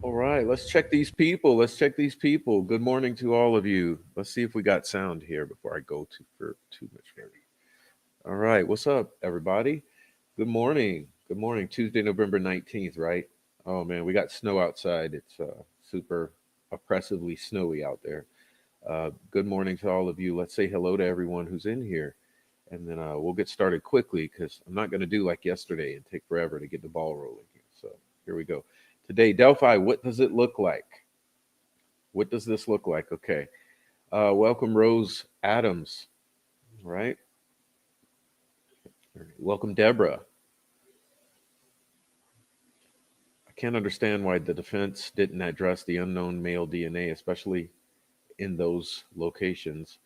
All right, let's check these people. Let's check these people. Good morning to all of you. Let's see if we got sound here before I go for too much further. All right, what's up, everybody? Good morning. Good morning. Tuesday, November 19th, right? Oh man, we got snow outside. It's super oppressively snowy out there. Good morning to all of you. Let's say hello to everyone who's in here, and then we'll get started quickly because I'm not going to do like yesterday and take forever to get the ball rolling here. So here we go. Today, Delphi, what does it look like? What does this look like? Okay. Welcome, Rose Adams. All right. Welcome, Deborah. I can't understand why the defense didn't address the unknown male DNA, especially in those locations.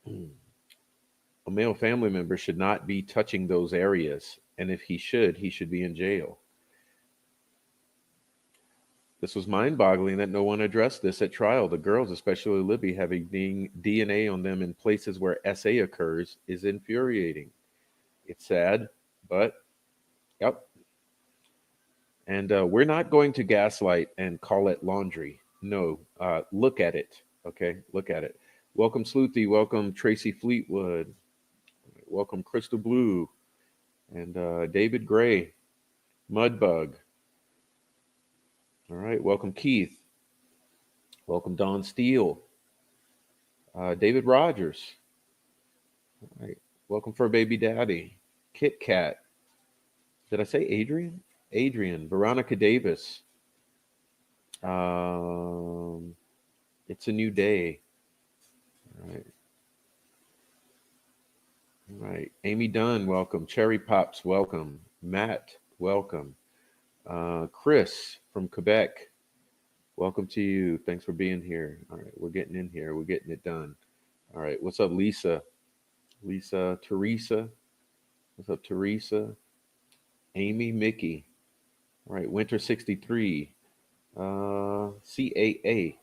A male family member should not be touching those areas. And if he should be in jail. This was mind-boggling that no one addressed this at trial. The girls, especially Libby, having DNA on them in places where SA occurs is infuriating. It's sad, but yep. And we're not going to gaslight and call it laundry. No, look at it. Okay, look at it. Welcome, Sleuthy. Welcome, Tracy Fleetwood. Welcome, Crystal Blue. And David Gray, Mudbug. All right, welcome, Keith. Welcome, Don Steele. David Rogers. All right, welcome, for Baby Daddy. Kit Kat. Did I say Adrian? Adrian. Veronica Davis. Um, it's a new day. All right. All right. Amy Dunn, welcome. Cherry Pops, welcome. Matt, welcome. Chris from Quebec, welcome to you. Thanks for being here. All right, we're getting in here. We're getting it done. All right, what's up, Lisa? Lisa, Teresa. What's up, Teresa? Amy, Mickey. All right, Winter 63. CAA.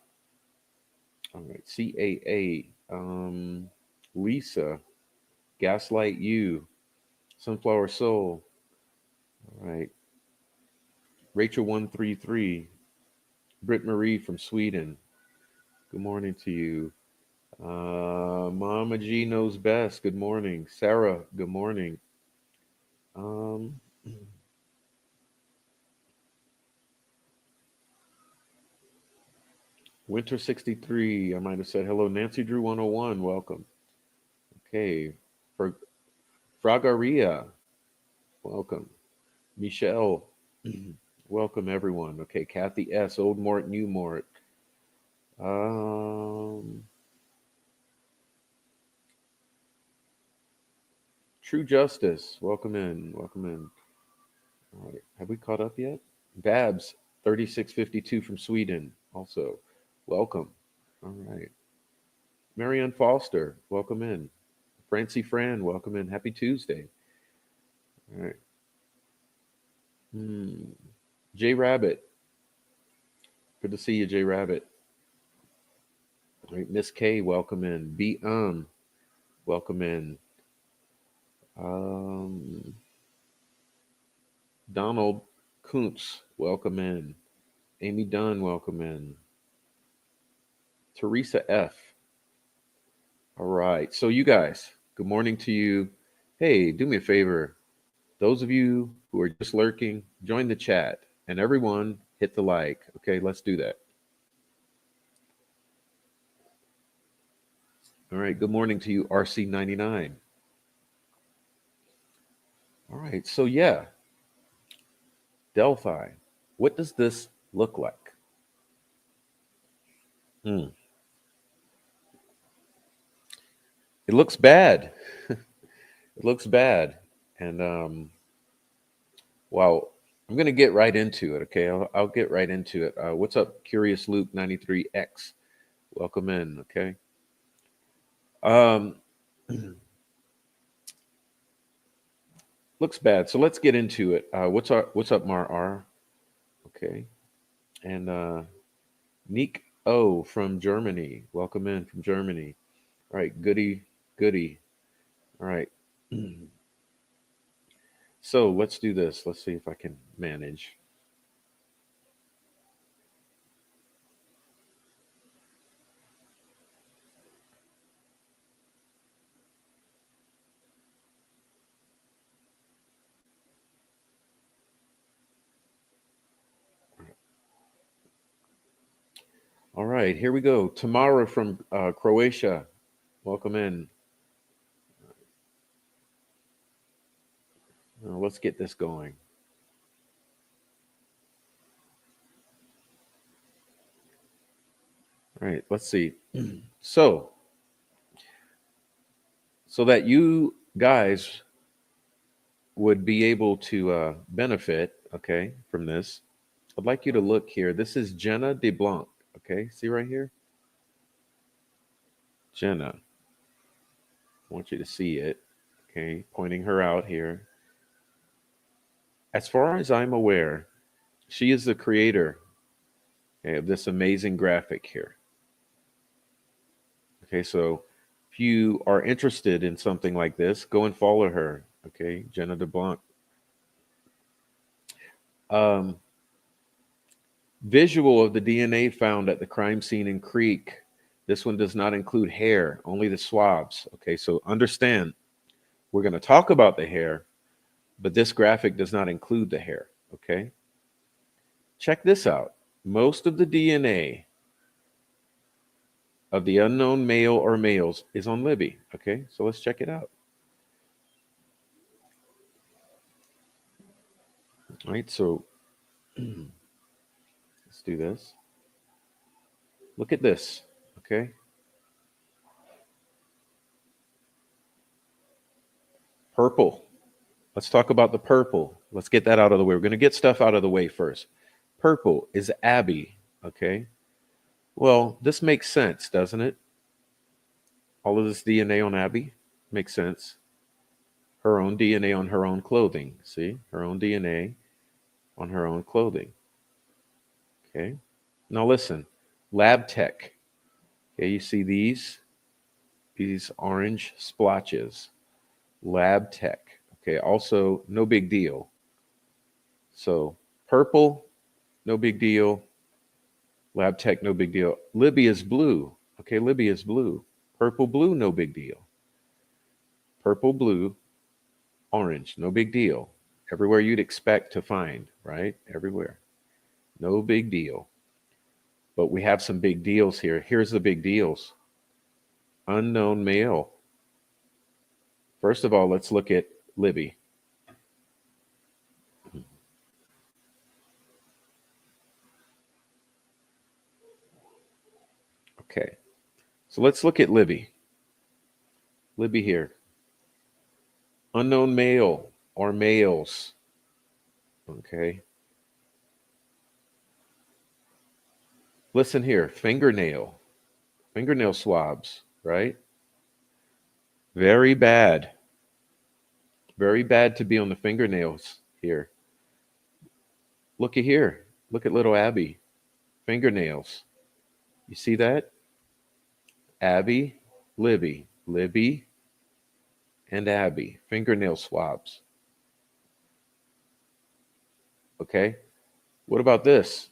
All right, CAA. Lisa, Gaslight You, Sunflower Soul. All right, Rachel 133. Britt Marie from Sweden. Good morning to you. Mama G knows best. Good morning. Sarah, good morning. Um, Winter 63. I might have said hello. Nancy Drew 101. Welcome. Okay. For Fragaria. Welcome. Michelle. Welcome everyone. Okay. Kathy S. Old Mort, New Mort. Um, True Justice. Welcome in. Welcome in. All right. Have we caught up yet? Babs 3652 from Sweden. Also, welcome. All right. Marianne Foster, welcome in. Francie Fran, welcome in. Happy Tuesday. All right. Hmm. J Rabbit, good to see you, J Rabbit. All right. Miss K, welcome in. B welcome in. Um, Donald Kuntz, welcome in. Amy Dunn, welcome in. Teresa F. All right. So you guys, good morning to you. Hey, do me a favor. Those of you who are just lurking, join the chat. And everyone, hit the like. Okay, let's do that. All right. Good morning to you, RC99. All right. So, yeah, Delphi. What does this look like? Hmm. It looks bad. It looks bad. And, well, I'm going to get right into it. Okay. I'll get right into it. What's up, Curious Luke 93X? Welcome in. Okay. Um, looks bad. So let's get into it. What's up, Mar R? Okay. And Nick O from Germany. Welcome in from Germany. All right, goody, goody. All right. So let's do this. Let's see if I can manage. All right, here we go. Tamara from Croatia. Welcome in. Let's get this going. All right, let's see. So, so that you guys would be able to benefit, okay, from this, I'd like you to look here. This is Jenna DeBlanc. Okay, see right here? Jenna. I want you to see it. Okay, pointing her out here. As far as I'm aware, she is the creator okay, of this amazing graphic here. Okay, so if you are interested in something like this, go and follow her. Okay, Jenna DeBlanc. Um, Visual of the DNA found at the crime scene in Creek. This one does not include hair, only the swabs. Okay, so understand, we're going to talk about the hair, but this graphic does not include the hair. Okay, check this out. Most of the DNA of the unknown male or males is on Libby. Okay, so let's check it out. All right, so let's do this. Look at this. Okay, purple. Let's talk about the purple. Let's get that out of the way. We're going to get stuff out of the way first. Purple is Abby. Okay, well, this makes sense, doesn't it? All of this DNA on Abby makes sense. Her own DNA on her own clothing. See, her own DNA on her own clothing. Okay. Now listen, lab tech. Okay, you see these orange splotches. Lab tech. Okay, also no big deal. So purple, no big deal. Lab tech, no big deal. Libby is blue. Okay, Libby is blue. Purple, blue, no big deal. Purple, blue, orange, no big deal. Everywhere you'd expect to find, right? Everywhere. No big deal. But we have some big deals here. Here's the big deals. Unknown male. First of all, let's look at Libby. Okay. So let's look at Libby. Libby here. Unknown male or males. Okay. Listen here. Fingernail. Fingernail swabs, right? Very bad. Very bad to be on the fingernails here. Look at here. Look at little Abby. Fingernails. You see that? Abby, Libby, Libby, and Abby. Fingernail swabs. Okay. What about this?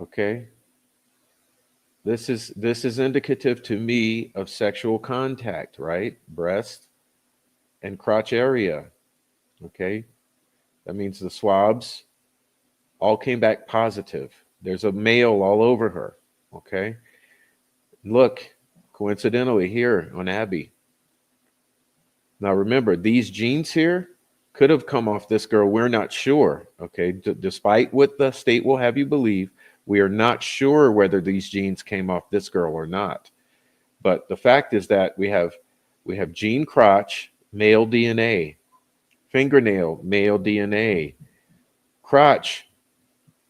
Okay. This is indicative to me of sexual contact, right? Breast and crotch area. Okay. That means the swabs all came back positive. There's a male all over her. Okay. Look, coincidentally here on Abby. Now remember, these genes here could have come off this girl. We're not sure. Okay. Despite what the state will have you believe, we are not sure whether these genes came off this girl or not. But the fact is that we have gene crotch, male DNA, fingernail, male DNA, crotch,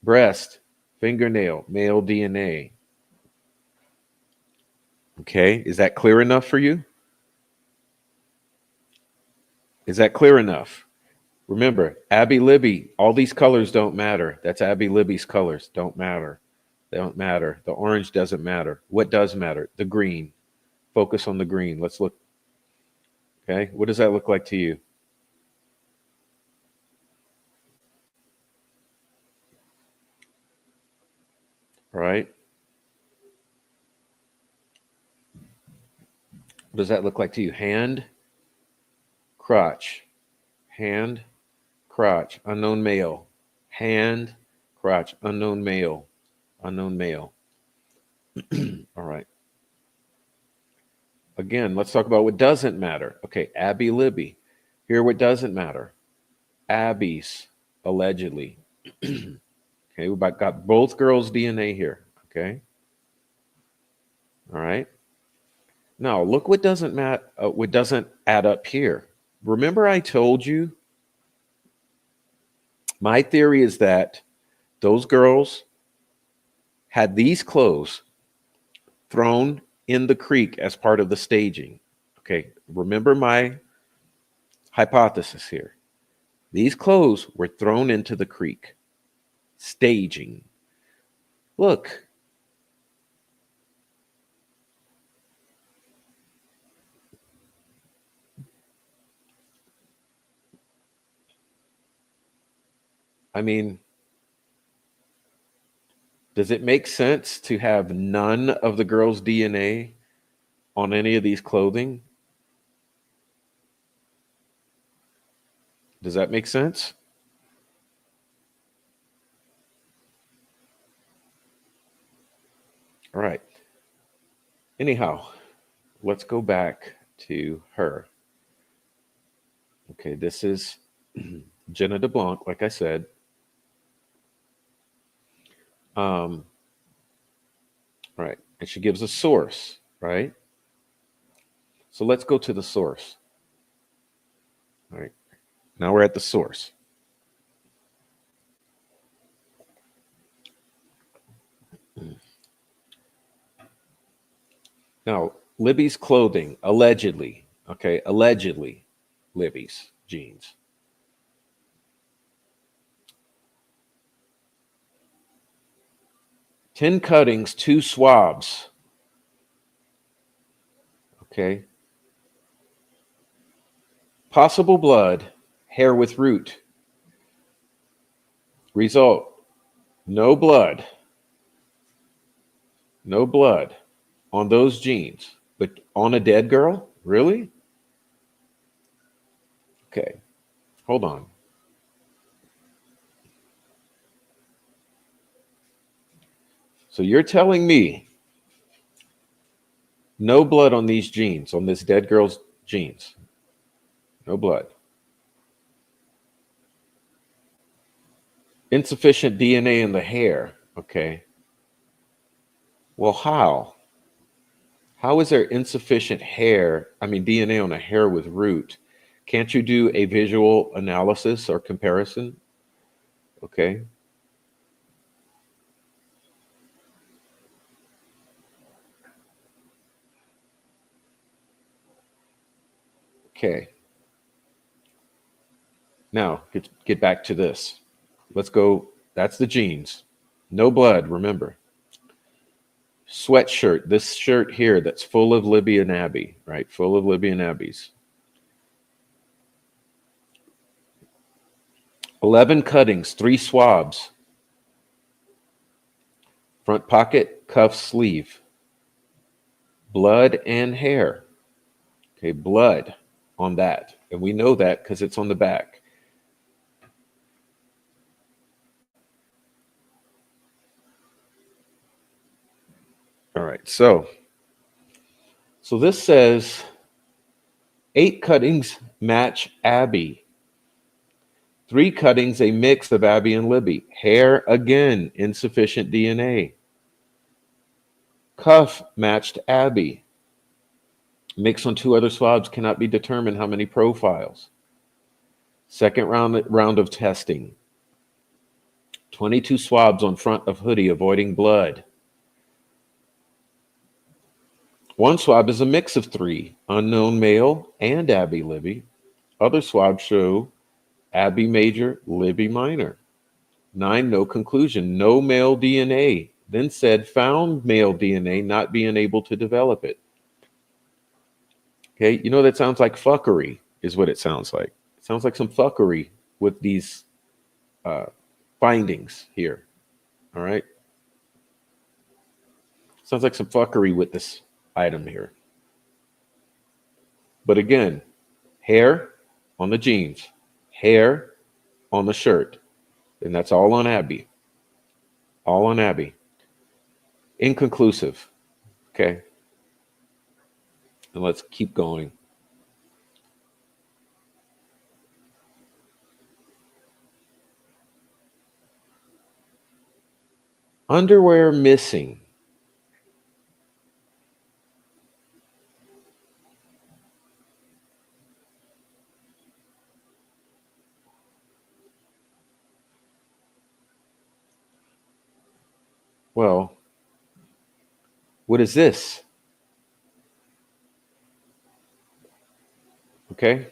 breast, fingernail, male DNA. Okay, is that clear enough for you? Is that clear enough? Remember, Abby Libby, all these colors don't matter. That's Abby Libby's colors. Don't matter. They don't matter. The orange doesn't matter. What does matter? The green. Focus on the green. Let's look. Okay, what does that look like to you? All right. What does that look like to you? Hand, crotch, hand, crotch, unknown male, hand, crotch, unknown male, unknown male. All right. Again, let's talk about what doesn't matter. Okay, Abby Libby. Here, what doesn't matter. Abby's, allegedly. Okay, we got both girls' DNA here. Okay. All right. Now, look what doesn't what doesn't add up here. Remember, I told you my theory is that those girls had these clothes thrown in the creek as part of the staging. Okay, remember my hypothesis here. These clothes were thrown into the creek, staging. Look, I mean, does it make sense to have none of the girl's DNA on any of these clothing? Does that make sense? All right. Anyhow, let's go back to her. Okay, this is Jenna DeBlanc, like I said. Um, right. And she gives a source, right? So let's go to the source. All right. Now we're at the source. Now, Libby's clothing, allegedly, okay, allegedly, Libby's jeans. 10 cuttings, 2 swabs, okay. Possible blood, hair with root. Result, no blood, no blood on those jeans, but on a dead girl? Really? Okay, hold on. So you're telling me no blood on these jeans, on this dead girl's jeans? No blood. Insufficient DNA in the hair. Okay. Well, how? How is there insufficient hair? I mean, DNA on a hair with root. Can't you do a visual analysis or comparison? Okay. Okay. Now, get back to this. Let's go. That's the jeans. No blood, remember. Sweatshirt, this shirt here that's full of Libby and Abby, right? Full of Libby and Abby's. 11 cuttings, 3 swabs. Front pocket, cuff, sleeve. Blood and hair. Okay, blood on that. And we know that because it's on the back. All right, so this says 8 cuttings match Abby. 3 cuttings, a mix of Abby and Libby. Hair, again, insufficient DNA. Cuff matched Abby. Mix on 2 other swabs cannot be determined how many profiles. Second round of testing. 22 swabs on front of hoodie avoiding blood. 1 swab is a mix of 3, unknown male and Abby Libby. Other swabs show Abby major, Libby minor. 9, no conclusion, no male DNA. Then said found male DNA not being able to develop it. Okay, you know that sounds like fuckery, is what it sounds like. It sounds like some fuckery with these uh, findings here. All right, sounds like some fuckery with this item here. But again, hair on the jeans, hair on the shirt, and that's all on Abby. All on Abby. Inconclusive. Okay, and let's keep going. Underwear missing. Well, what is this? Okay.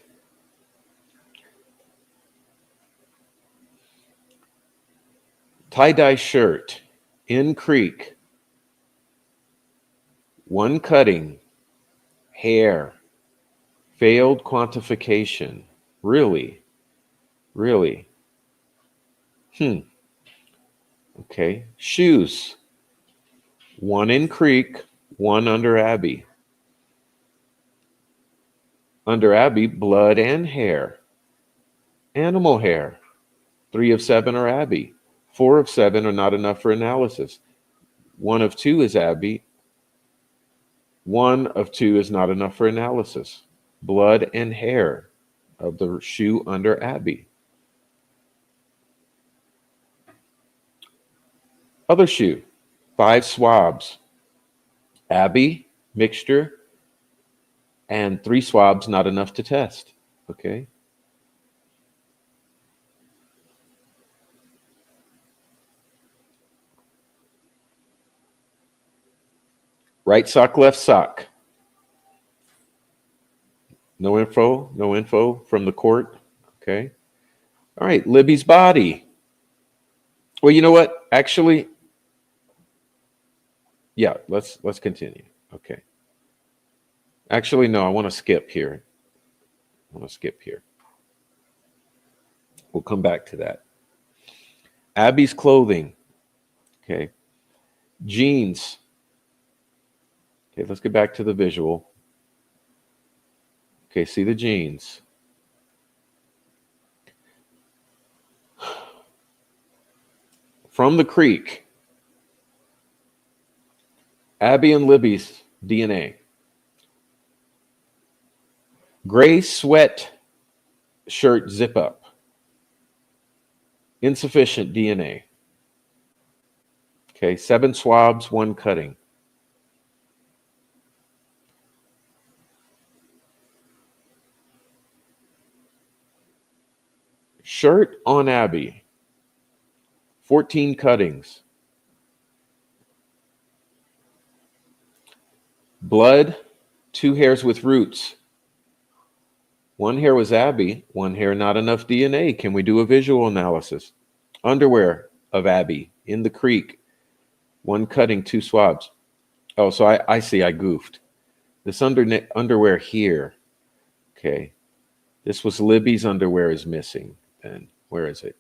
Tie-dye shirt. In creek, one cutting, hair, failed quantification. Really? Really? Okay. Shoes, one in creek, one under Abbey. Under Abbey, blood and hair. Animal hair. 3 of 7 are Abbey. 4 of 7 are not enough for analysis. 1 of 2 is Abbey. 1 of 2 is not enough for analysis. Blood and hair of the shoe under Abbey. Other shoe, 5 swabs. Abbey, mixture, and 3 swabs not enough to test. Okay. Right sock, left sock. No info, no info from the court. Okay. All right, Libby's body. Well, you know what? Actually, yeah, let's continue. Okay. Actually, no, I want to skip here. I want to skip here. We'll come back to that. Abby's clothing. Okay. Jeans. Okay, let's get back to the visual. Okay, see the jeans. From the creek, Abby and Libby's DNA. Gray sweat shirt zip up. Insufficient DNA. Okay, 7 swabs, 1 cutting. Shirt on Abby. 14 cuttings. Blood, 2 hairs with roots. 1 hair was Abby, 1 hair not enough DNA. Can we do a visual analysis? Underwear of Abby in the creek. 1 cutting, 2 swabs. Oh, so I see, I goofed. This underwear here. Okay. This was Libby's underwear is missing. Then where is it?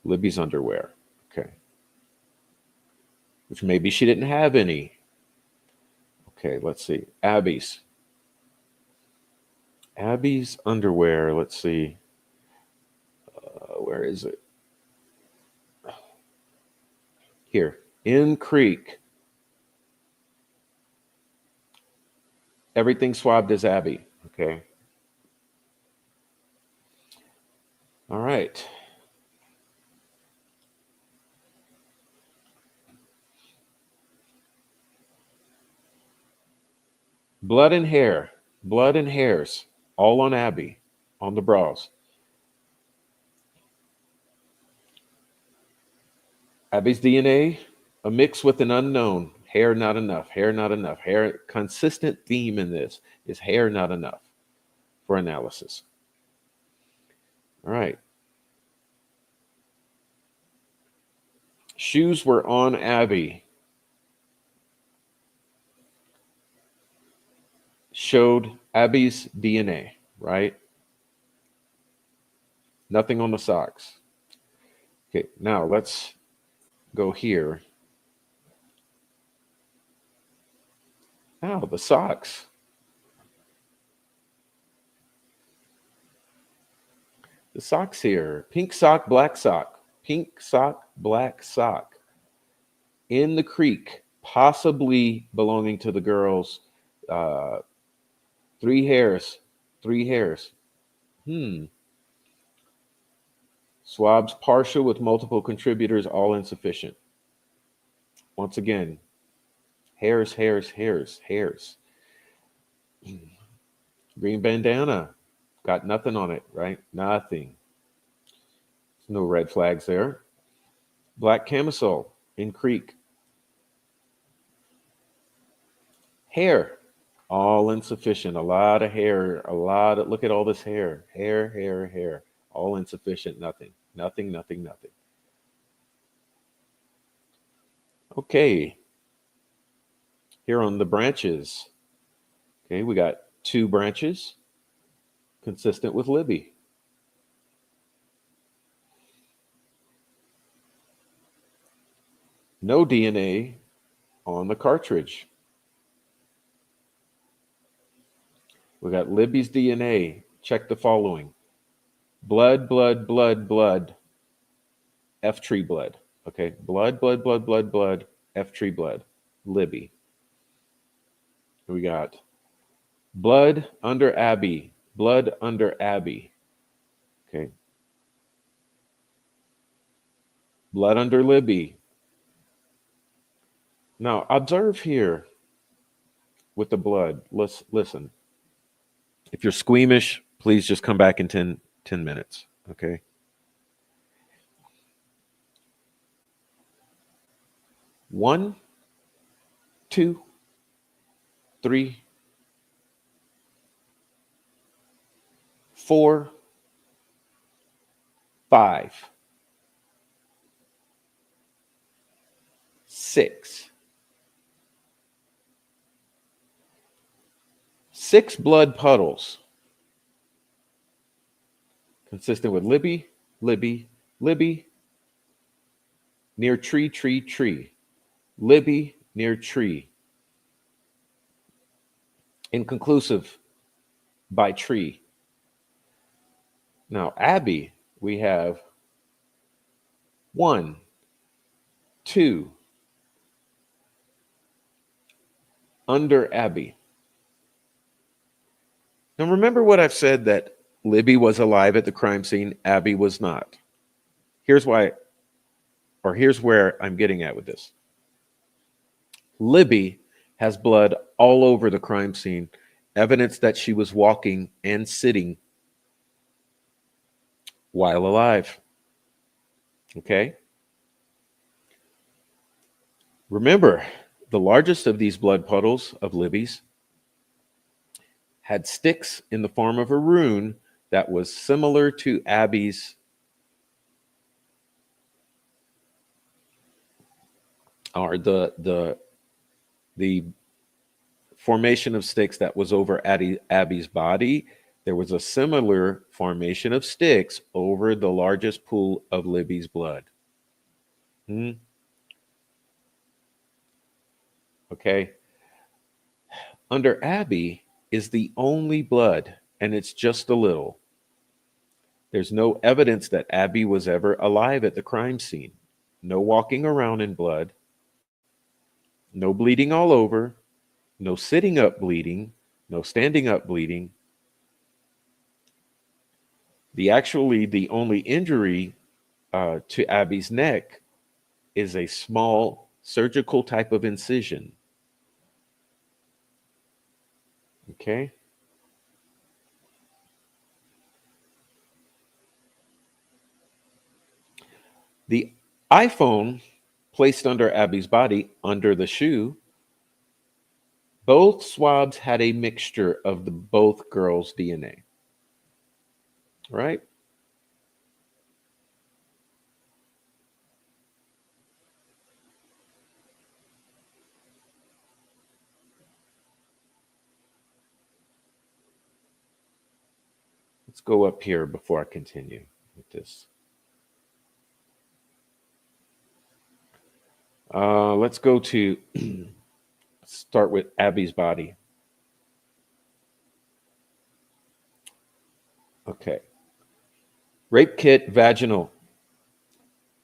Libby's underwear. Okay. Which maybe she didn't have any. Okay, let's see. Abby's underwear. Let's see. Where is it? Here. In creek. Everything swabbed as Abby. Okay. All right. Blood and hair. Blood and hairs. All on Abby. On the bras. Abby's DNA, a mix with an unknown. Hair not enough. Hair not enough. Hair. Consistent theme in this is hair not enough for analysis. All right. Shoes were on Abby. Showed Abby's DNA, right? Nothing on the socks. Okay, now let's go here. Now the socks. The socks here. Pink sock, black sock. Pink sock, black sock. In the creek, possibly belonging to the girls. 3 hairs. 3 hairs. Swabs partial with multiple contributors, all insufficient. Once again, hairs, hairs, hairs, hairs. Green bandana, got nothing on it, right? Nothing. There's no red flags there. Black camisole in creek. Hair, all insufficient. A lot of hair, look at all this hair. Hair, hair, hair. All insufficient, nothing. Nothing, nothing, nothing. Okay, here on the branches. Okay, we got 2 branches consistent with Libby. No DNA on the cartridge. We got Libby's DNA. Check the following: blood, blood, blood, blood, F tree blood. Okay, blood, blood, blood, blood, blood, F tree blood, Libby. We got blood under Abby, blood under Abby. Okay, blood under Libby. Now observe here with the blood. Let's listen. If you're squeamish, please just come back in 10 minutes. Okay. 1, 2, 3, 4, 5, 6. 6 blood puddles consistent with Libby, Libby, Libby, near tree, tree, tree. Libby, near tree. Inconclusive by tree. Now, Abby, we have 1, 2, under Abby. Now, remember what I've said, that Libby was alive at the crime scene, Abby was not. Here's why, or here's where I'm getting at with this. Libby has blood all over the crime scene, evidence that she was walking and sitting while alive. Okay? Remember, the largest of these blood puddles of Libby's had sticks in the form of a rune that was similar to Abby's or the formation of sticks that was over Abby's body. There was a similar formation of sticks over the largest pool of Libby's blood. Okay. Under Abby is the only blood, and it's just a little. There's no evidence that Abby was ever alive at the crime scene. No walking around in blood. No bleeding all over. No sitting up bleeding. No standing up bleeding. The only injury to Abby's neck is a small surgical type of incision. Okay. The iPhone placed under Abby's body, under the shoe, both swabs had a mixture of the both girls' DNA. Right? Let's go up here before I continue with this. Let's go to start with Abby's body. Okay. Rape kit, vaginal,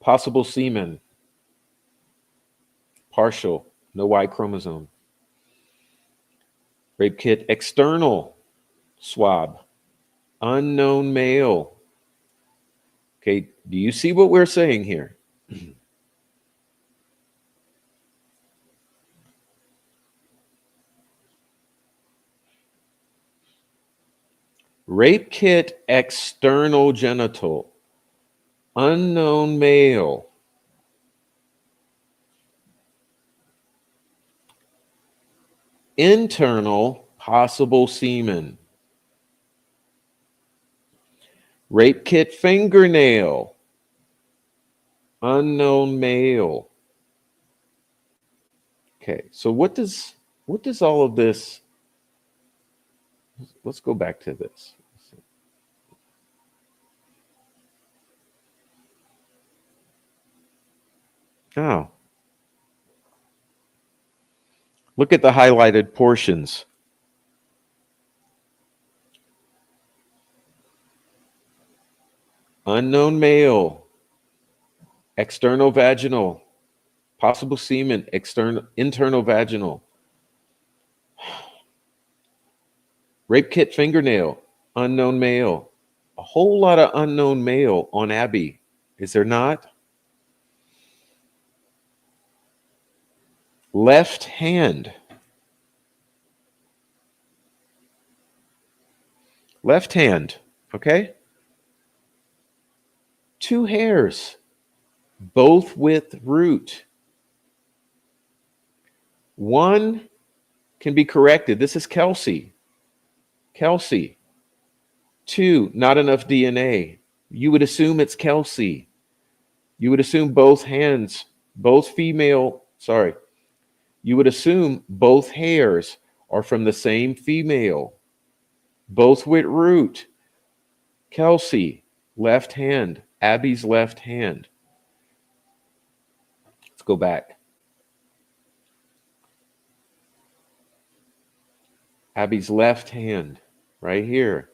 possible semen, partial, no Y chromosome. Rape kit, external, swab, unknown male. Okay, do you see what we're saying here? Rape kit, external genital, unknown male. Internal, possible semen. Rape kit, fingernail, unknown male. Okay, so what does all of this? Let's go back to this. Now, look at the highlighted portions. Unknown male, external vaginal, possible semen, internal vaginal, rape kit fingernail, unknown male. A whole lot of unknown male on Abby, is there not? Left hand. Left hand, okay? 2 hairs, both with root. One can be corrected. This is Kelsey. Kelsey. 2, not enough DNA. You would assume it's Kelsey. You would assume both hands, both female, sorry. You would assume both hairs are from the same female, both with root. Kelsey, left hand. Abby's left hand. Let's go back. Abby's left hand, right here.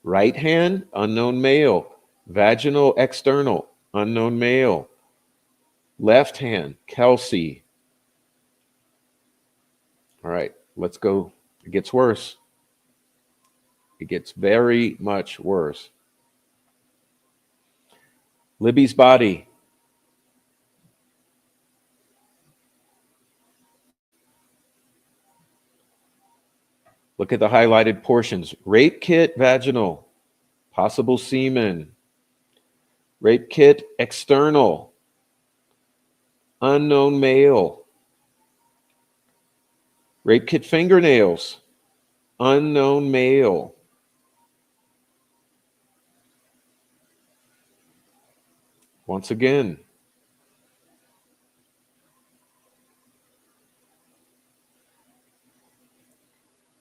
Right hand, unknown male. Vaginal external, unknown male. Left hand, Kelsey. All right, let's go. It gets worse. It gets very much worse. Libby's body. Look at the highlighted portions. Rape kit vaginal, possible semen. Rape kit external, unknown male. Rape kit fingernails, unknown male. Once again,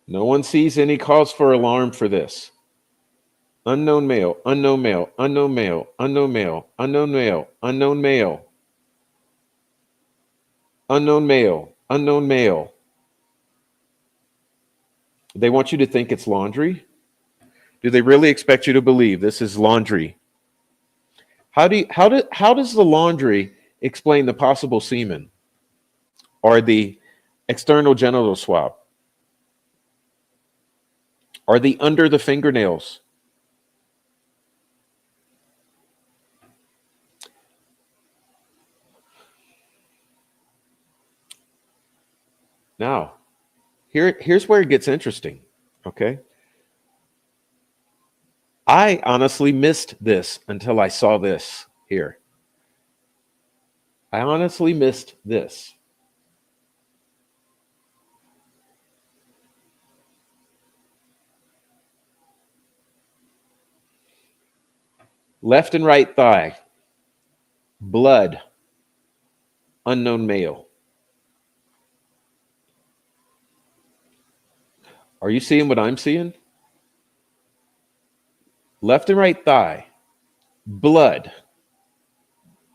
no one sees any cause for alarm for this. Unknown male, unknown male, unknown male, unknown male, unknown male, unknown male, unknown male, unknown male. They want you to think it's laundry? Do they really expect you to believe this is laundry? How does the laundry explain the possible semen or the external genital swab or the under the fingernails? Now, here's where it gets interesting, okay? I honestly missed this until I saw this here. I honestly missed this. Left and right thigh, blood, unknown male. Are you seeing what I'm seeing? Left and right thigh, blood,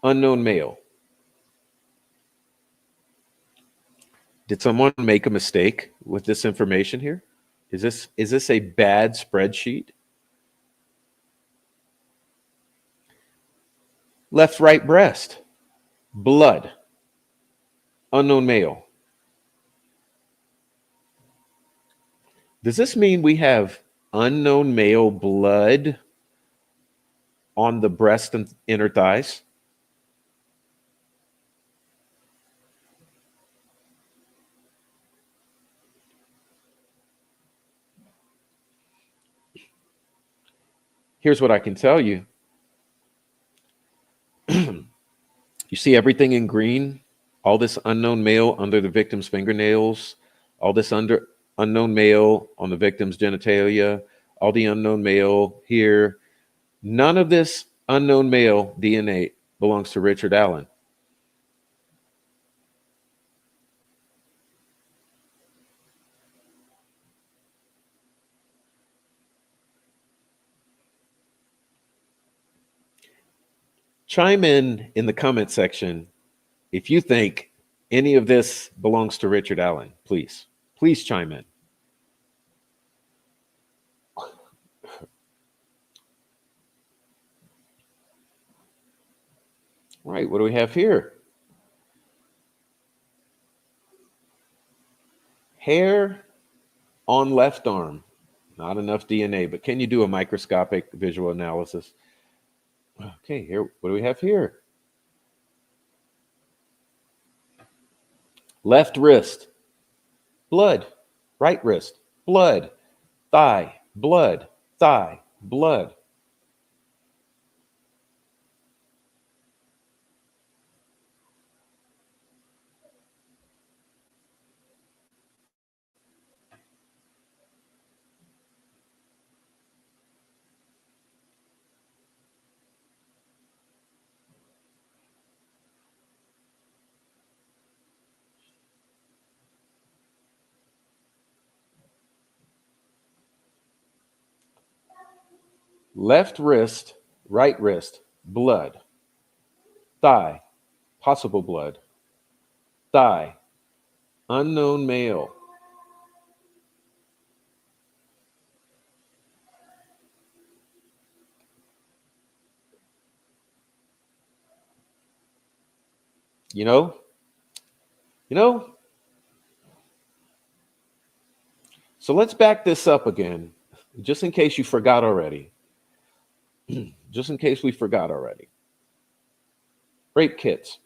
unknown male. Did someone make a mistake with this information here? Is this a bad spreadsheet? Left right breast, blood, unknown male. Does this mean we have unknown male blood on the breast and inner thighs? Here's what I can tell you. You see everything in green, all this unknown male under the victim's fingernails, all this unknown male on the victim's genitalia, all the unknown male here. None of this unknown male DNA belongs to Richard Allen. Chime in the comment section if you think any of this belongs to Richard Allen. Please chime in. All right, what do we have here? Hair on left arm. Not enough DNA, but can you do a microscopic visual analysis? Okay, here, what do we have here? Left wrist, blood. Right wrist, blood. Thigh, blood. Thigh, blood. Left wrist, right wrist, blood. Thigh, possible blood. Thigh, unknown male. You know, you know. So let's back this up again, just in case you forgot already. Just in case we forgot already. Rape kits,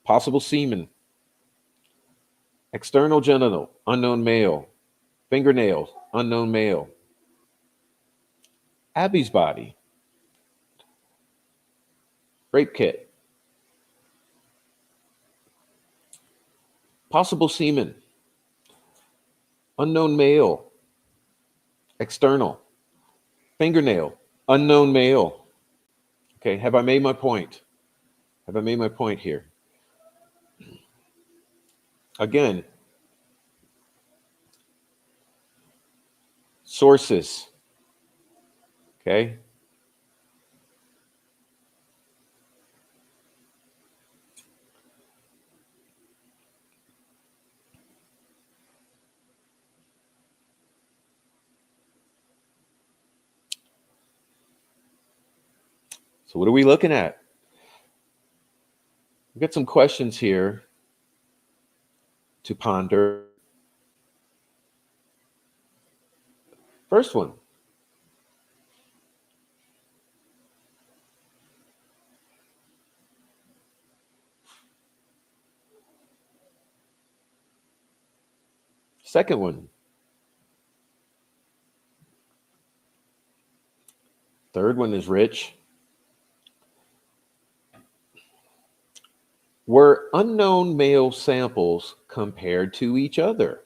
possible semen, external genital, unknown male, fingernails, unknown male. Abby's body, rape kit, possible semen, unknown male, external, fingernail, unknown male. Okay, have I made my point? Have I made my point here? Again, sources. Okay. So what are we looking at? We've got some questions here to ponder. First one. Second one. Third one is rich. Were unknown male samples compared to each other?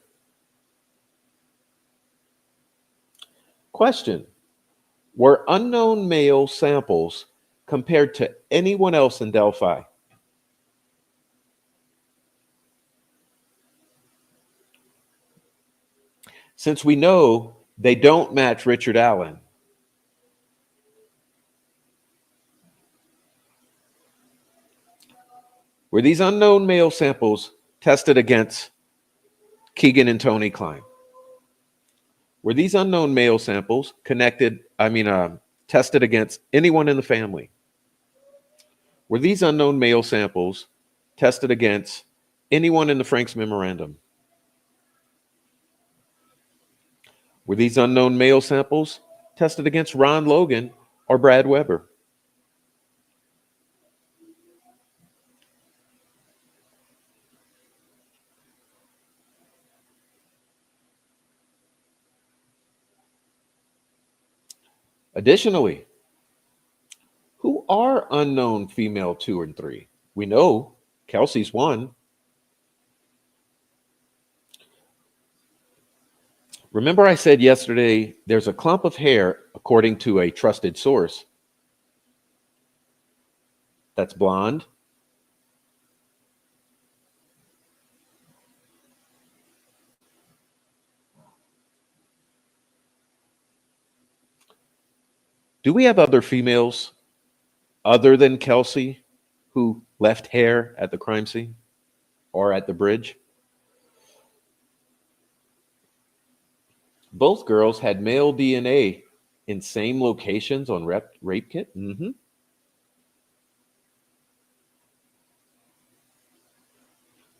Question. Were unknown male samples compared to anyone else in Delphi? Since we know they don't match Richard Allen, were these unknown male samples tested against Keegan and Tony Klein? Were these unknown male samples tested against anyone in the family? Were these unknown male samples tested against anyone in the Franks memorandum? Were these unknown male samples tested against Ron Logan or Brad Weber? Additionally, who are unknown female 2 and 3? We know Kelsey's one. Remember I said yesterday there's a clump of hair, according to a trusted source, that's blonde. Do we have other females other than Kelsey, who left hair at the crime scene or at the bridge. Both girls had male DNA in same locations on rape kit.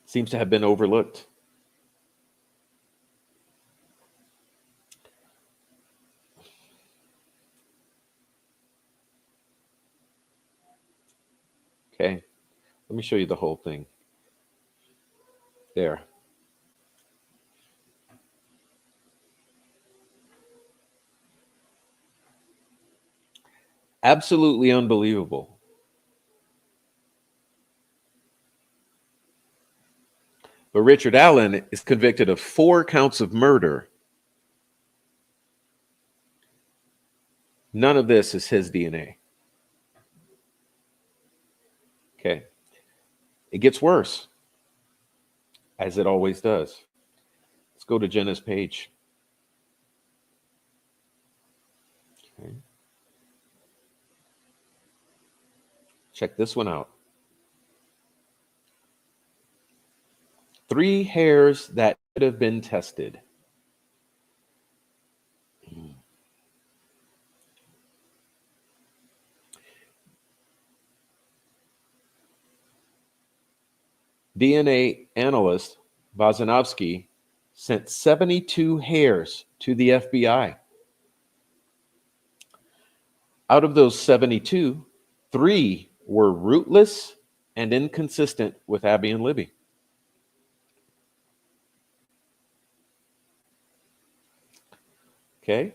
Seems to have been overlooked. Okay, let me show you the whole thing. There. Absolutely unbelievable. But Richard Allen is convicted of 4 counts of murder. None of this is his DNA. Okay. It gets worse, as it always does. Let's go to Jenna's page. Okay. Check this one out. 3 hairs that could have been tested. DNA analyst Bozanovsky sent 72 hairs to the FBI. Out of those 72, 3 were rootless and inconsistent with Abby and Libby. Okay?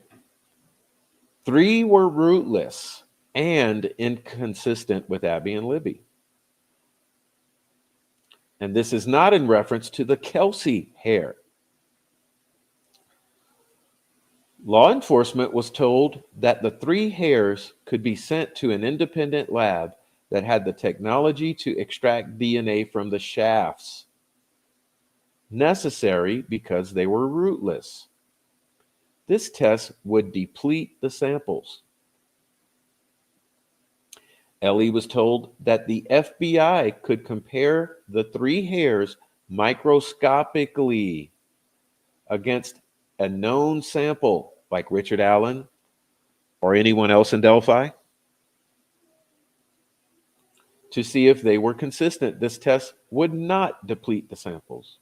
3 were rootless and inconsistent with Abby and Libby. And this is not in reference to the Kelsey hair. Law enforcement was told that the 3 hairs could be sent to an independent lab that had the technology to extract DNA from the shafts, necessary because they were rootless. This test would deplete the samples. Ellie was told that the FBI could compare the 3 hairs microscopically against a known sample like Richard Allen or anyone else in Delphi to see if they were consistent. This test would not deplete the samples.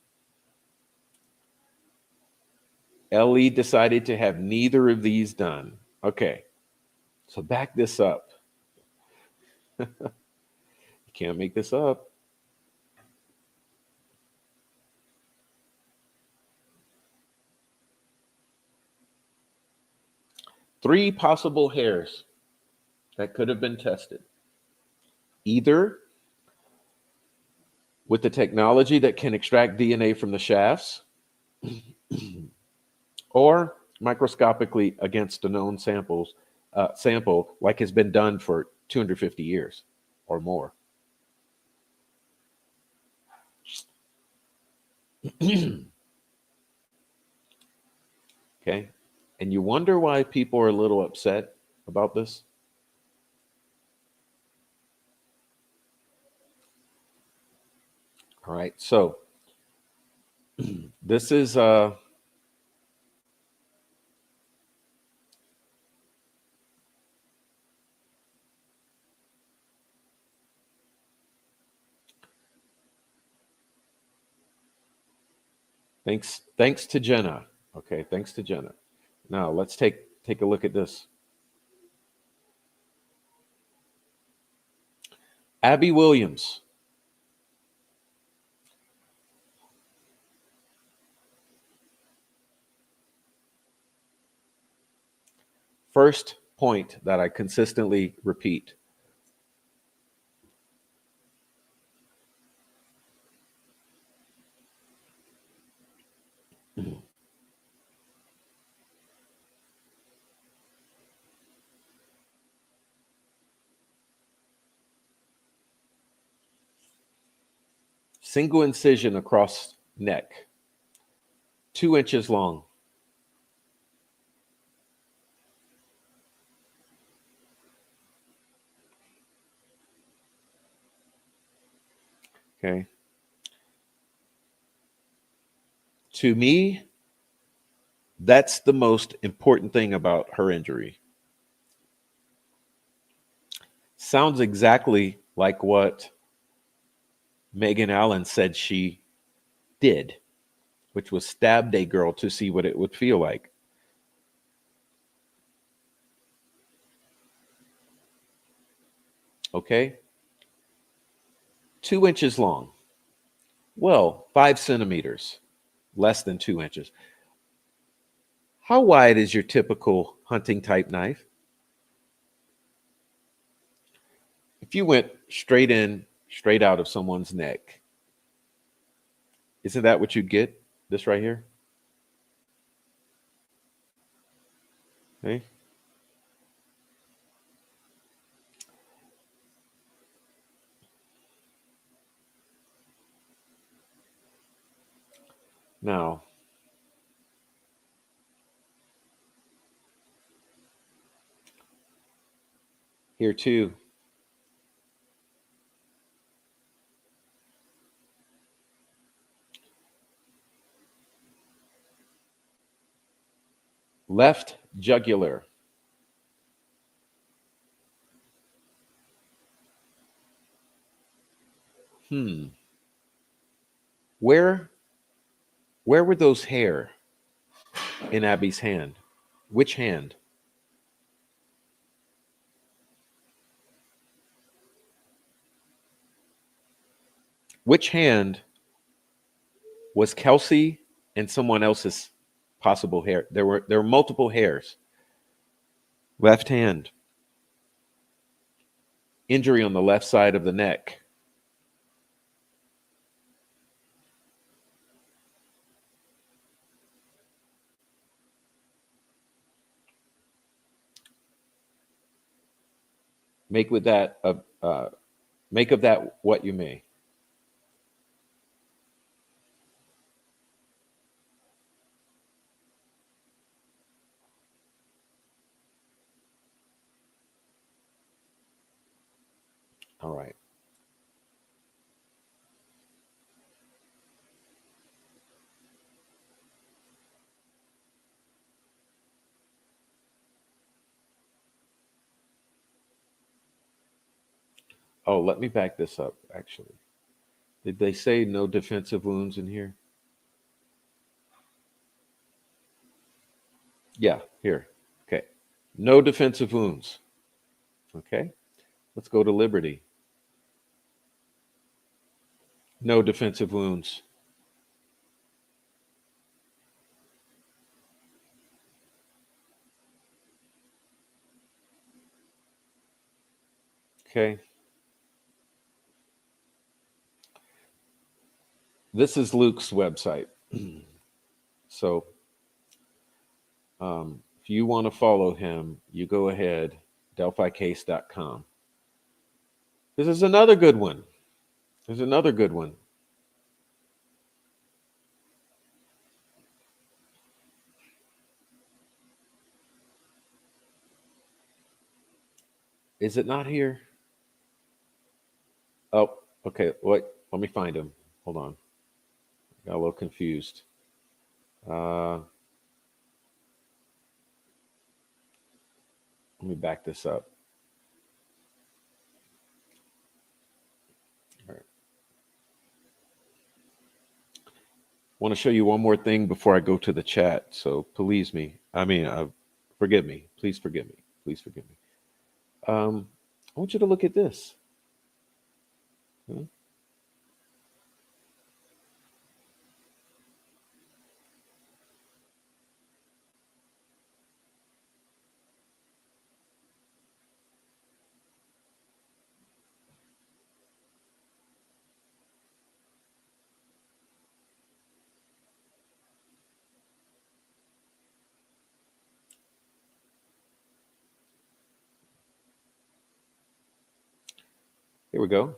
Ellie decided to have neither of these done. Okay, so back this up. You can't make this up. Three possible hairs that could have been tested. Either with the technology that can extract DNA from the shafts, or microscopically against a known sample like has been done for 250 years or more. Okay. And you wonder why people are a little upset about this? All right. So this is thanks to Jenna. Okay, thanks to Jenna. Now let's take a look at this. Abby Williams. First point that I consistently repeat. Single incision across neck, 2 inches long. Okay. To me, that's the most important thing about her injury. Sounds exactly like what Megan Allen said she did, which was stabbed a girl to see what it would feel like. Okay. 2 inches long. Well, 5 centimeters, less than 2 inches. How wide is your typical hunting type knife? If you went straight in, straight out of someone's neck, isn't that what you'd get? This right here? Okay. Now, here too, left jugular. Hmm. Where where were those hair in Abby's hand? Which hand? Which hand was Kelsey and someone else's possible hair? There were multiple hairs. Left hand. Injury on the left side of the neck. Make with that make of that what you may. All right. Oh, let me back this up. Actually, did they say no defensive wounds in here? Yeah, here. Okay. No defensive wounds. Okay. Let's go to Liberty. No defensive wounds. Okay. This is Luke's website. So if you want to follow him, you go ahead, delphicase.com. This is another good one. There's another good one. Is it not here? Oh, okay. Wait, let me find him. Hold on. Got a little confused. Let me back this up. All right. Want to show you one more thing before I go to the chat. So please me. I mean, forgive me. Please forgive me. Please forgive me. I want you to look at this. Hmm? Here we go.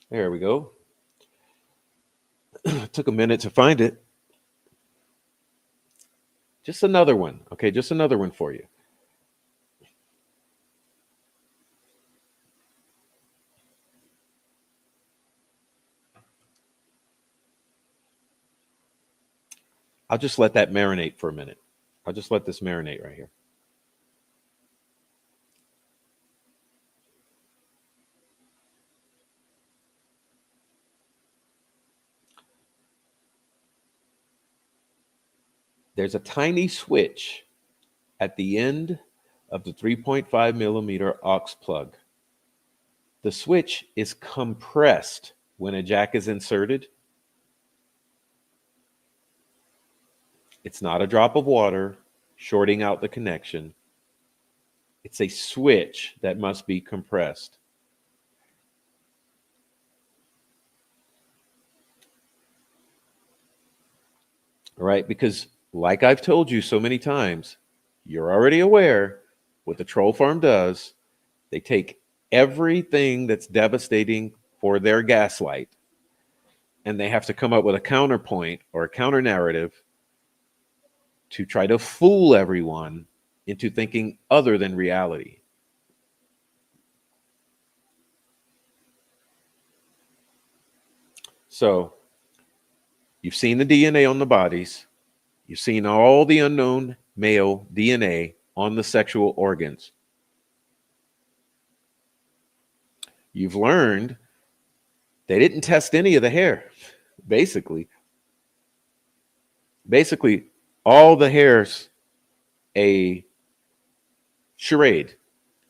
There we go. It took a minute to find it. Just another one. Okay, just another one for you. I'll just let that marinate for a minute. I'll just let this marinate right here. There's a tiny switch at the end of the 3.5 millimeter aux plug. The switch is compressed when a jack is inserted. It's not a drop of water shorting out the connection. It's a switch that must be compressed. All right, because like I've told you so many times, you're already aware what the troll farm does. They take everything that's devastating for their gaslight and they have to come up with a counterpoint or a counter narrative to try to fool everyone into thinking other than reality. So you've seen the DNA on the bodies. You've seen all the unknown male DNA on the sexual organs. You've learned they didn't test any of the hair, basically. Basically, all the hair's a charade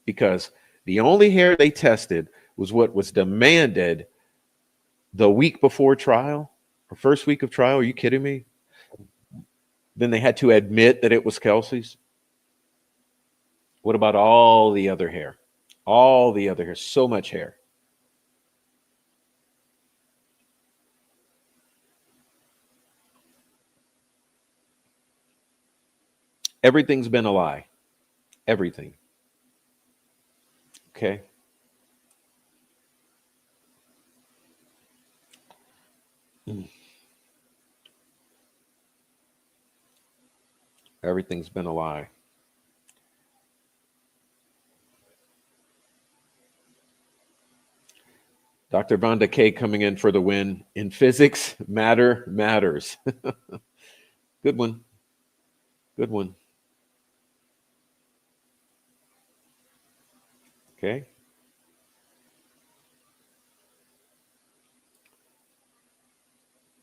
because the only hair they tested was what was demanded the week before trial or first week of trial. Are you kidding me? Then they had to admit that it was Kelsey's. What about all the other hair? All the other hair, so much hair. Everything's been a lie. Everything. Okay. Everything's been a lie. Dr. Vonda K coming in for the win. In physics, matter matters. Good one. Good one. Okay.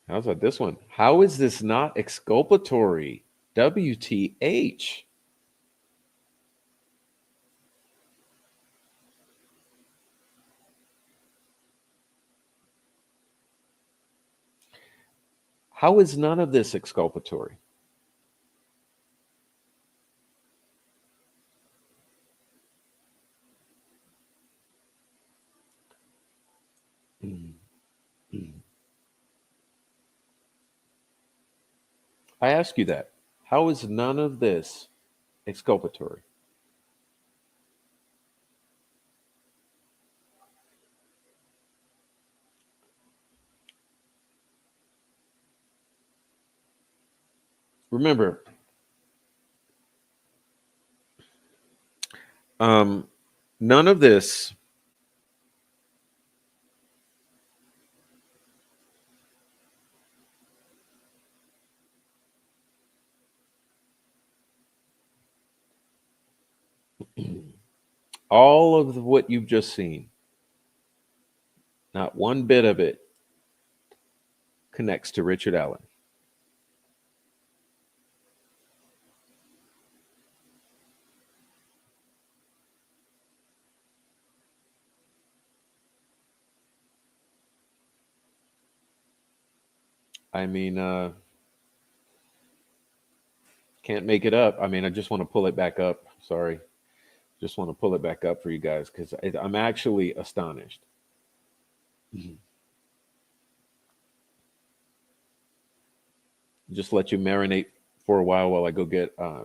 How's about this one? How is this not exculpatory? WTH. How is none of this exculpatory? I ask you that. How is none of this exculpatory? Remember, um, none of this all of what you've just seen, not one bit of it connects to Richard Allen. I mean, can't make it up. I mean, I just want to pull it back up. Sorry. Just want to pull it back up for you guys because I'm actually astonished. Just let you marinate for a while I go get a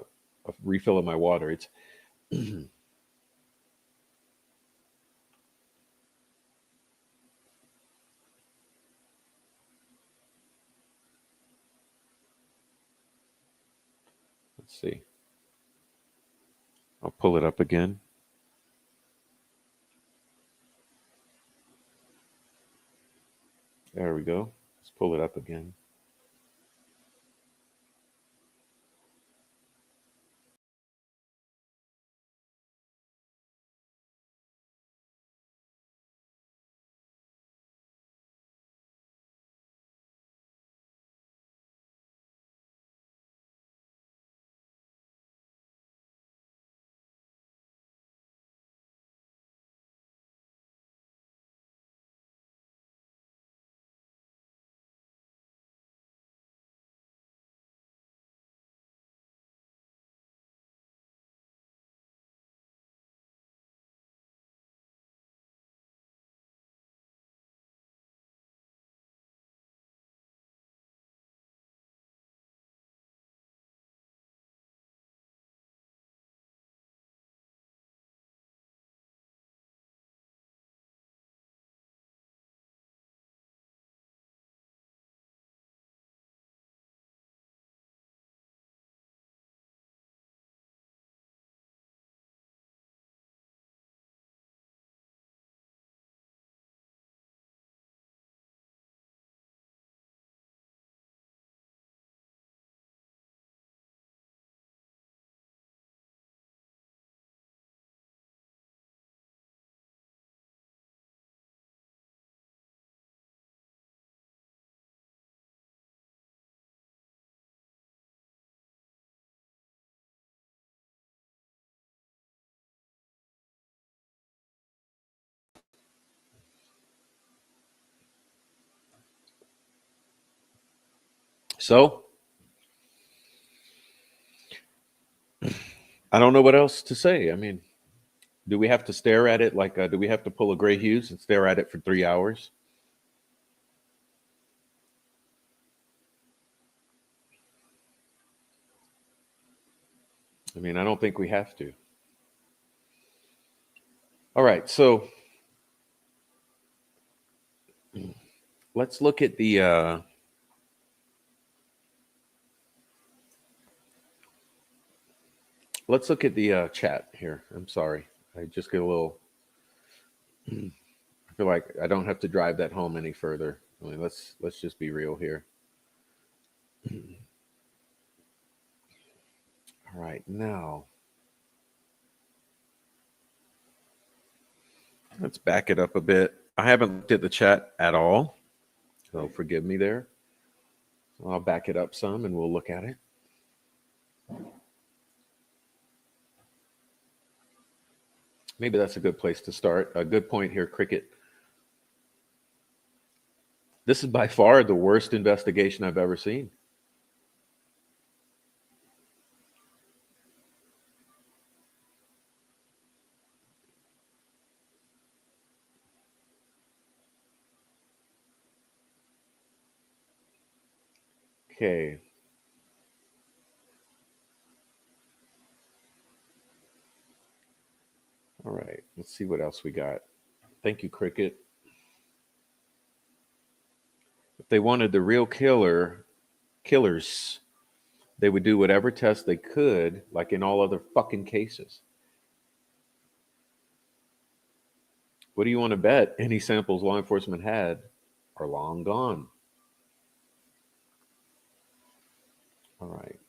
refill of my water. It's Let's see. I'll pull it up again. There we go. Let's pull it up again. So I don't know what else to say. I mean, do we have to stare at it like? Do we have to pull a Gray Hughes and stare at it for 3 hours? I mean, I don't think we have to. All right, so let's look at the. Let's look at the chat here. I'm sorry, I just get a little. I feel like I don't have to drive that home any further. I mean, let's just be real here. All right, now let's back it up a bit. I haven't looked at the chat at all, so forgive me there. I'll back it up some and we'll look at it. Maybe that's a good place to start. A good point here, Cricket. This is by far the worst investigation I've ever seen. Okay. All right. Let's see what else we got. Thank you, Cricket. If they wanted the real killers, they would do whatever test they could, like in all other fucking cases. What do you want to bet? Any samples law enforcement had are long gone. All right.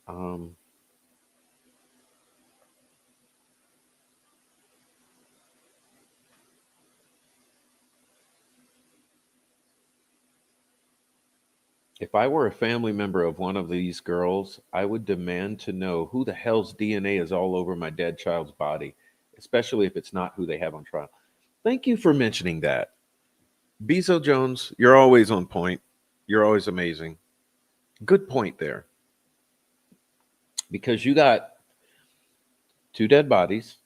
If I were a family member of one of these girls, I would demand to know who the hell's DNA is all over my dead child's body, especially if it's not who they have on trial. Thank you for mentioning that. Bezo Jones, you're always on point. You're always amazing. Good point there. Because you got two dead bodies,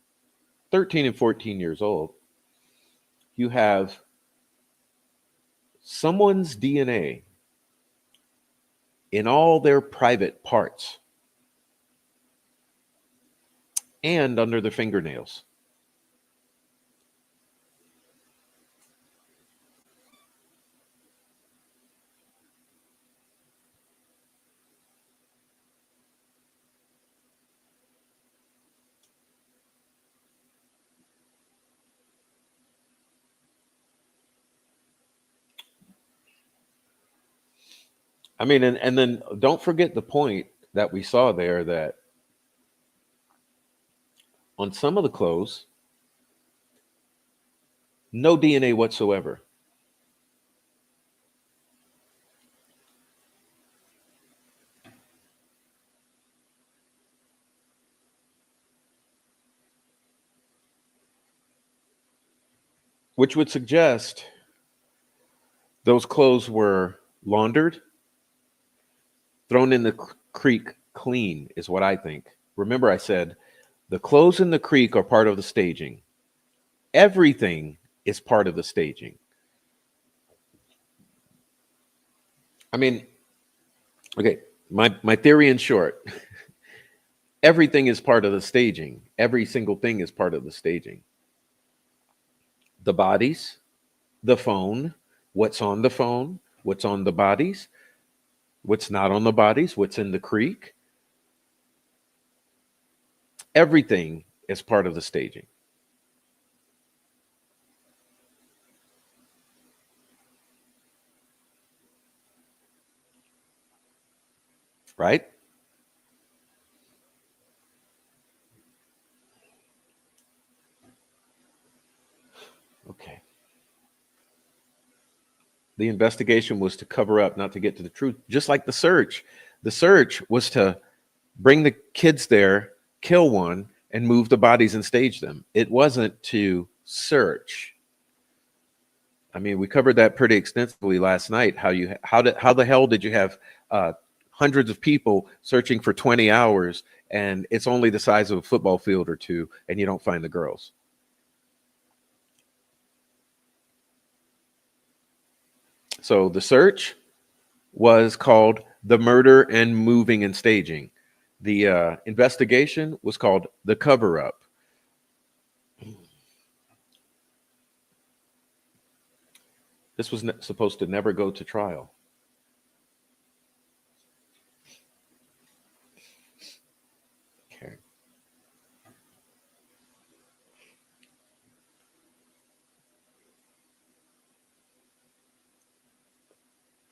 13 and 14 years old. You have someone's DNA in all their private parts and under their fingernails. I mean, and then don't forget the point that we saw there that on some of the clothes, no DNA whatsoever, which would suggest those clothes were laundered, thrown in the creek clean, is what I think. Remember, I said the clothes in the creek are part of the staging. Everything is part of the staging. I mean, okay, my theory in short, everything is part of the staging. Every single thing is part of the staging. The bodies, the phone, what's on the bodies, what's not on the bodies, what's in the creek. Everything is part of the staging, right? Okay. The investigation was to cover up, not to get to the truth, just like the search. The search was to bring the kids there, kill one, and move the bodies and stage them. It wasn't to search. I mean, we covered that pretty extensively last night. How the hell did you have hundreds of people searching for 20 hours and it's only the size of a football field or two and you don't find the girls? So the search was called the murder and moving and staging. The investigation was called the cover up. This was supposed to never go to trial. Okay.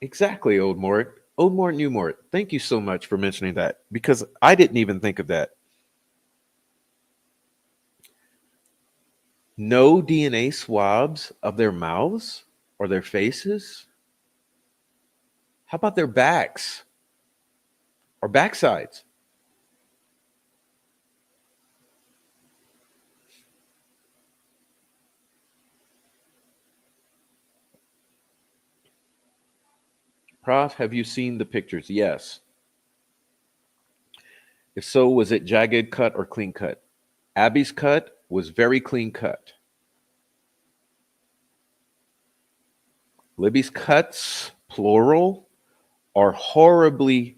Exactly, Old Mort. Old Mort, New Mort. Thank you so much for mentioning that because I didn't even think of that. No DNA swabs of their mouths or their faces? How about their backs or backsides? Prof, have you seen the pictures? Yes. If so, was it jagged cut or clean cut? Abby's cut was very clean cut. Libby's cuts, plural, are horribly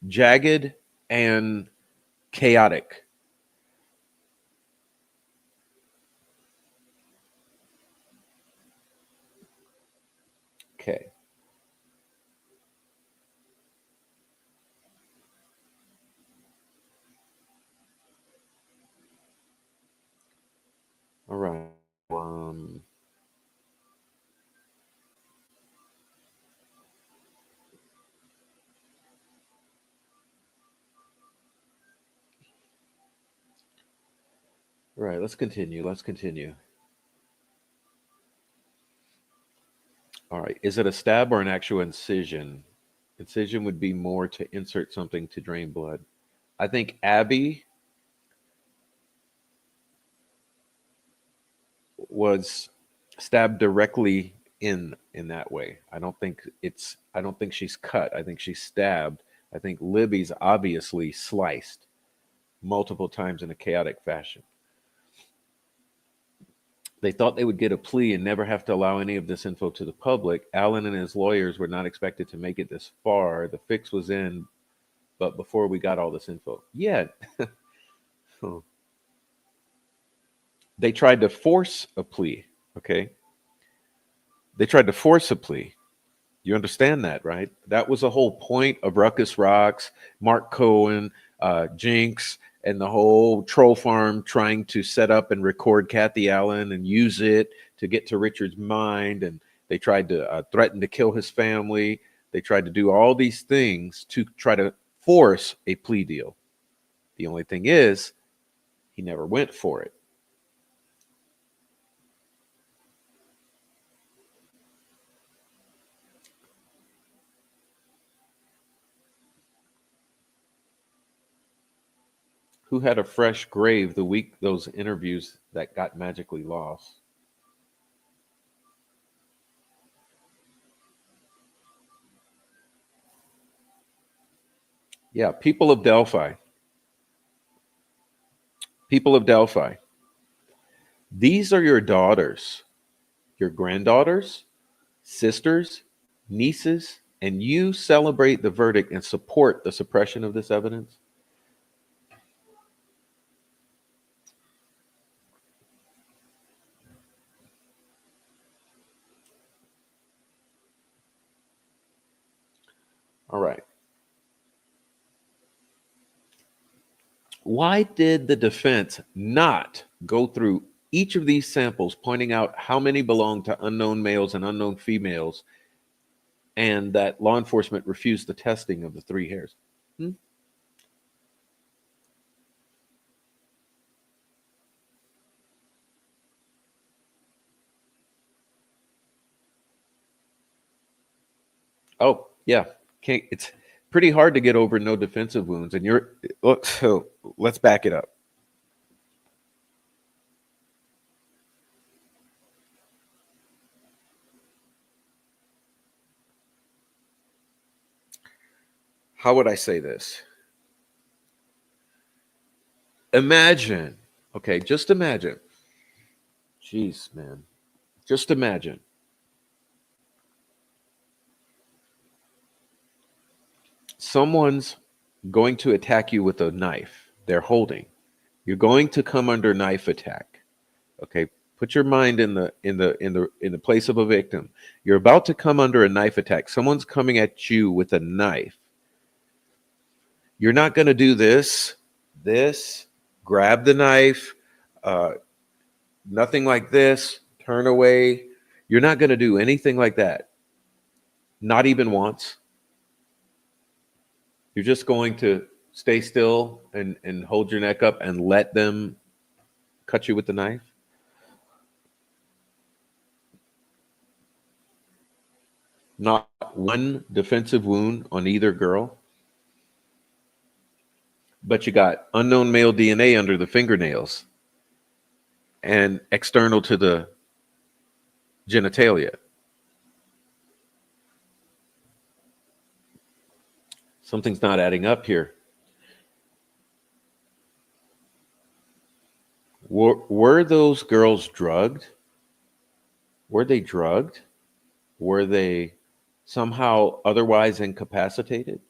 jagged and chaotic. Okay. All right. Um, all right. Let's continue. Let's continue. All right. Is it a stab or an actual incision? Incision would be more to insert something to drain blood. I think Abby was stabbed directly in that way. I don't think she's cut. I think she's stabbed. I think Libby's obviously sliced multiple times in a chaotic fashion. They thought they would get a plea and never have to allow any of this info to the public. Allen and his lawyers were not expected to make it this far. The fix was in, but before we got all this info. Yeah. They tried to force a plea. Okay. They tried to force a plea. You understand that, right? That was the whole point of Ruckus Rocks, Mark Cohen, Jinx, and the whole troll farm trying to set up and record Kathy Allen and use it to get to Richard's mind. And they tried to threaten to kill his family. They tried to do all these things to try to force a plea deal. The only thing is, he never went for it. Who had a fresh grave the week those interviews that got magically lost? Yeah, people of Delphi. People of Delphi. These are your daughters, your granddaughters, sisters, nieces, and you celebrate the verdict and support the suppression of this evidence? All right. Why did the defense not go through each of these samples, pointing out how many belong to unknown males and unknown females, and that law enforcement refused the testing of the three hairs? Hmm? Oh, yeah. Can't, it's pretty hard to get over no defensive wounds. And you're, look, so let's back it up. How would I say this? Imagine, okay, just imagine. Jeez, man. Just imagine someone's going to attack you with a knife they're holding. You're going to come under knife attack. Okay, put your mind in the place of a victim. You're about to come under a knife attack. Someone's coming at you with a knife. You're not going to do this, grab the knife, uh, nothing like this, turn away. You're not going to do anything like that. Not even once. You're just going to stay still and hold your neck up and let them cut you with the knife. Not one defensive wound on either girl, but you got unknown male DNA under the fingernails and external to the genitalia. Something's not adding up here. Were those girls drugged? Were they drugged? Were they somehow otherwise incapacitated?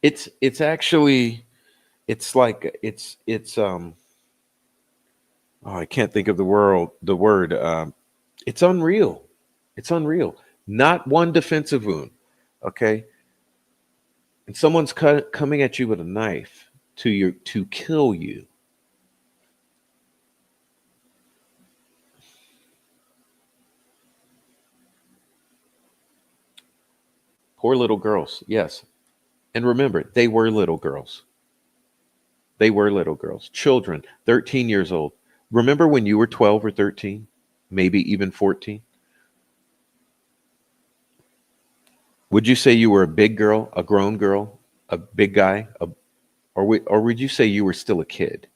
It's actually it's like it's oh, I can't think of the word. It's unreal. It's unreal. Not one defensive wound. Okay, and someone's coming at you with a knife to kill you. Poor little girls. Yes, and remember, they were little girls. They were little girls, children, 13 years old. Remember when you were 12 or 13, maybe even 14? Would you say you were a big girl, a grown girl, a big guy, or would you say you were still a kid?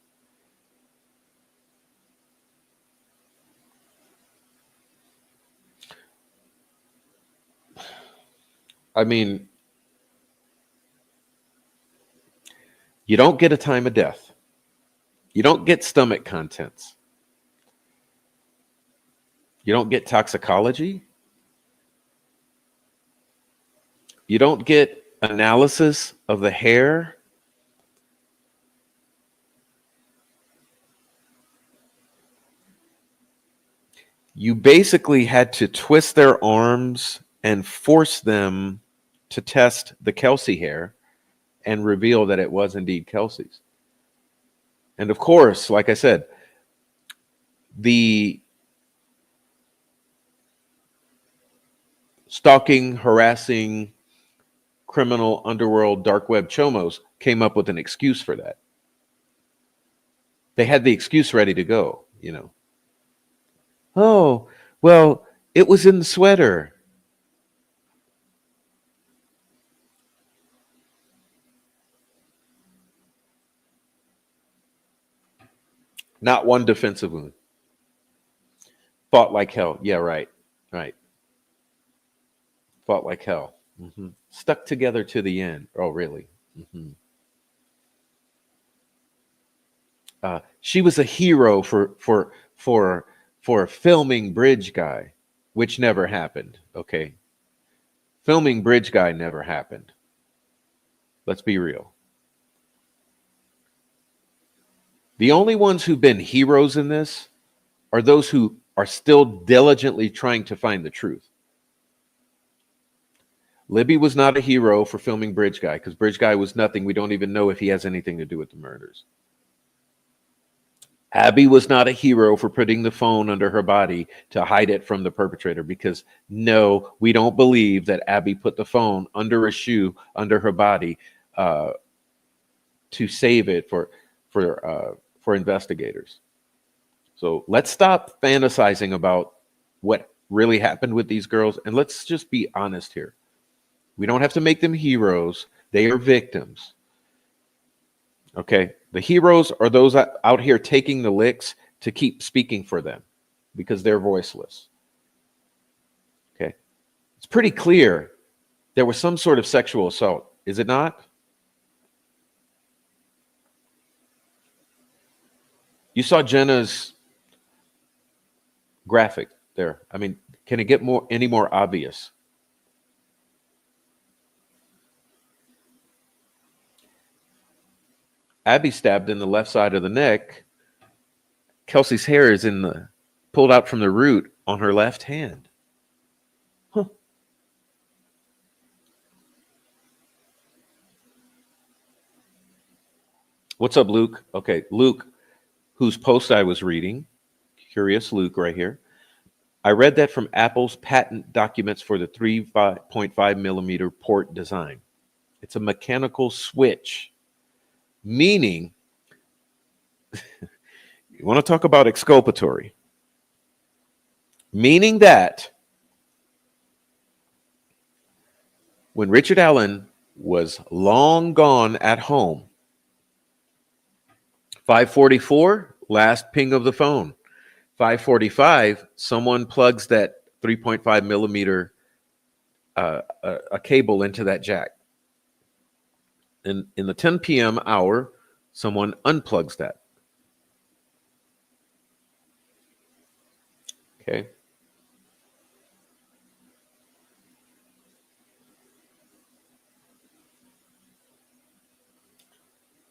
I mean, you don't get a time of death. You don't get stomach contents. You don't get toxicology. You don't get analysis of the hair. You basically had to twist their arms and force them to test the Kelsey hair and reveal that it was indeed Kelsey's. And of course, like I said, the stalking, harassing, criminal underworld dark web chomos came up with an excuse for that. They had the excuse ready to go, you know. Oh, well, it was in the sweater. Not one defensive wound. Fought like hell. Yeah, right. Right. Fought like hell. Stuck together to the end. Oh, really? hmm She was a hero for filming Bridge Guy, which never happened. Okay, filming Bridge Guy never happened. Let's be real. The only ones who've been heroes in this are those who are still diligently trying to find the truth. Libby was not a hero for filming Bridge Guy because Bridge Guy was nothing. We don't even know if he has anything to do with the murders. Abby was not a hero for putting the phone under her body to hide it from the perpetrator because no, we don't believe that Abby put the phone under a shoe under her body to save it for investigators. So let's stop fantasizing about what really happened with these girls and let's just be honest here. We don't have to make them heroes. They are victims. Okay, the heroes are those out here taking the licks to keep speaking for them because they're voiceless. Okay, it's pretty clear there was some sort of sexual assault, is it not? You saw Jenna's graphic there. I mean, can it get any more obvious? Abby stabbed in the left side of the neck. Kelsey's hair is pulled out from the root on her left hand. Huh. What's up, Luke? Okay, Luke, whose post I was reading, curious Luke right here. I read that from Apple's patent documents for the 3.5 millimeter port design. It's a mechanical switch, meaning, you want to talk about exculpatory, meaning that when Richard Allen was long gone at home, 5:44, last ping of the phone. 5:45, someone plugs that 3.5 millimeter a cable into that jack. In the 10 p.m. hour, someone unplugs that. Okay.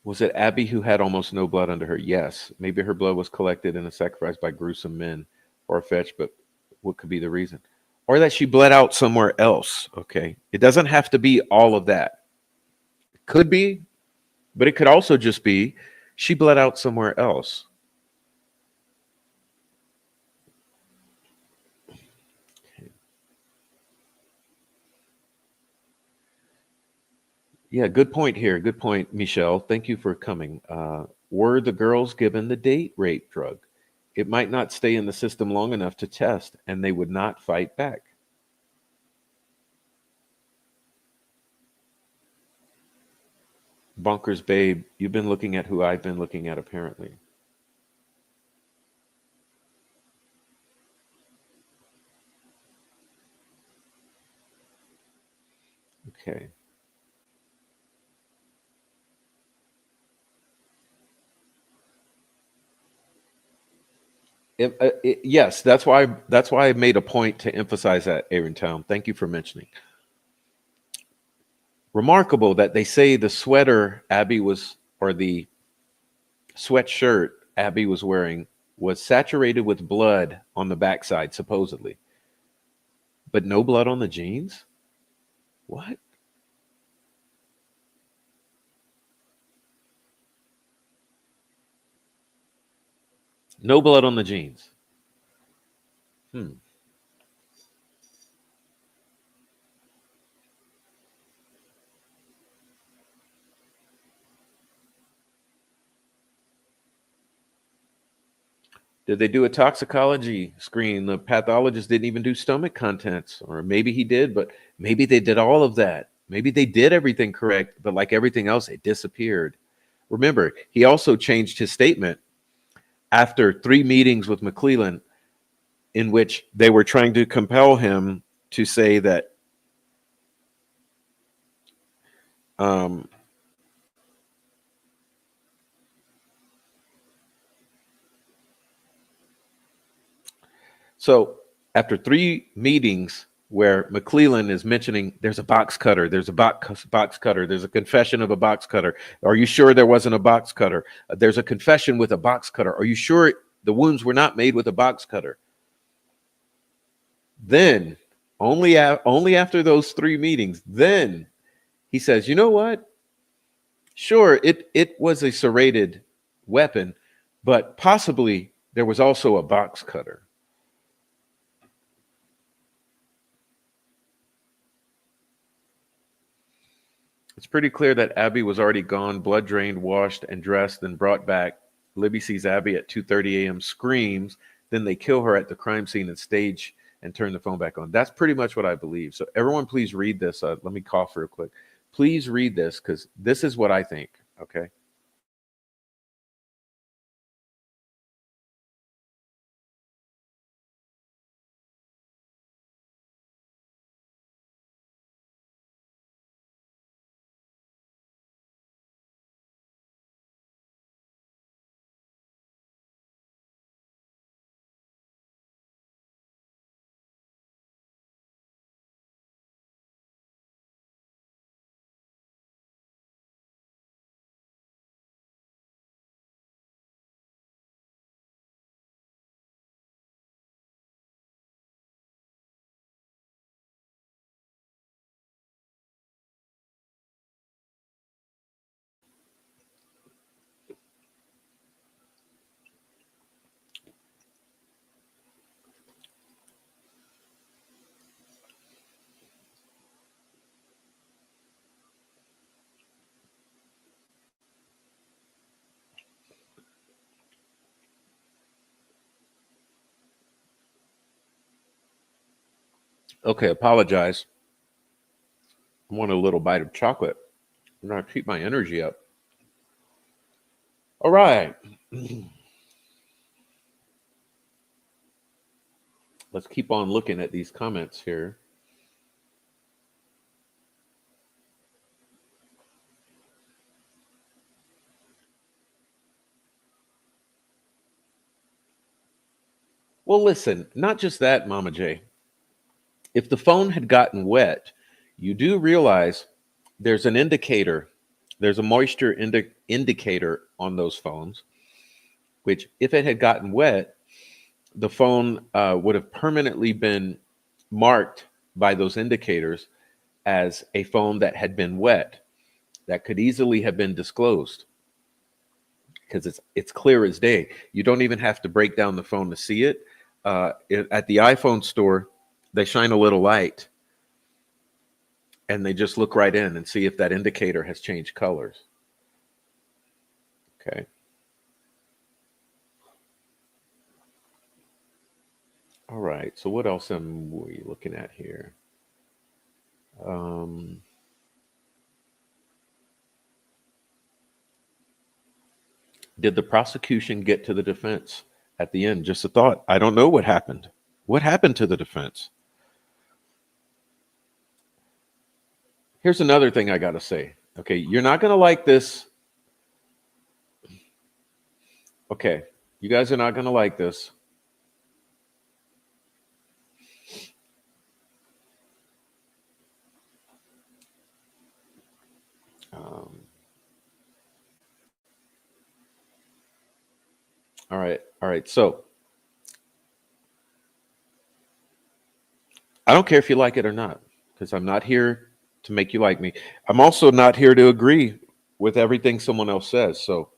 Was it Abby who had almost no blood under her? Yes. Maybe her blood was collected in a sacrifice by gruesome men or fetched, but what could be the reason? Or that she bled out somewhere else. Okay. It doesn't have to be all of that. It could be, but it could also just be she bled out somewhere else. Yeah, good point here. Good point, Michelle. Thank you for coming. Were the girls given the date rape drug? It might not stay in the system long enough to test, and they would not fight back. Bonkers babe, you've been looking at who I've been looking at, apparently. Okay. Yes, that's why I made a point to emphasize that, Aaron Town. Thank you for mentioning. Remarkable that they say the sweater Abby was, or the sweatshirt Abby was wearing, was saturated with blood on the backside, supposedly, but no blood on the jeans. What? No blood on the jeans. Did they do a toxicology screen? The pathologist didn't even do stomach contents, or maybe he did, but maybe they did all of that. Maybe they did everything correct, but like everything else, it disappeared. Remember, he also changed his statement after 3 meetings with McClellan, in which they were trying to compel him to say that um, so after 3 meetings where McClellan is mentioning there's a box cutter, there's a box cutter, there's a confession of a box cutter. Are you sure there wasn't a box cutter? There's a confession with a box cutter. Are you sure the wounds were not made with a box cutter? Then only after those 3 meetings, then he says, you know what? Sure, it was a serrated weapon, but possibly there was also a box cutter. It's pretty clear that Abby was already gone, blood drained, washed, and dressed, and brought back. Libby sees Abby at 2:30 a.m., screams, then they kill her at the crime scene and stage and turn the phone back on. That's pretty much what I believe. So everyone, please read this. Let me cough real quick. Please read this because this is what I think. Okay. Okay. Apologize. I want a little bite of chocolate. I'm going to keep my energy up. All right. Let's keep on looking at these comments here. Well, listen, not just that, Mama J. If the phone had gotten wet, you do realize there's an indicator, there's a moisture indicator on those phones, which if it had gotten wet, the phone would have permanently been marked by those indicators as a phone that had been wet, that could easily have been disclosed because it's clear as day. You don't even have to break down the phone to see it. At the iPhone store, they shine a little light and they just look right in and see if that indicator has changed colors. Okay. All right. So what else am we looking at here? Um, did the prosecution get to the defense at the end? Just a thought. I don't know what happened. What happened to the defense? Here's another thing I got to say. Okay. You're not going to like this. Okay. You guys are not going to like this. Um, all right. All right. So I don't care if you like it or not, because I'm not here to make you like me. I'm also not here to agree with everything someone else says. So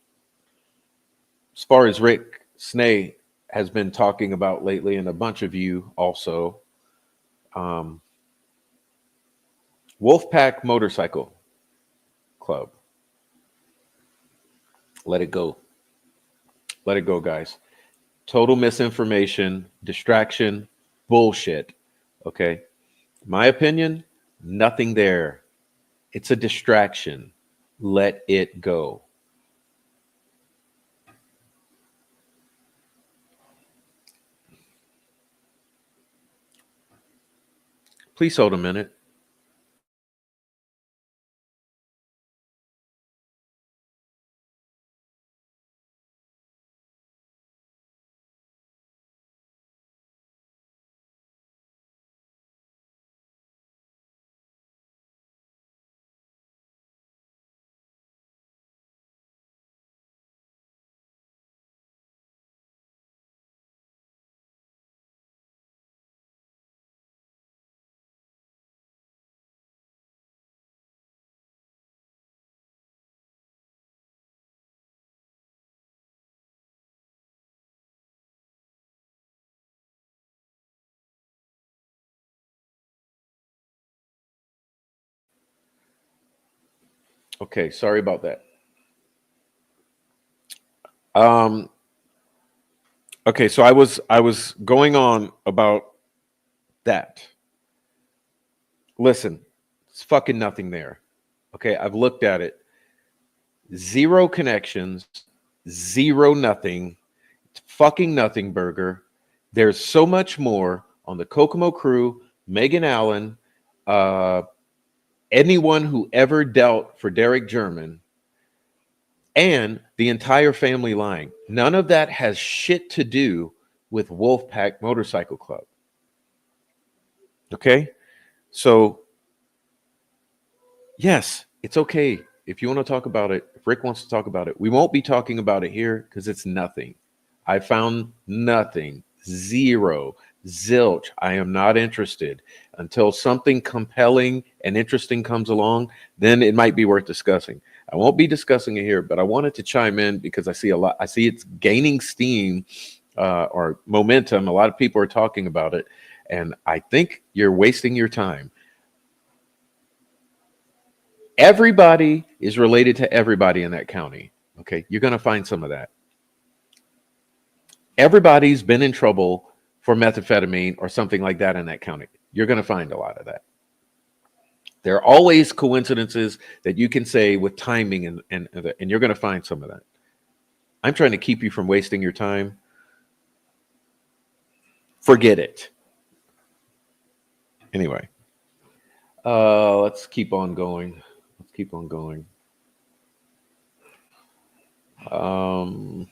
as far as Rick Snay has been talking about lately, and a bunch of you also. Um, Wolfpack Motorcycle Club. Let it go. Let it go, guys. Total misinformation, distraction, bullshit. Okay. My opinion, nothing there. It's a distraction. Let it go. Please hold a minute. Okay, sorry about that. Um, okay, so I was going on about that. Listen, it's fucking nothing there. Okay, I've looked at it. Zero connections, zero nothing, fucking nothing burger. There's so much more on the Kokomo crew, Megan Allen, uh, anyone who ever dealt for Derek German, and the entire family line. None of that has shit to do with Wolfpack Motorcycle Club. Okay? So, yes, it's okay if you want to talk about it. If Rick wants to talk about it, we won't be talking about it here because it's nothing. I found nothing, zero, zilch. I am not interested until something compelling and interesting comes along. Then it might be worth discussing. I won't be discussing it here, but I wanted to chime in because I see a lot. I see it's gaining steam or momentum. A lot of people are talking about it, and I think you're wasting your time. Everybody is related to everybody in that county. Okay, you're going to find some of that. Everybody's been in trouble for methamphetamine or something like that in that county. You're going to find a lot of that. There are always coincidences that you can say with timing, and you're going to find some of that. I'm trying to keep you from wasting your time. Forget it. Anyway, let's keep on going. Let's keep on going. Um,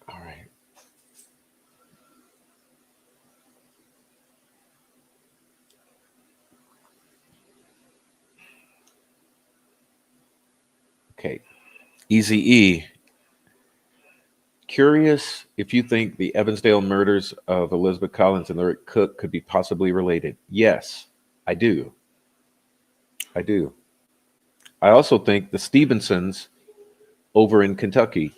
all right. Okay. Easy E. Curious if you think the Evansdale murders of Elizabeth Collins and Lyric Cook could be possibly related. Yes, I do. I do. I also think the Stevensons over in Kentucky.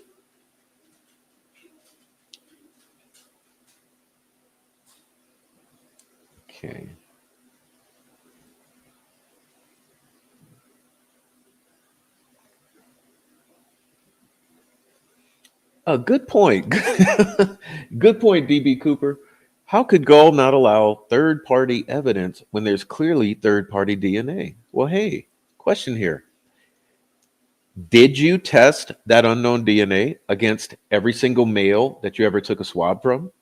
Okay. A good point. Good point, DB Cooper. How could Gall not allow third party evidence when there's clearly third party DNA? Well, hey, question here. Did you test that unknown DNA against every single male that you ever took a swab from?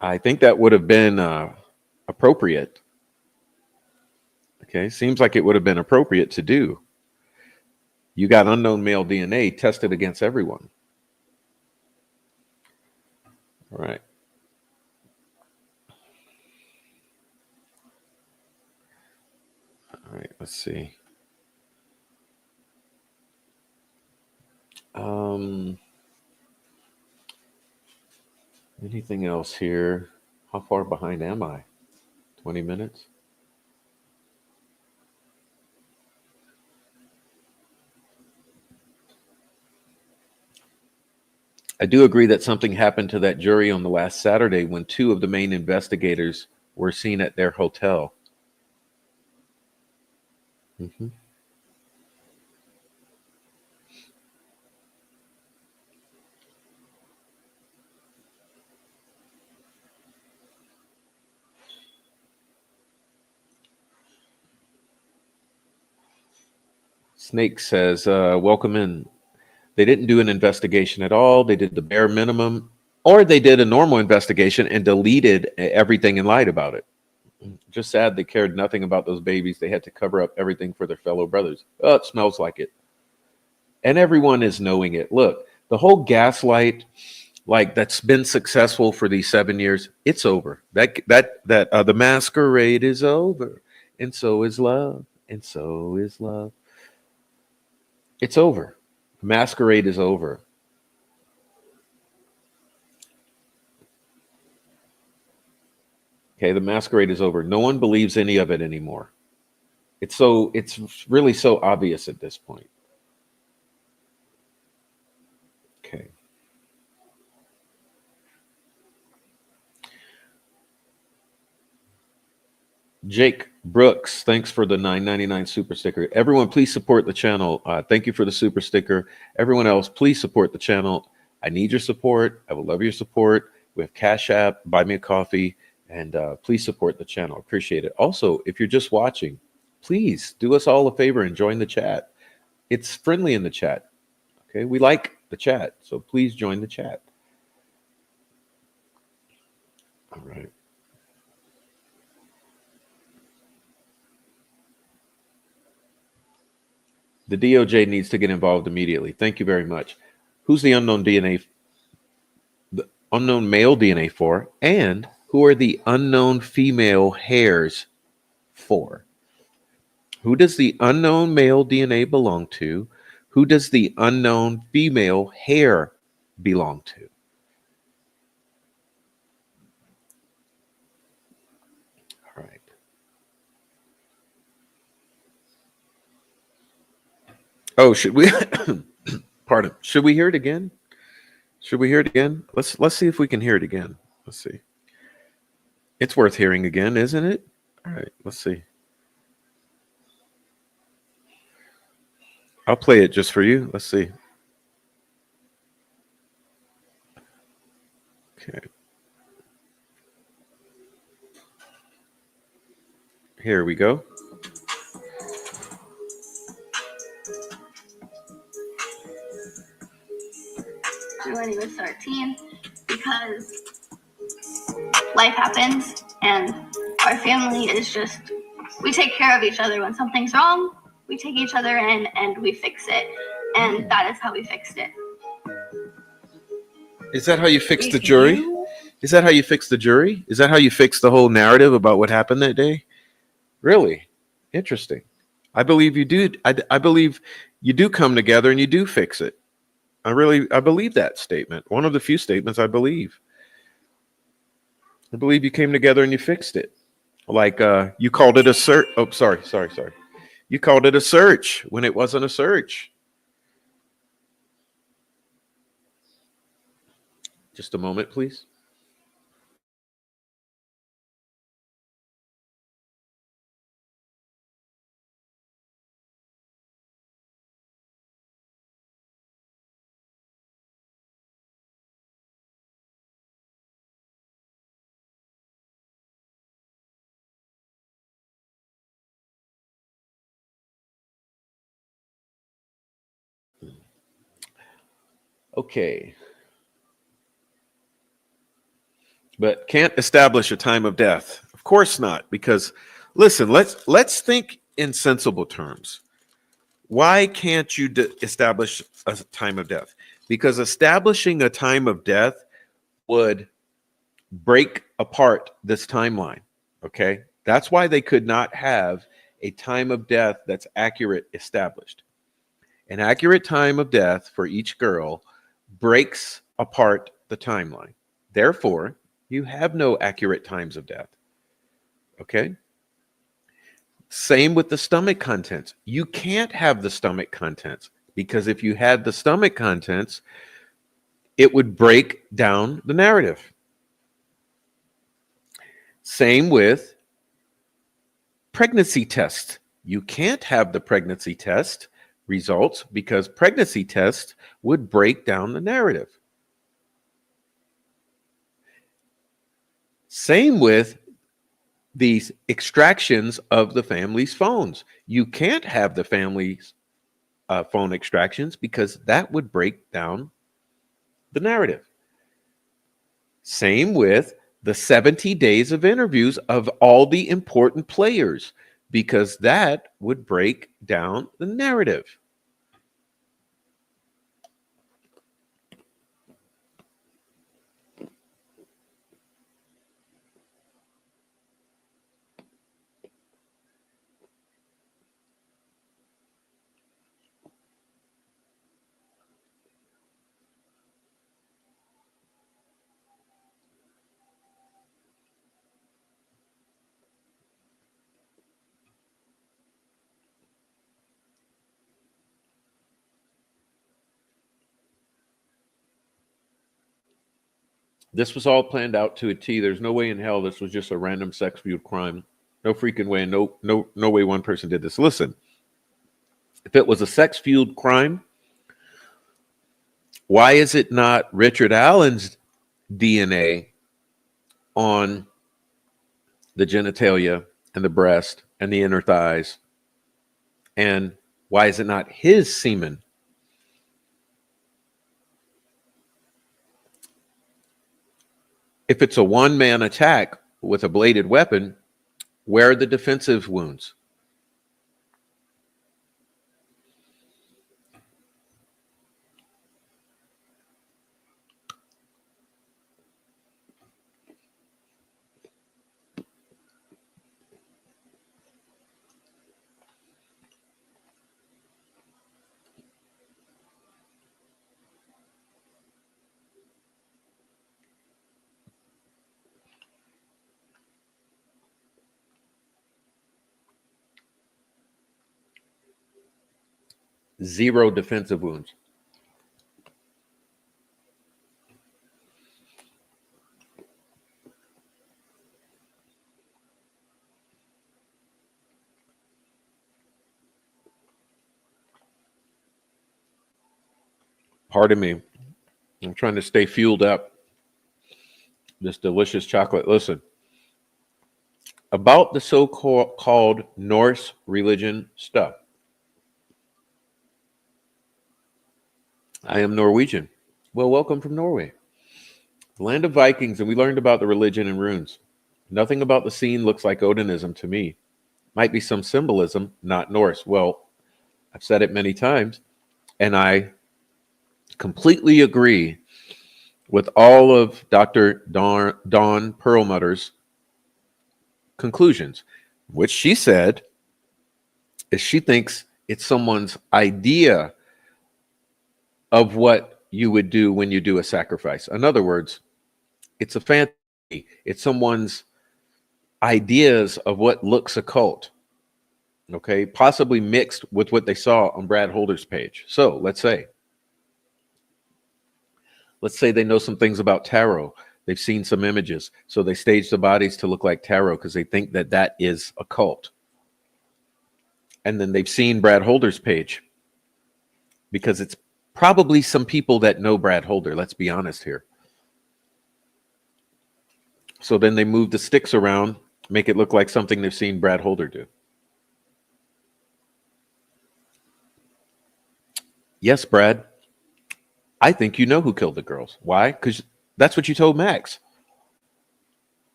I think that would have been appropriate. Okay, seems like it would have been appropriate to do. You got unknown male DNA tested against everyone. All right. All right. Let's see. Um, Anything else here? How far behind am I? 20 minutes? I do agree that something happened to that jury on the last Saturday when two of the main investigators were seen at their hotel. Mhm. Snake says, welcome in. They didn't do an investigation at all. They did the bare minimum, or they did a normal investigation and deleted everything and lied about it. Just sad they cared nothing about those babies. They had to cover up everything for their fellow brothers. Oh, it smells like it. And everyone is knowing it. Look, the whole gaslight, like that's been successful for these 7 years, it's over. The masquerade is over, and so is love, and so is love. It's over. Masquerade is over. Okay, the masquerade is over. No one believes any of it anymore. It's really so obvious at this point. Okay. Jake Brooks, thanks for the 9.99 super sticker. Everyone, please support the channel. Thank you for the super sticker. Everyone else, please support the channel. I need your support. I would love your support. We have Cash App, Buy Me a Coffee, and please support the channel. Appreciate it. Also, if you're just watching, please do us all a favor and join the chat. It's friendly in the chat. Okay, we like the chat, so please join the chat. All right. The DOJ needs to get involved immediately. Thank you very much. Who's the unknown DNA, the unknown male DNA for, and who are the unknown female hairs for? Who does the unknown male DNA belong to? Who does the unknown female hair belong to? All right. Oh, should we? Pardon. Should we hear it again? Should we hear it again? Let's see if we can hear it again. Let's see. It's worth hearing again, isn't it? All right. Let's see. I'll play it just for you. Let's see. Okay. Here we go. When he was 13, because life happens and our family is just, we take care of each other. When something's wrong, we take each other in and we fix it. And that is how we fixed it. Is that how you fixed the jury? Is that how you fixed the jury? Is that how you fixed the whole narrative about what happened that day? Really? Interesting. I believe you do. I believe you do come together and you do fix it. I believe that statement. One of the few statements I believe. I believe you came together and you fixed it. Like you called it a search. Oh, sorry. You called it a search when it wasn't a search. Just a moment, please. Okay. But can't establish a time of death. Of course not, because listen, let's think in sensible terms. Why can't you establish a time of death? Because establishing a time of death would break apart this timeline. Okay? That's why they could not have a time of death that's accurate established. An accurate time of death for each girl breaks apart the timeline. Therefore, you have no accurate times of death. Okay? Same with the stomach contents. You can't have the stomach contents because if you had the stomach contents, it would break down the narrative. Same with pregnancy tests. You can't have the pregnancy test results because pregnancy tests would break down the narrative. Same with these extractions of the family's phones. You can't have the family's phone extractions because that would break down the narrative. Same with the 70 days of interviews of all the important players because that would break down the narrative. This was all planned out to a T. There's no way in hell this was just a random sex fueled crime. No freaking way. No way one person did this. Listen, if it was a sex fueled crime, why is it not Richard Allen's DNA on the genitalia and the breast and the inner thighs? And why is it not his semen? If it's a one-man attack with a bladed weapon, where are the defensive wounds? Zero defensive wounds. Pardon me. I'm trying to stay fueled up. This delicious chocolate. Listen, about the so-called Norse religion stuff. I am Norwegian. Well, welcome from Norway, the land of Vikings, and we learned about the religion and runes. Nothing about the scene looks like Odinism to me. Might be some symbolism, not Norse. Well, I've said it many times, and I completely agree with all of Dr. Dawn Perlmutter's conclusions, which she said is she thinks it's someone's idea of what you would do when you do a sacrifice. In other words, it's a fantasy. It's someone's ideas of what looks occult. Okay, possibly mixed with what they saw on Brad Holder's page. So let's say they know some things about tarot. They've seen some images. So they stage the bodies to look like tarot because they think that that is a cult. And then they've seen Brad Holder's page because it's probably some people that know Brad Holder. Let's be honest here. So then they move the sticks around, make it look like something they've seen Brad Holder do. Yes, Brad. I think you know who killed the girls. Why? Because that's what you told Max.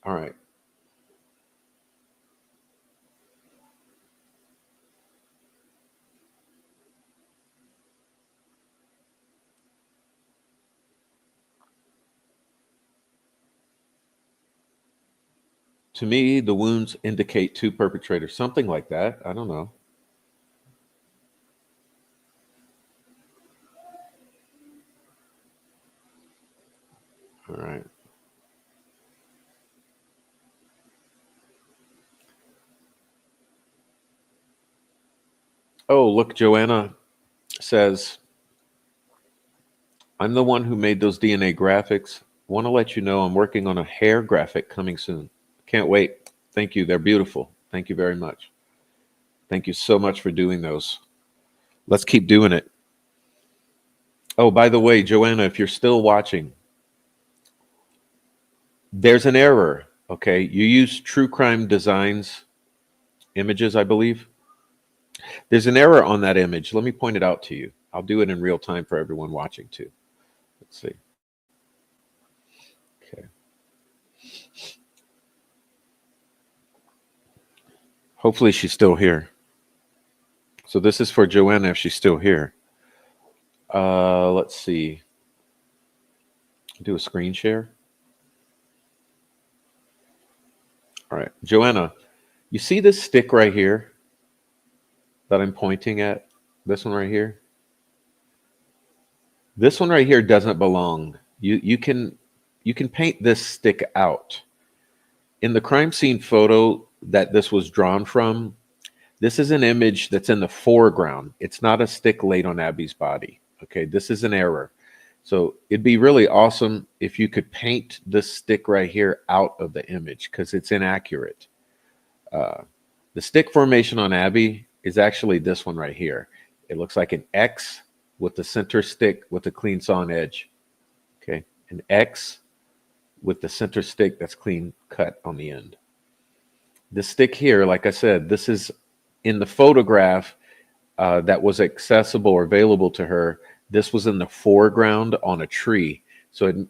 All right. To me, the wounds indicate two perpetrators, something like that. I don't know. Oh, look, Joanna says, I'm the one who made those DNA graphics. Want to let you know I'm working on a hair graphic coming soon. Can't wait. Thank you. They're beautiful. Thank you very much. Thank you so much for doing those. Let's keep doing it. Oh, by the way, Joanna, if you're still watching, there's an error. Okay. You use True Crime Designs images, I believe. There's an error on that image. Let me point it out to you. I'll do it in real time for everyone watching too. Let's see. Okay. Hopefully she's still here. So this is for Joanna if she's still here. Let's see. Do a screen share. All right. Joanna, you see this stick right here that I'm pointing at? This one right here? This one right here doesn't belong. You can paint this stick out. In the crime scene photo that this was drawn from, this is an image that's in the foreground. It's not a stick laid on Abby's body. Okay, this is an error. So it'd be really awesome if you could paint this stick right here out of the image because it's inaccurate. Uh, the stick formation on Abby is actually this one right here. It looks like an X with the center stick with a clean sawn edge. Okay, an X with the center stick that's clean cut on the end. This stick here, like I said, this is in the photograph that was accessible or available to her. This was in the foreground on a tree. So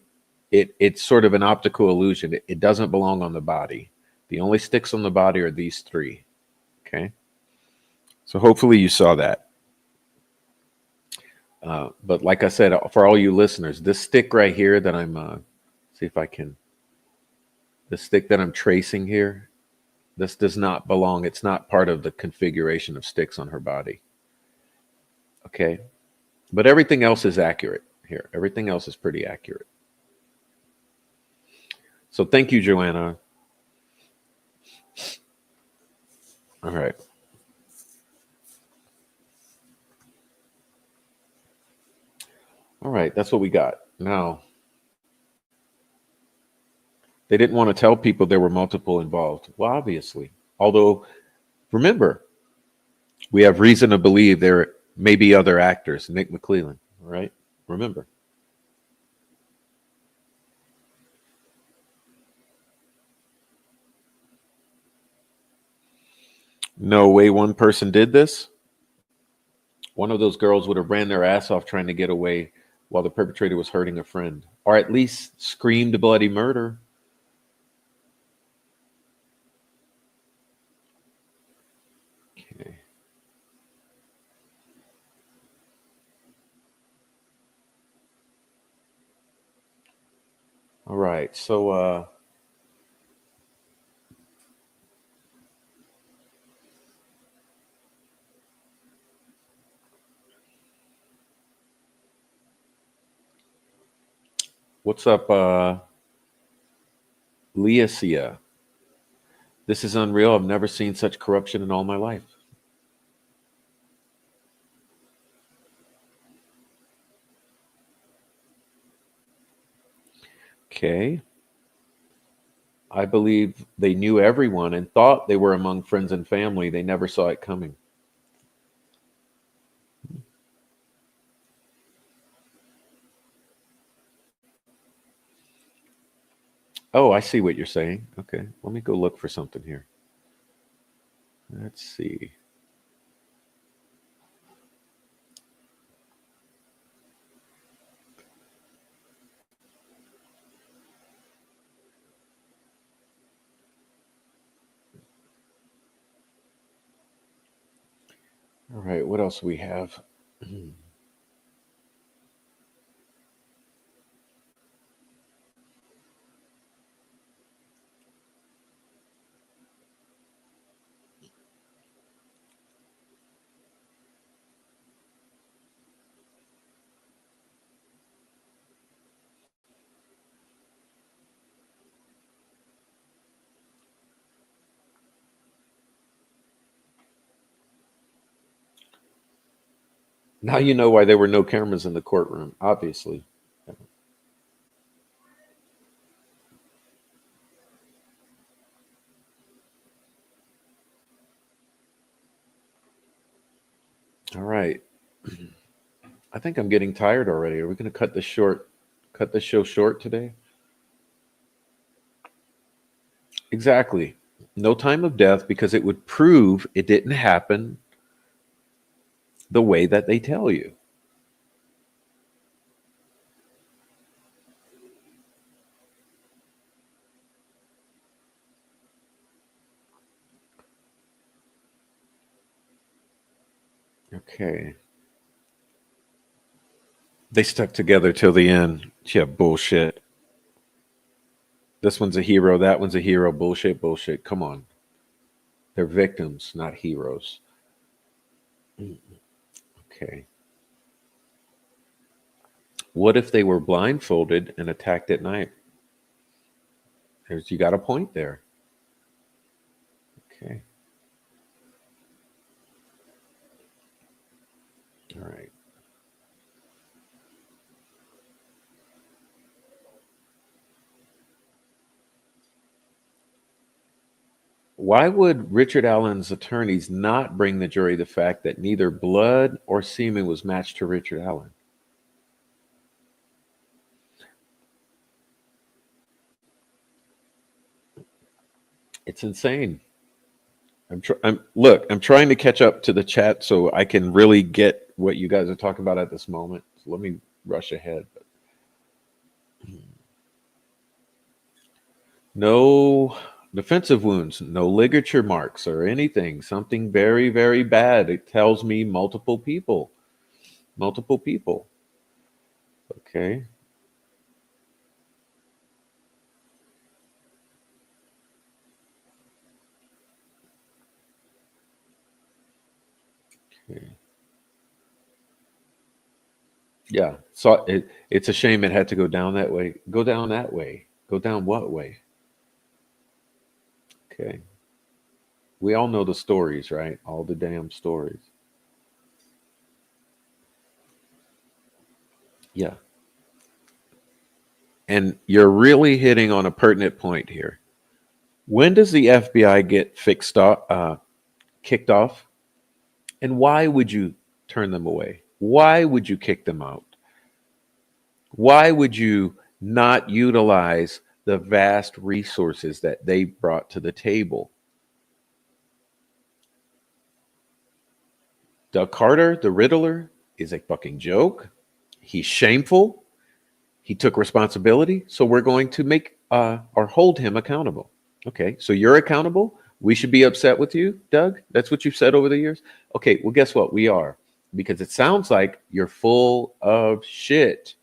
it's sort of an optical illusion. It doesn't belong on the body. The only sticks on the body are these three. Okay. So hopefully you saw that. But like I said, for all you listeners, this stick right here that I'm, see if I can, the stick that I'm tracing here, this does not belong. It's not part of the configuration of sticks on her body. Okay. But everything else is accurate here. Everything else is pretty accurate. So thank you, Joanna. All right. All right. That's what we got. Now, they didn't want to tell people there were multiple involved. Well, obviously. Although, remember, we have reason to believe there may be other actors. Nick McClellan, right? Remember. No way one person did this. One of those girls would have ran their ass off trying to get away while the perpetrator was hurting a friend, or at least screamed bloody murder. Okay. All right. So, what's up, Leasia? This is unreal. I've never seen such corruption in all my life. Okay. I believe they knew everyone and thought they were among friends and family. They never saw it coming. Oh, I see what you're saying. Okay. Let me go look for something here. Let's see. All right. What else do we have? Now you know why there were no cameras in the courtroom, obviously. All right. I think I'm getting tired already. Are we going to cut this short? Cut this show short today? Exactly. No time of death because it would prove it didn't happen the way that they tell you. Okay. They stuck together till the end. Yeah, bullshit. This one's a hero. That one's a hero. Bullshit, bullshit. Come on. They're victims, not heroes. Okay. What if they were blindfolded and attacked at night? You got a point there. Okay. All right. Why would Richard Allen's attorneys not bring the jury the fact that neither blood or semen was matched to Richard Allen? It's insane. I'm trying to catch up to the chat so I can really get what you guys are talking about at this moment. So let me rush ahead. No defensive wounds, no ligature marks or anything. Something very, very bad. It tells me multiple people. Multiple people. Okay. Okay. Yeah. So it's a shame it had to go down that way. Go down that way. Go down what way? Okay. We all know the stories, right? All the damn stories. Yeah. And you're really hitting on a pertinent point here. When does the FBI get kicked off? And why would you turn them away? Why would you kick them out? Why would you not utilize the vast resources that they brought to the table? Doug Carter, the Riddler, is a fucking joke. He's shameful. He took responsibility. So we're going to make or hold him accountable. Okay, so you're accountable. We should be upset with you, Doug. That's what you've said over the years. Okay, well, guess what? We are, because it sounds like you're full of shit.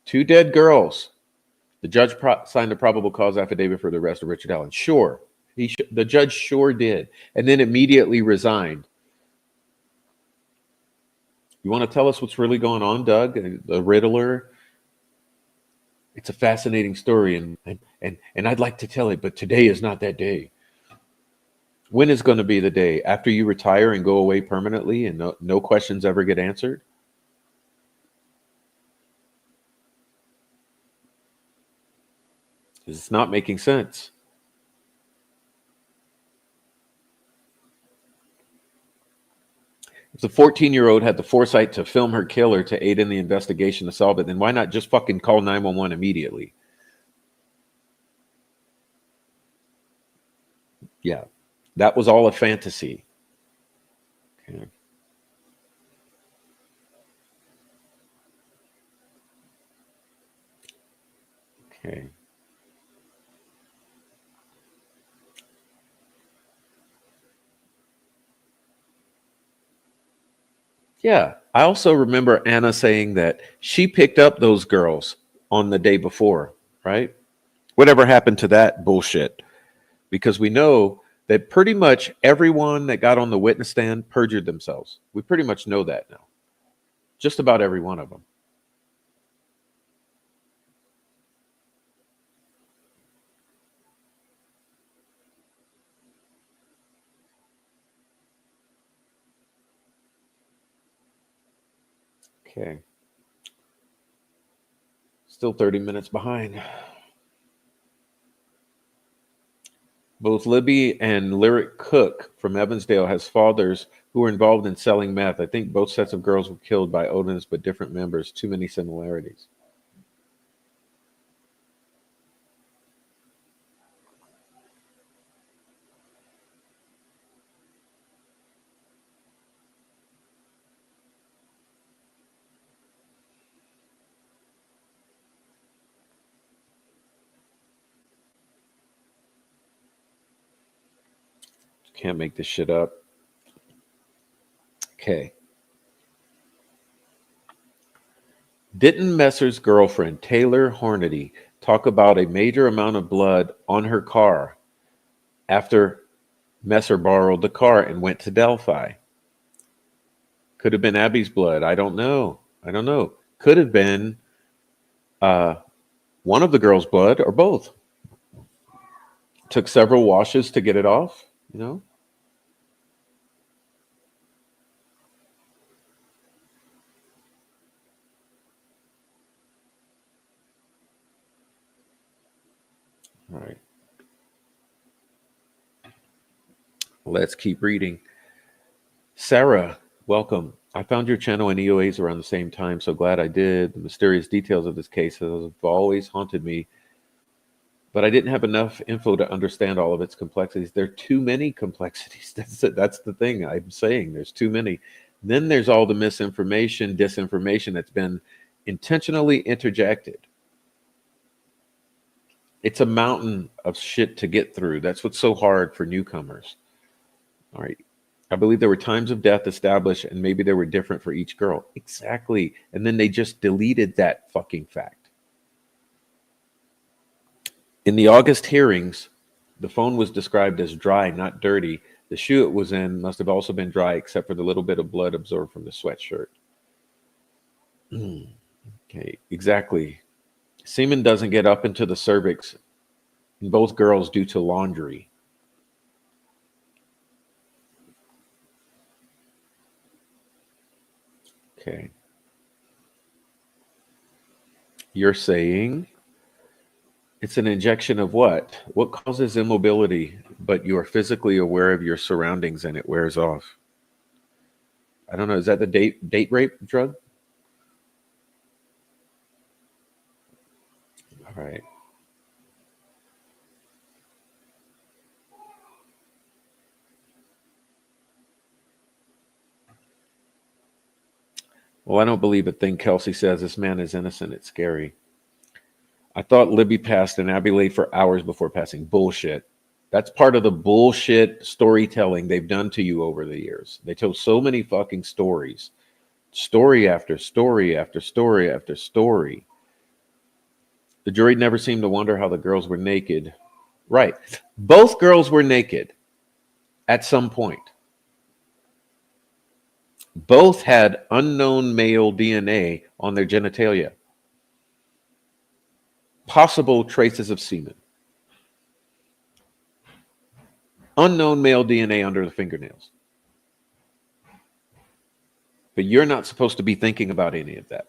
Two dead girls. The judge signed a probable cause affidavit for the arrest of Richard Allen. Sure, the judge sure did, and then immediately resigned. You want to tell us what's really going on, Doug? The Riddler. It's a fascinating story, and I'd like to tell it, but today is not that day. When is going to be the day after you retire and go away permanently, and no questions ever get answered? It's not making sense. If the 14-year-old had the foresight to film her killer to aid in the investigation to solve it, then why not just fucking call 911 immediately? Yeah, that was all a fantasy. Okay. Okay. Yeah. I also remember Anna saying that she picked up those girls on the day before, right? Whatever happened to that bullshit? Because we know that pretty much everyone that got on the witness stand perjured themselves. We pretty much know that now. Just about every one of them. Okay. Still 30 minutes behind. Both Libby and Lyric Cook from Evansdale has fathers who were involved in selling meth. I think both sets of girls were killed by Odin's, but different members. Too many similarities. Can't make this shit up. Okay. Didn't Messer's girlfriend, Taylor Hornady, talk about a major amount of blood on her car after Messer borrowed the car and went to Delphi? Could have been Abby's blood. I don't know. I don't know. Could have been uh, one of the girls' blood or both. Took several washes to get it off, you know? All right. Let's keep reading. Sarah, welcome. I found your channel and EOAs around the same time. So glad I did. The mysterious details of this case have always haunted me, but I didn't have enough info to understand all of its complexities. There are too many complexities. That's it. That's the thing I'm saying. There's too many. Then there's all the misinformation, disinformation that's been intentionally interjected. It's a mountain of shit to get through. That's what's so hard for newcomers. All right. I believe there were times of death established, and maybe they were different for each girl. Exactly. And then they just deleted that fucking fact. In the August hearings, the phone was described as dry, not dirty. The shoe it was in must have also been dry, except for the little bit of blood absorbed from the sweatshirt. Okay, exactly. Semen doesn't get up into the cervix in both girls due to laundry. Okay. You're saying it's an injection of what? What causes immobility, but you are physically aware of your surroundings and it wears off? I don't know. Is that the date rape drug? All right. Well, I don't believe a thing Kelsey says. This man is innocent. It's scary. I thought Libby passed and Abby lay for hours before passing. Bullshit. That's part of the bullshit storytelling they've done to you over the years. They told so many fucking stories, story after story after story after story. The jury never seemed to wonder how the girls were naked. Right. Both girls were naked at some point. Both had unknown male DNA on their genitalia. Possible traces of semen. Unknown male DNA under the fingernails. But you're not supposed to be thinking about any of that.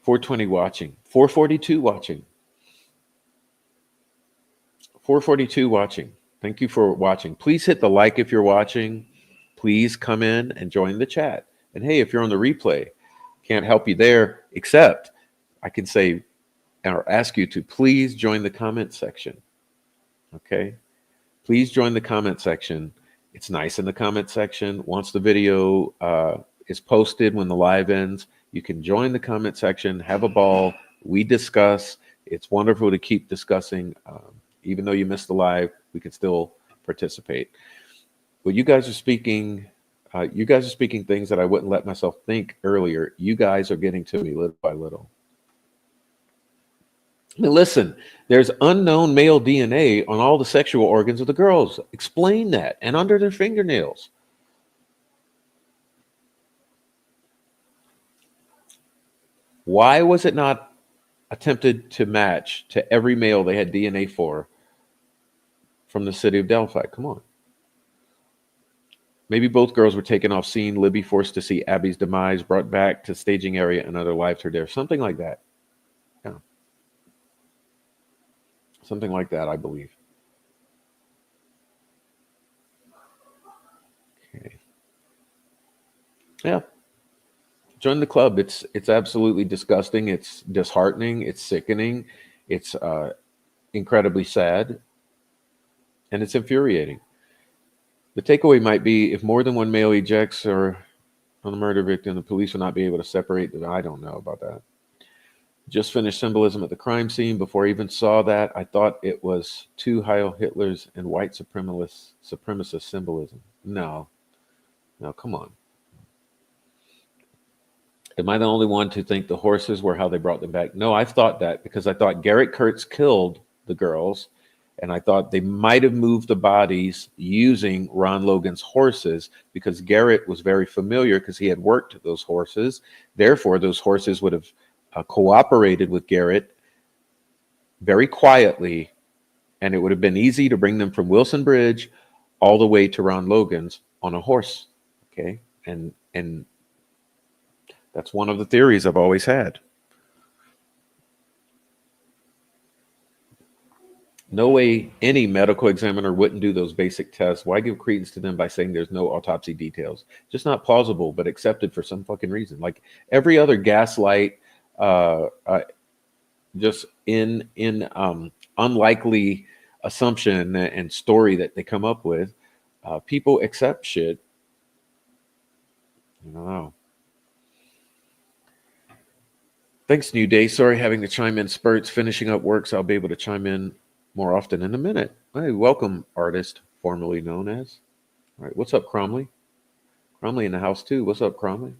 .420 watching. 442 watching. 442 watching. Thank you for watching. Please hit the like if you're watching. Please come in and join the chat. And hey, if you're on the replay, can't help you there, except I can say or ask you to please join the comment section. Okay? Please join the comment section. It's nice in the comment section. Once the video is posted, when the live ends, you can join the comment section, have a ball. We discuss. It's wonderful to keep discussing. Even though you missed the live, we can still participate. But you guys are speaking things that I wouldn't let myself think earlier. You guys are getting to me little by little. I mean, listen, there's unknown male DNA on all the sexual organs of the girls. Explain that. And under their fingernails. Why was it not attempted to match to every male they had DNA for from the city of Delphi? Come on. Maybe both girls were taken off scene. Libby forced to see Abby's demise, brought back to staging area, and unalived her there. Something like that. Yeah, something like that, I believe. Okay. Yeah, join the club. It's absolutely disgusting. It's disheartening. It's sickening. It's incredibly sad, and it's infuriating. The takeaway might be if more than one male ejects or on the murder victim, the police will not be able to separate them. I don't know about that. Just finished symbolism at the crime scene. Before I even saw that, I thought it was two Heil Hitlers and white supremacist symbolism. No, no, come on. Am I the only one to think the horses were how they brought them back? No, I've thought that because I thought Garrett Kurtz killed the girls, and I thought they might have moved the bodies using Ron Logan's horses because Garrett was very familiar because he had worked those horses. Therefore, those horses would have cooperated with Garrett very quietly, and it would have been easy to bring them from Wilson Bridge all the way to Ron Logan's on a horse. Okay, and that's one of the theories I've always had. No way any medical examiner wouldn't do those basic tests. Why give credence to them by saying there's no autopsy details? Just not plausible, but accepted for some fucking reason. Like every other gaslight, uh, uh, just in unlikely assumption and story that they come up with, people accept shit. I don't know. Thanks, New Day. Sorry having to chime in spurts. Finishing up work, so I'll be able to chime in more often in a minute. Hey, welcome, artist formerly known as. All right, what's up, Cromley? Cromley in the house too. What's up, Cromley?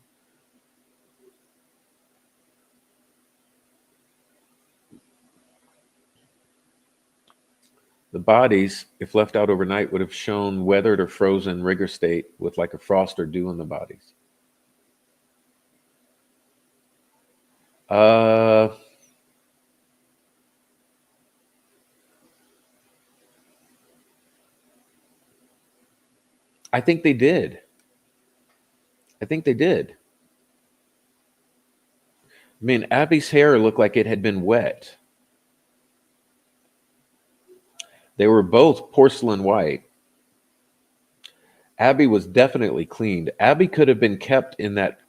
The bodies, if left out overnight, would have shown weathered or frozen rigor state with like a frost or dew on the bodies. Uh, I think they did. I think they did. I mean, Abby's hair looked like it had been wet. They were both porcelain white. Abby was definitely cleaned. Abby could have been kept in that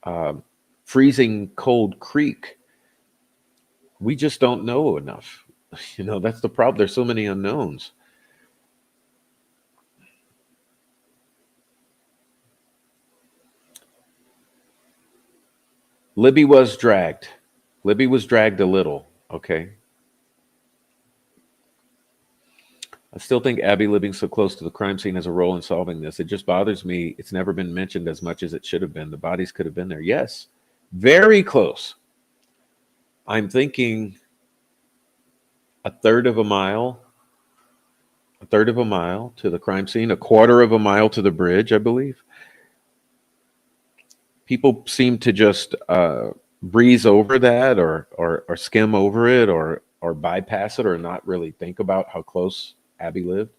um, freezing cold creek. We just don't know enough. You know, that's the problem. There's so many unknowns. Libby was dragged. Libby was dragged a little. Okay. I still think Abby living so close to the crime scene has a role in solving this. It just bothers me. It's never been mentioned as much as it should have been. The bodies could have been there. Yes, very close. I'm thinking a third of a mile, a third of a mile to the crime scene, a quarter of a mile to the bridge, I believe. People seem to just breeze over that or skim over it or bypass it or not really think about how close Abby lived.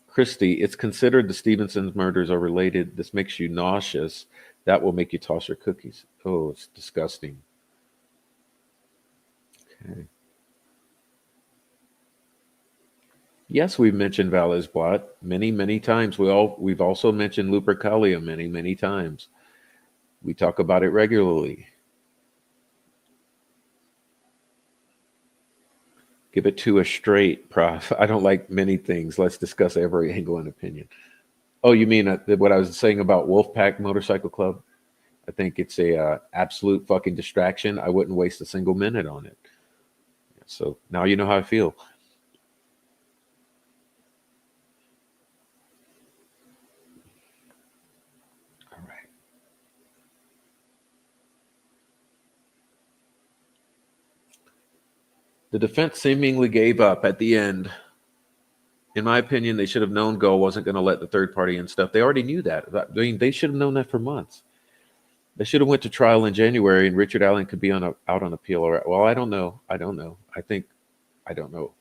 Christy, it's considered the Stevenson's murders are related. This makes you nauseous. That will make you toss your cookies. Oh, it's disgusting. Okay. Yes, we've mentioned Valles Blot many, many times. We've also mentioned Lupercalia many, many times. We talk about it regularly. Give it to us straight, Prof. I don't like many things. Let's discuss every angle and opinion. Oh, you mean what I was saying about Wolfpack Motorcycle Club? I think it's a absolute fucking distraction. I wouldn't waste a single minute on it. So now you know how I feel. All right. The defense seemingly gave up at the end. In my opinion, they should have known Go wasn't going to let the third party in stuff. They already knew that. I mean, they should have known that for months. They should have went to trial in January, and Richard Allen could be out on appeal. Well, I don't know. I don't know. I think I don't know.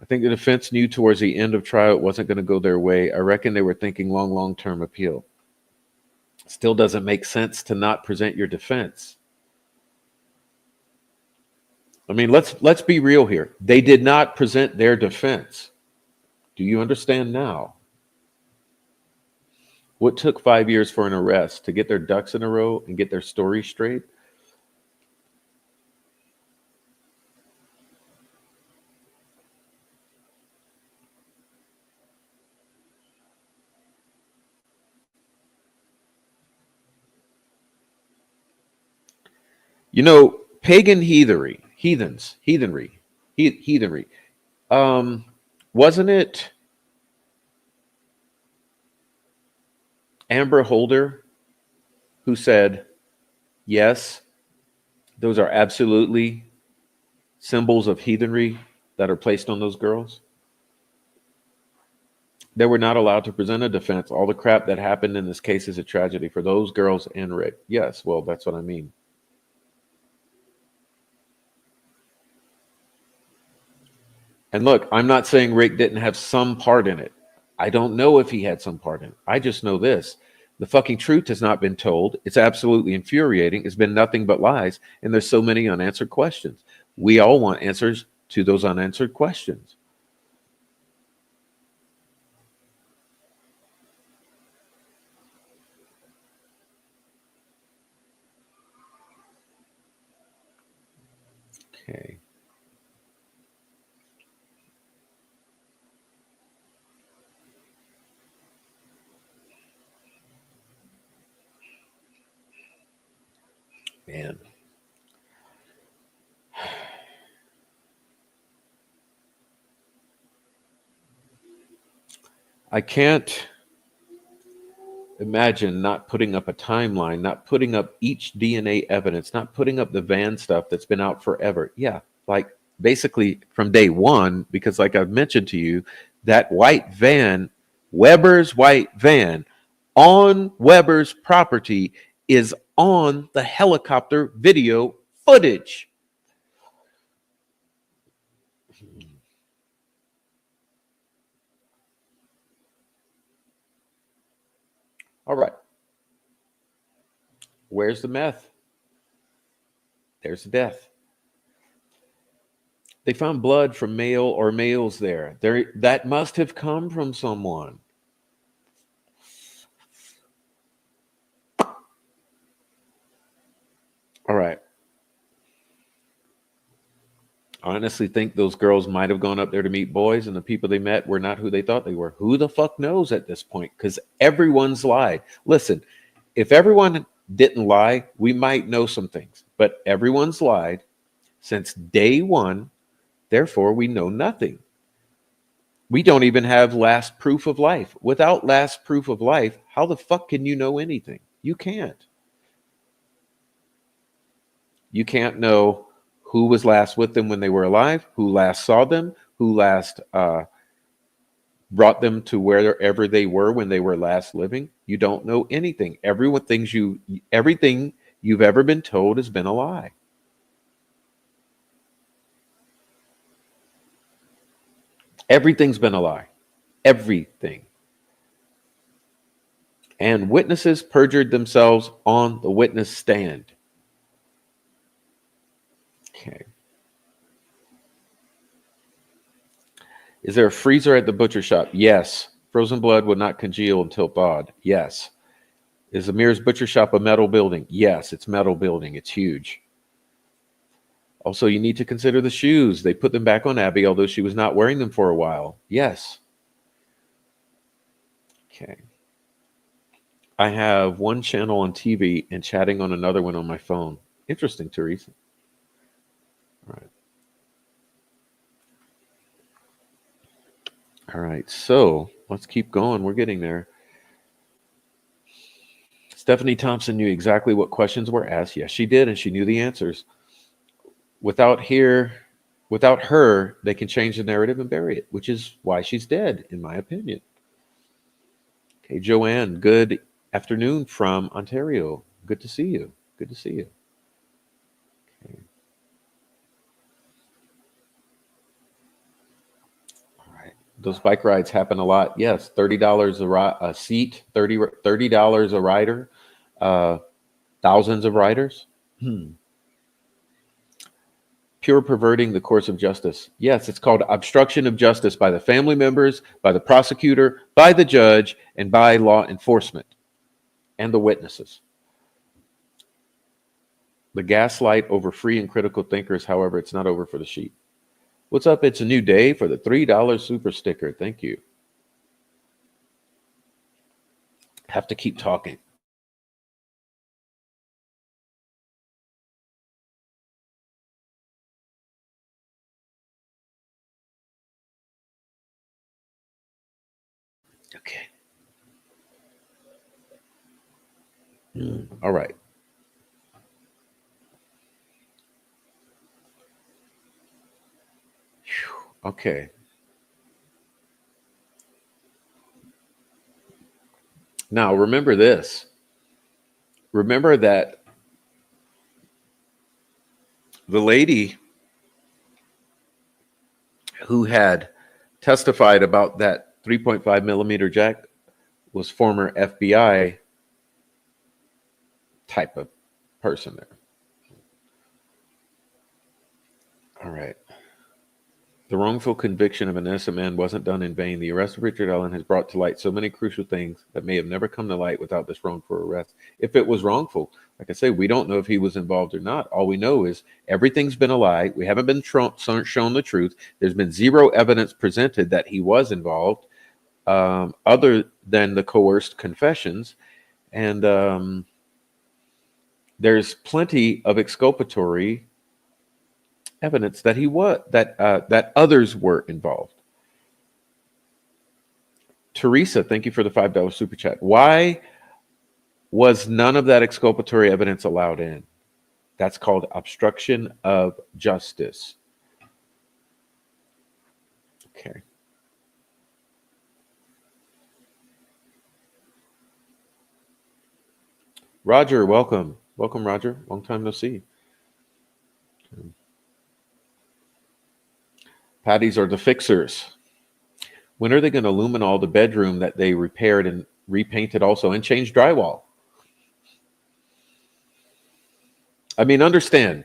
I think the defense knew towards the end of trial it wasn't going to go their way. I reckon they were thinking long term appeal. Still doesn't make sense to not present your defense. I mean, let's be real here. They did not present their defense. Do you understand now? What took 5 years for an arrest to get their ducks in a row and get their story straight? You know, pagan heathenry. Um, wasn't it Amber Holder who said, yes, those are absolutely symbols of heathenry that are placed on those girls? They were not allowed to present a defense. All the crap that happened in this case is a tragedy for those girls and Rick. Yes, well, that's what I mean. And look, I'm not saying Rick didn't have some part in it. I don't know if he had some part in it. I just know this. The fucking truth has not been told. It's absolutely infuriating. It's been nothing but lies. And there's so many unanswered questions. We all want answers to those unanswered questions. Okay. Man. I can't imagine not putting up a timeline, not putting up each DNA evidence, not putting up the van stuff that's been out forever. Yeah, like basically from day one, because like I've mentioned to you, that white van, Weber's white van on Weber's property is on the helicopter video footage. All right. Where's the meth? There's the death. They found blood from male or males there. That must have come from someone. All right. I honestly think those girls might have gone up there to meet boys, and the people they met were not who they thought they were. Who the fuck knows at this point? Because everyone's lied. Listen, if everyone didn't lie, we might know some things, but everyone's lied since day one. Therefore, we know nothing. We don't even have last proof of life. Without last proof of life, how the fuck can you know anything? You can't. You can't know who was last with them when they were alive, who last saw them, who last brought them to wherever they were when they were last living. You don't know anything. Everything you've ever been told has been a lie. Everything's been a lie. Everything. And witnesses perjured themselves on the witness stand. Okay. Is there a freezer at the butcher shop? Yes. Frozen blood would not congeal until thawed. Yes. Is Amir's butcher shop a metal building? Yes, it's metal building. It's huge. Also, you need to consider the shoes. They put them back on Abby, although she was not wearing them for a while. Yes. Okay. I have one channel on TV and chatting on another one on my phone. Interesting, Teresa. All right. All right. So let's keep going. We're getting there. Stephanie Thompson knew exactly what questions were asked. Yes, she did, and she knew the answers. Without her, they can change the narrative and bury it, which is why she's dead, in my opinion. Okay, Joanne, good afternoon from Ontario. Good to see you. Good to see you. Okay. Those bike rides happen a lot. Yes, $30 a seat, $30 a rider, uh, thousands of riders. Hmm. Pure perverting the course of justice. Yes, it's called obstruction of justice by the family members, by the prosecutor, by the judge, and by law enforcement and the witnesses. The gaslight over free and critical thinkers, however, it's not over for the sheep. What's up? It's a new day for the $3 super sticker. Thank you. Have to keep talking. Okay. All right. Whew. Okay. Now remember this. Remember that the lady who had testified about that 3.5 millimeter jack was former FBI type of person there. All right. The wrongful conviction of an innocent man wasn't done in vain. The arrest of Richard Allen has brought to light so many crucial things that may have never come to light without this wrongful arrest. If it was wrongful, like I say, we don't know if he was involved or not. All we know is everything's been a lie. We haven't been shown the truth. There's been zero evidence presented that he was involved, other than the coerced confessions. And there's plenty of exculpatory evidence that he was that others were involved. Teresa, thank you for the $5 super chat. Why was none of that exculpatory evidence allowed in? That's called obstruction of justice. Okay. Roger, welcome. Welcome, Roger. Long time no see. Patties are the fixers. When are they going to luminol the bedroom that they repaired and repainted also and changed drywall? I mean, understand,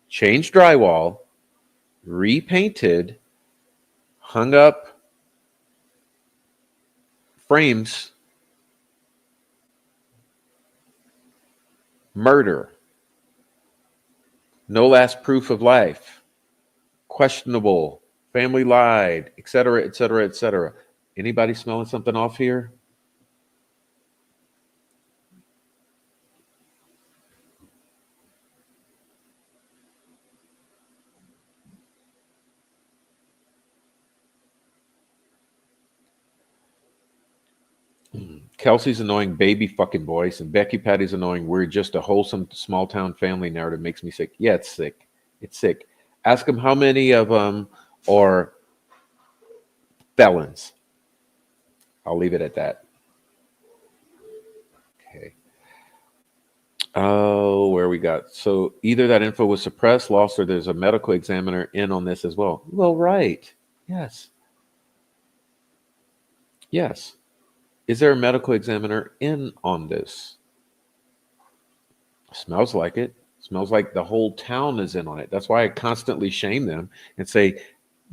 changed drywall, repainted, hung up frames, murder, no last proof of life, questionable, family lied, etc., etc., etc. Anybody smelling something off here? Kelsey's annoying baby fucking voice and Becky Patty's annoying we're just a wholesome small town family narrative makes me sick. Yeah, it's sick. It's sick. Ask them how many of them are felons. I'll leave it at that. Okay. Oh, where we got. So either that info was suppressed, lost, or there's a medical examiner in on this as well. Well, right. Yes. Yes. Is there a medical examiner in on this? Smells like it. Smells like the whole town is in on it. That's why I constantly shame them and say,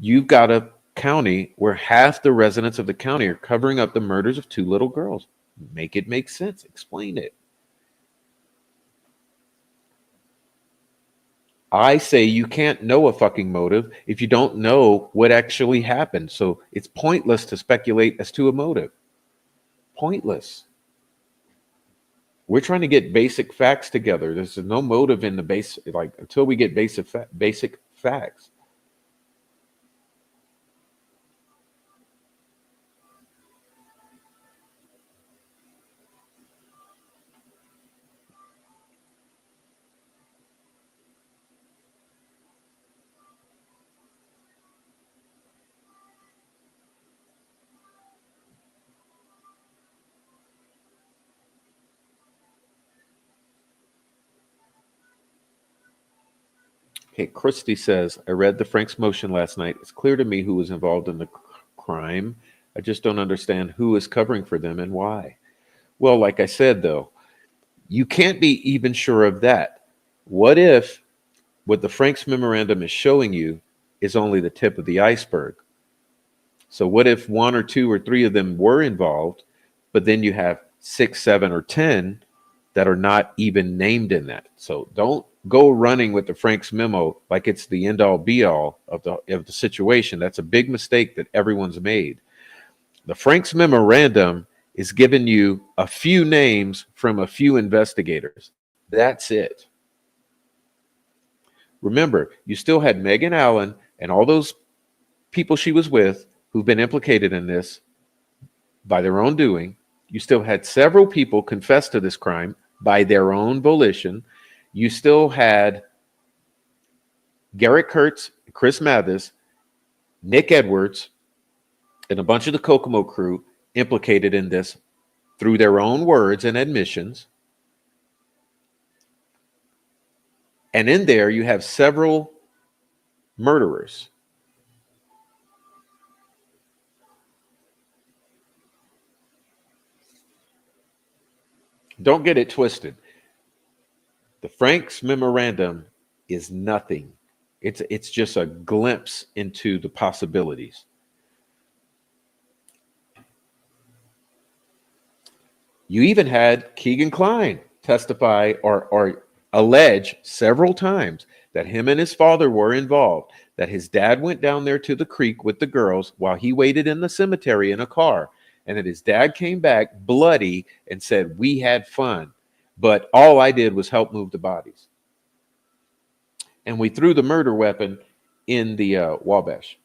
you've got a county where half the residents of the county are covering up the murders of two little girls. Make it make sense. Explain it. I say you can't know a fucking motive if you don't know what actually happened. So it's pointless to speculate as to a motive. Pointless. We're trying to get basic facts together. There's no motive in the base, like until we get basic facts. Okay, Christy says, I read the Frank's motion last night. It's clear to me who was involved in the crime. I just don't understand who is covering for them and why. Well, like I said, though, you can't be even sure of that. What if what the Franks memorandum is showing you is only the tip of the iceberg? So, what if one or two or three of them were involved, but then you have six, seven, or 10 that are not even named in that? So, don't go running with the Franks memo like it's the end all be all of the situation. That's a big mistake that everyone's made. The Franks memorandum is giving you a few names from a few investigators. That's it. Remember, you still had Megan Allen and all those people she was with who've been implicated in this by their own doing. You still had several people confess to this crime by their own volition. You still had Garrett Kurtz, Chris Mathis, Nick Edwards, and a bunch of the Kokomo crew implicated in this through their own words and admissions. And in there, you have several murderers. Don't get it twisted. The Franks memorandum is nothing. It's just a glimpse into the possibilities. You even had Keegan Kline testify or allege several times that him and his father were involved, that his dad went down there to the creek with the girls while he waited in the cemetery in a car, and that his dad came back bloody and said, "We had fun, but all I did was help move the bodies. And we threw the murder weapon in the Wabash."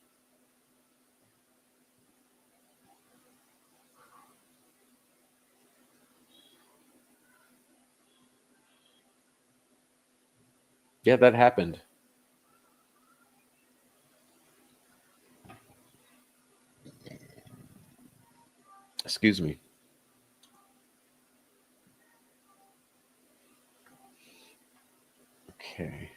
Yeah, that happened. Excuse me. Okay.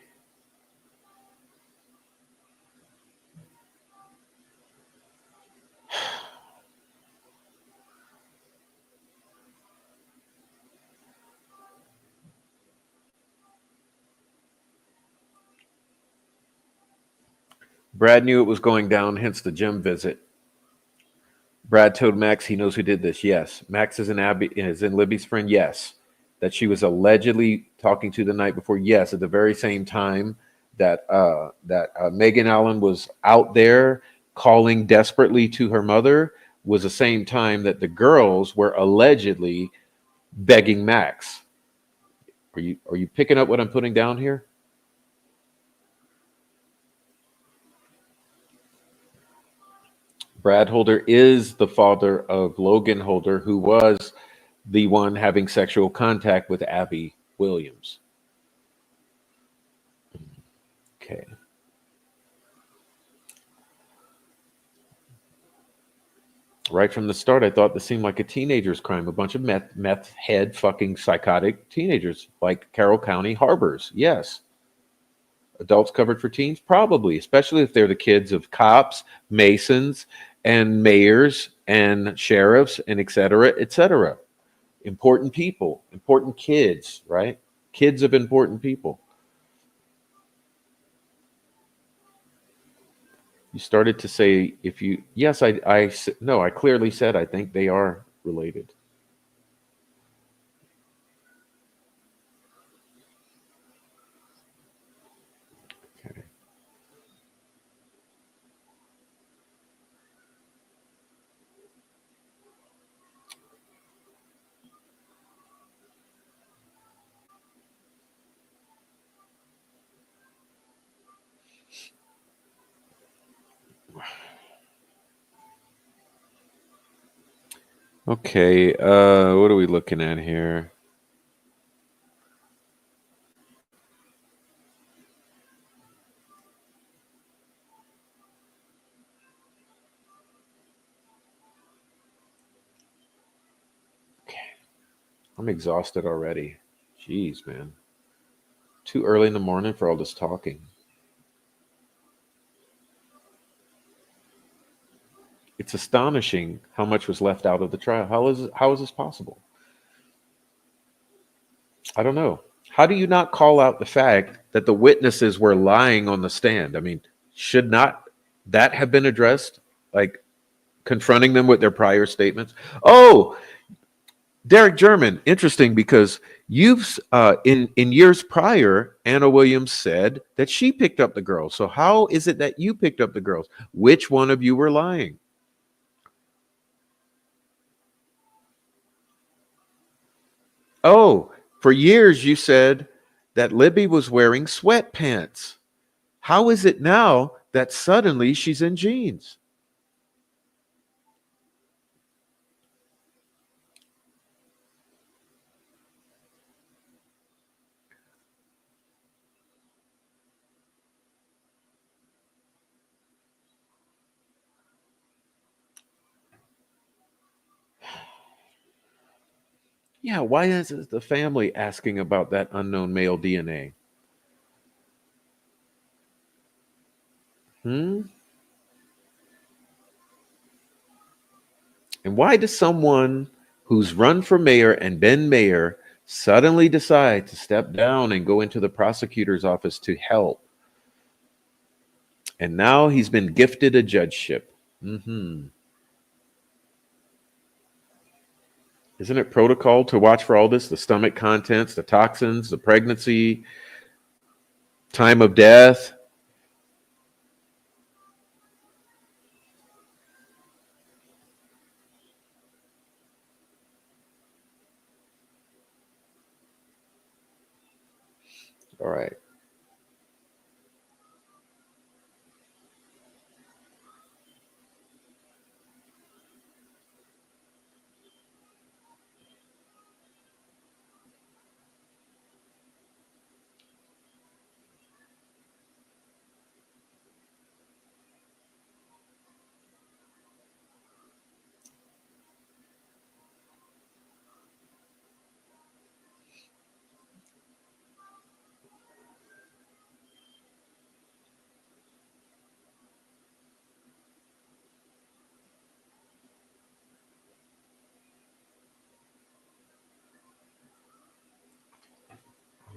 Brad knew it was going down, hence the gym visit. Brad told Max he knows who did this. Yes. Max is in Libby's friend. Yes. That she was allegedly talking to the night before. Yes. At the very same time that Megan Allen was out there calling desperately to her mother was the same time that the girls were allegedly begging Max. Are you picking up what I'm putting down here? Brad Holder is the father of Logan Holder, who was the one having sexual contact with Abby Williams. Okay. Right from the start, I thought this seemed like a teenager's crime. A bunch of meth head fucking psychotic teenagers like Carroll County harbors. Yes. Adults covered for teens? Probably, especially if they're the kids of cops, masons, and mayors and sheriffs and et cetera, et cetera. Important people, important kids, right? Kids of important people. You started to say, if you, yes, no, I clearly said I think they are related. Okay. Okay, what are we looking at here? Okay. I'm exhausted already. Jeez, man. Too early in the morning for all this talking. It's astonishing how much was left out of the trial. How is this possible? I don't know. How do you not call out the fact that the witnesses were lying on the stand? I mean, should not that have been addressed? Like confronting them with their prior statements? Oh, Derek German, interesting because you've in years prior, Anna Williams said that she picked up the girls. So how is it that you picked up the girls? Which one of you were lying? Oh, for years you said that Libby was wearing sweatpants. How is it now that suddenly she's in jeans? Yeah, why is the family asking about that unknown male DNA? Hmm? And why does someone who's run for mayor and been mayor suddenly decide to step down and go into the prosecutor's office to help? And now he's been gifted a judgeship. Hmm. Isn't it protocol to watch for all this? The stomach contents, the toxins, the pregnancy, time of death. All right.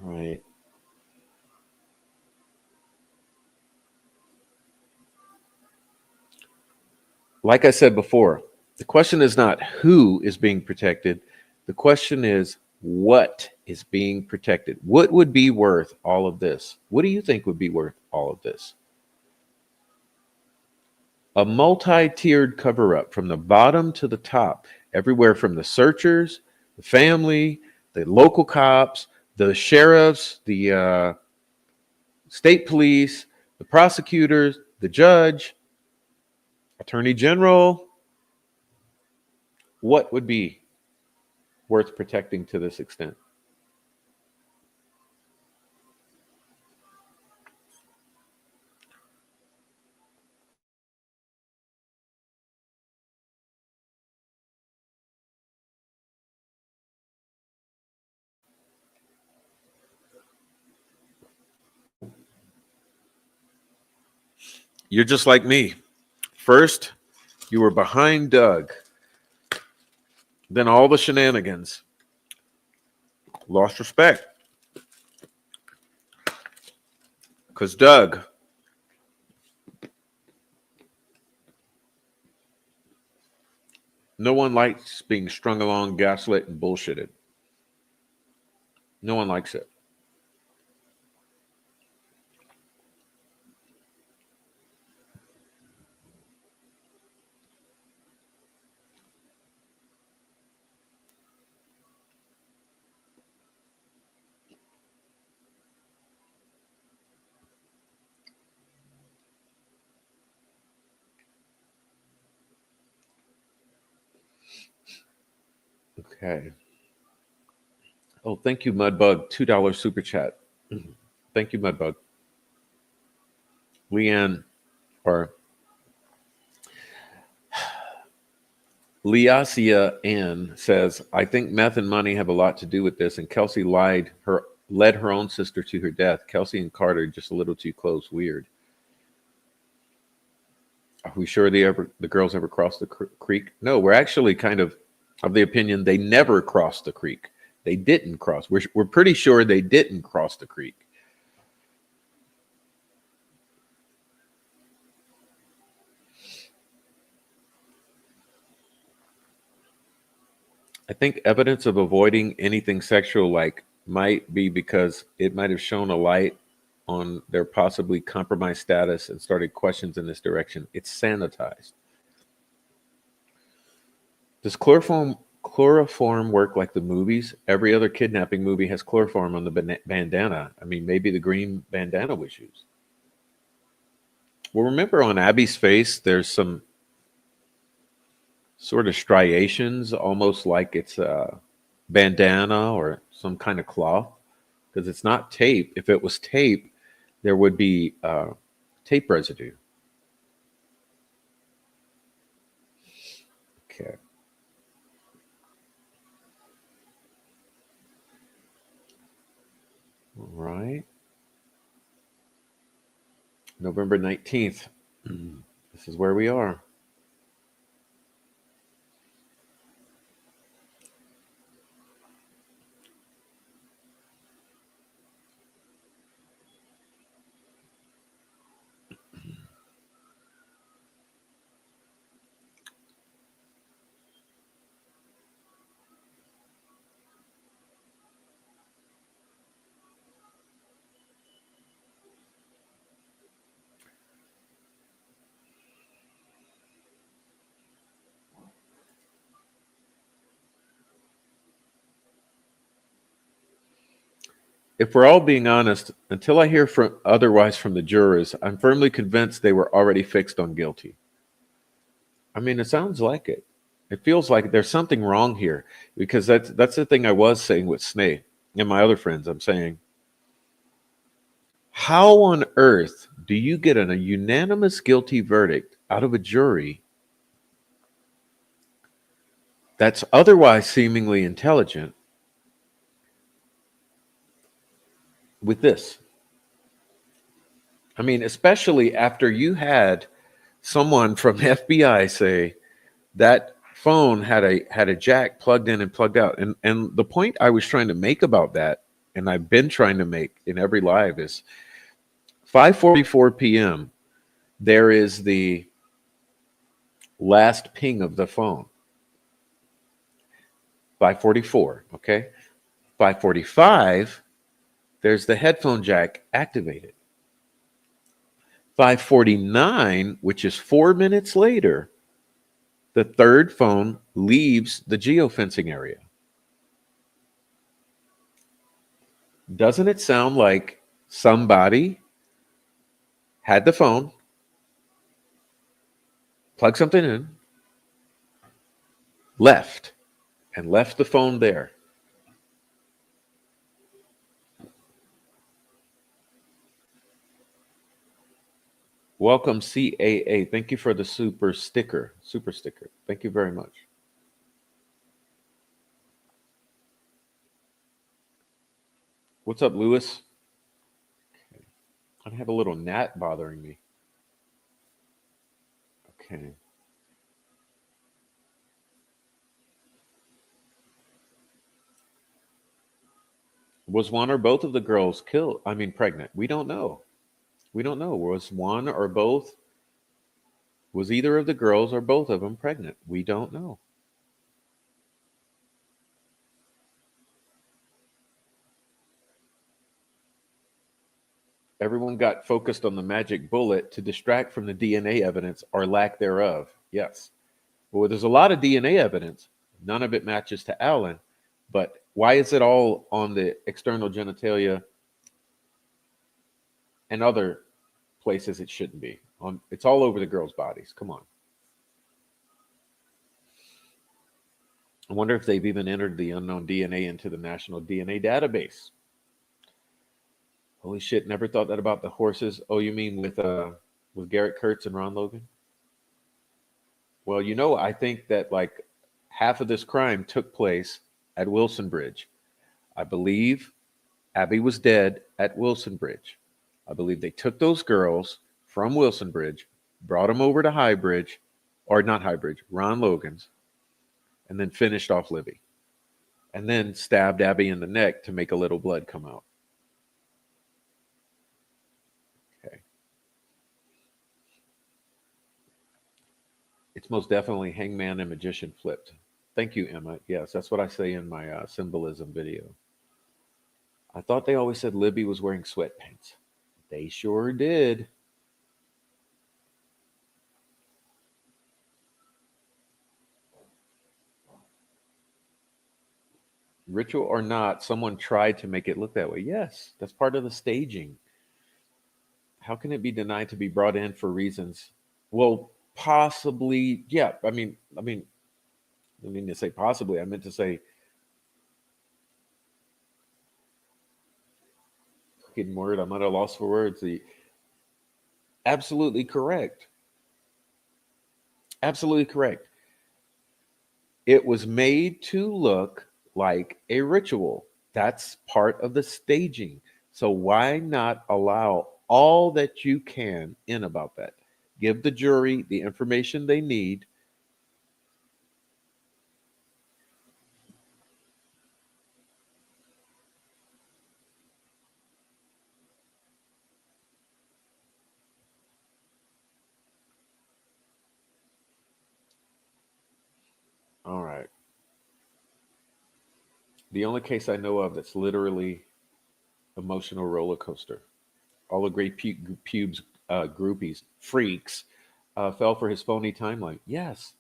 All right. Like I said before, the question is not who is being protected. The question is what is being protected. What would be worth all of this? What do you think would be worth all of this? A multi-tiered cover-up from the bottom to the top, everywhere from the searchers, the family, the local cops, the sheriffs, the state police, the prosecutors, the judge, attorney general. What would be worth protecting to this extent? You're just like me. First, you were behind Doug, then all the shenanigans. Lost respect. Because Doug, no one likes being strung along, gaslit, and bullshitted. No one likes it. Okay. Oh, thank you, Mudbug. $2 super chat. Thank you, Mudbug. Leanne, or Liasia Ann says, I think meth and money have a lot to do with this, and Kelsey led her own sister to her death. Kelsey and Carter just a little too close. Weird. Are we sure the girls ever crossed the creek? No, we're actually kind of the opinion they never crossed the creek. They didn't cross. We're pretty sure they didn't cross the creek. I think evidence of avoiding anything sexual like might be because it might have shown a light on their possibly compromised status and started questions in this direction. It's sanitized. Does chloroform work like the movies? Every other kidnapping movie has chloroform on the bandana. I mean, maybe the green bandana was used. Well, remember on Abby's face, there's some sort of striations, almost like it's a bandana or some kind of cloth, because it's not tape. If it was tape, there would be tape residue. Okay. All right. November 19th. This is where we are. If we're all being honest, until I hear from otherwise from the jurors, I'm firmly convinced they were already fixed on guilty. I mean, it sounds like it. It feels like there's something wrong here because that's the thing I was saying with Snake and my other friends. I'm saying, how on earth do you get a unanimous guilty verdict out of a jury that's otherwise seemingly intelligent with this? I mean, especially after you had someone from FBI say that phone had a jack plugged in and plugged out. And the point I was trying to make about that, and I've been trying to make in every live, is 5:44 p.m. there is the last ping of the phone. 5:44, okay? 5:45 there's the headphone jack activated. 5:49, which is 4 minutes later, the third phone leaves the geofencing area. Doesn't it sound like somebody had the phone, plugged something in, left, and left the phone there? Welcome, CAA. Thank you for the super sticker. Super sticker. Thank you very much. What's up, Lewis? I have a little gnat bothering me. Okay. Was one or both of the girls killed? I mean, pregnant? We don't know. We don't know. Was one or both, was either of the girls or both of them pregnant? We don't know. Everyone got focused on the magic bullet to distract from the DNA evidence or lack thereof. Yes. Well, there's a lot of DNA evidence. None of it matches to Alan. But why is it all on the external genitalia and other places it shouldn't be? It's all over the girls' bodies. Come on. I wonder if they've even entered the unknown DNA into the national DNA database. Holy shit! Never thought that about the horses. Oh, you mean with Garrett Kurtz and Ron Logan? Well, I think that like half of this crime took place at Wilson Bridge. I believe Abby was dead at Wilson Bridge. I believe they took those girls from Wilson Bridge, brought him over to Highbridge, or not Highbridge, Ron Logan's, and then finished off Libby, and then stabbed Abby in the neck to make a little blood come out. Okay. It's most definitely Hangman and Magician flipped. Thank you, Emma. Yes, that's what I say in my symbolism video. I thought they always said Libby was wearing sweatpants. They sure did. Ritual or not, someone tried to make it look that way. Yes, that's part of the staging. How can it be denied to be brought in for reasons? Well, possibly, yeah. I mean to say possibly. I meant to say, fucking word. I'm at a loss for words. The absolutely correct. Absolutely correct. It was made to look like a ritual. That's part of the staging. So why not allow all that you can in about that? Give the jury the information they need. All right. The only case I know of that's literally emotional roller coaster. All the great pubes groupies, freaks, fell for his phony timeline. Yes,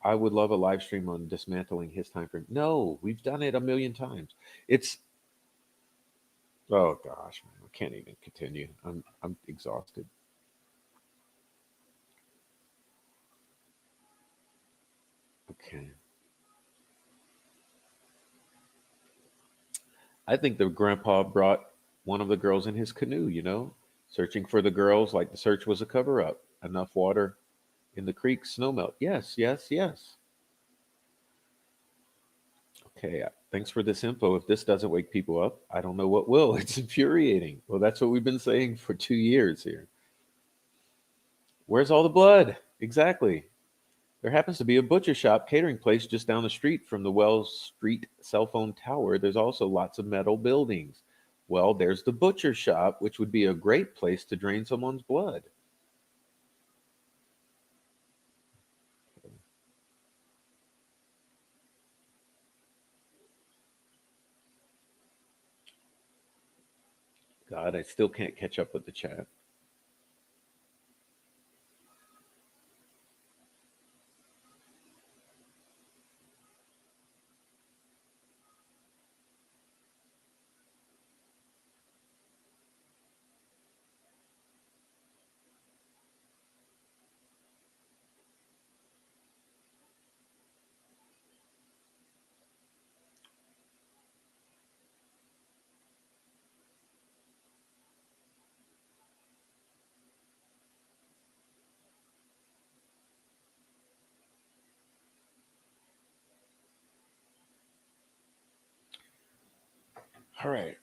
I would love a live stream on dismantling his time frame. No, we've done it a million times. It's oh gosh, man, I can't even continue. I'm exhausted. Okay. I think the grandpa brought one of the girls in his canoe, searching for the girls like the search was a cover up. Enough water in the creek, snow melt. Yes, yes, yes. Okay, thanks for this info. If this doesn't wake people up, I don't know what will. It's infuriating. Well, that's what we've been saying for 2 years here. Where's all the blood? Exactly. There happens to be a butcher shop catering place just down the street from the Wells Street cell phone tower. There's also lots of metal buildings. Well, there's the butcher shop, which would be a great place to drain someone's blood. God, I still can't catch up with the chat. All right.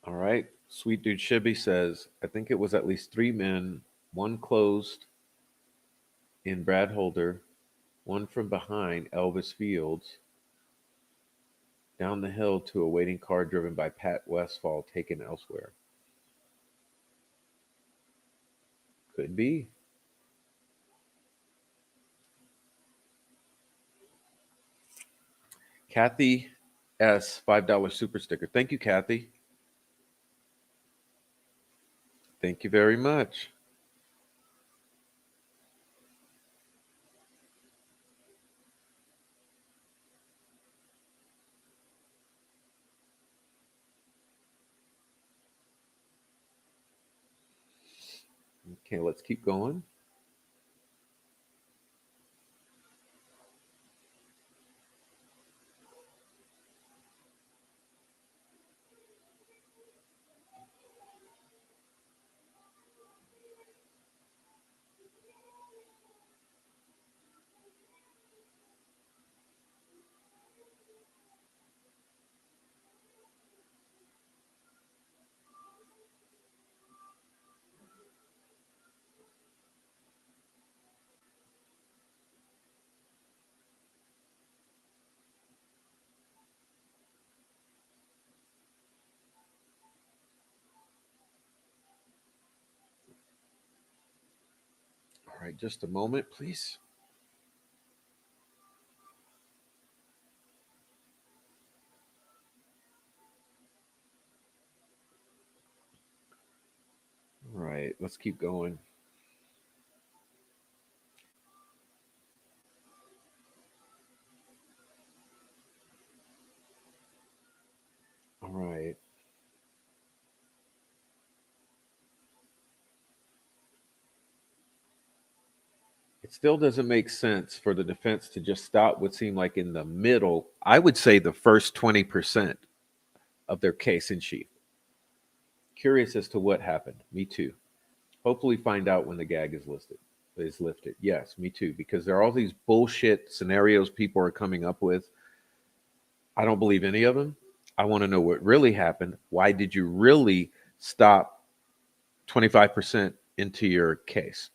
All right. Sweet Dude Shibby says, I think it was at least three men, one closed in Brad Holder, one from behind Elvis Fields, down the hill to a waiting car driven by Pat Westfall taken elsewhere. Could be. Kathy S, $5 super sticker. Thank you, Kathy. Thank you very much. Okay, let's keep going. right, just a moment, please. All right, let's keep going. All right. It still doesn't make sense for the defense to just stop what seemed like in the middle. I would say the first 20% of their case in chief. Curious as to what happened. Me too. Hopefully find out when the gag is lifted. Yes, me too. Because there are all these bullshit scenarios people are coming up with. I don't believe any of them. I want to know what really happened. Why did you really stop 25% into your case?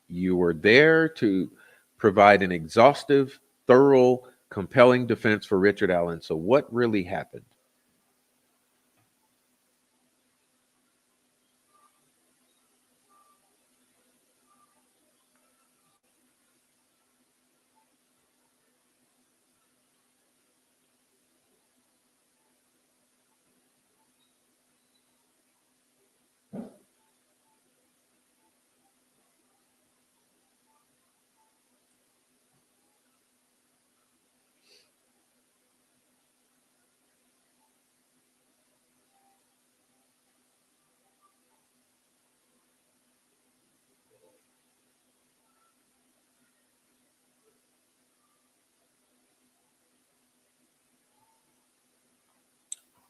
You were there to provide an exhaustive, thorough, compelling defense for Richard Allen. So, what really happened?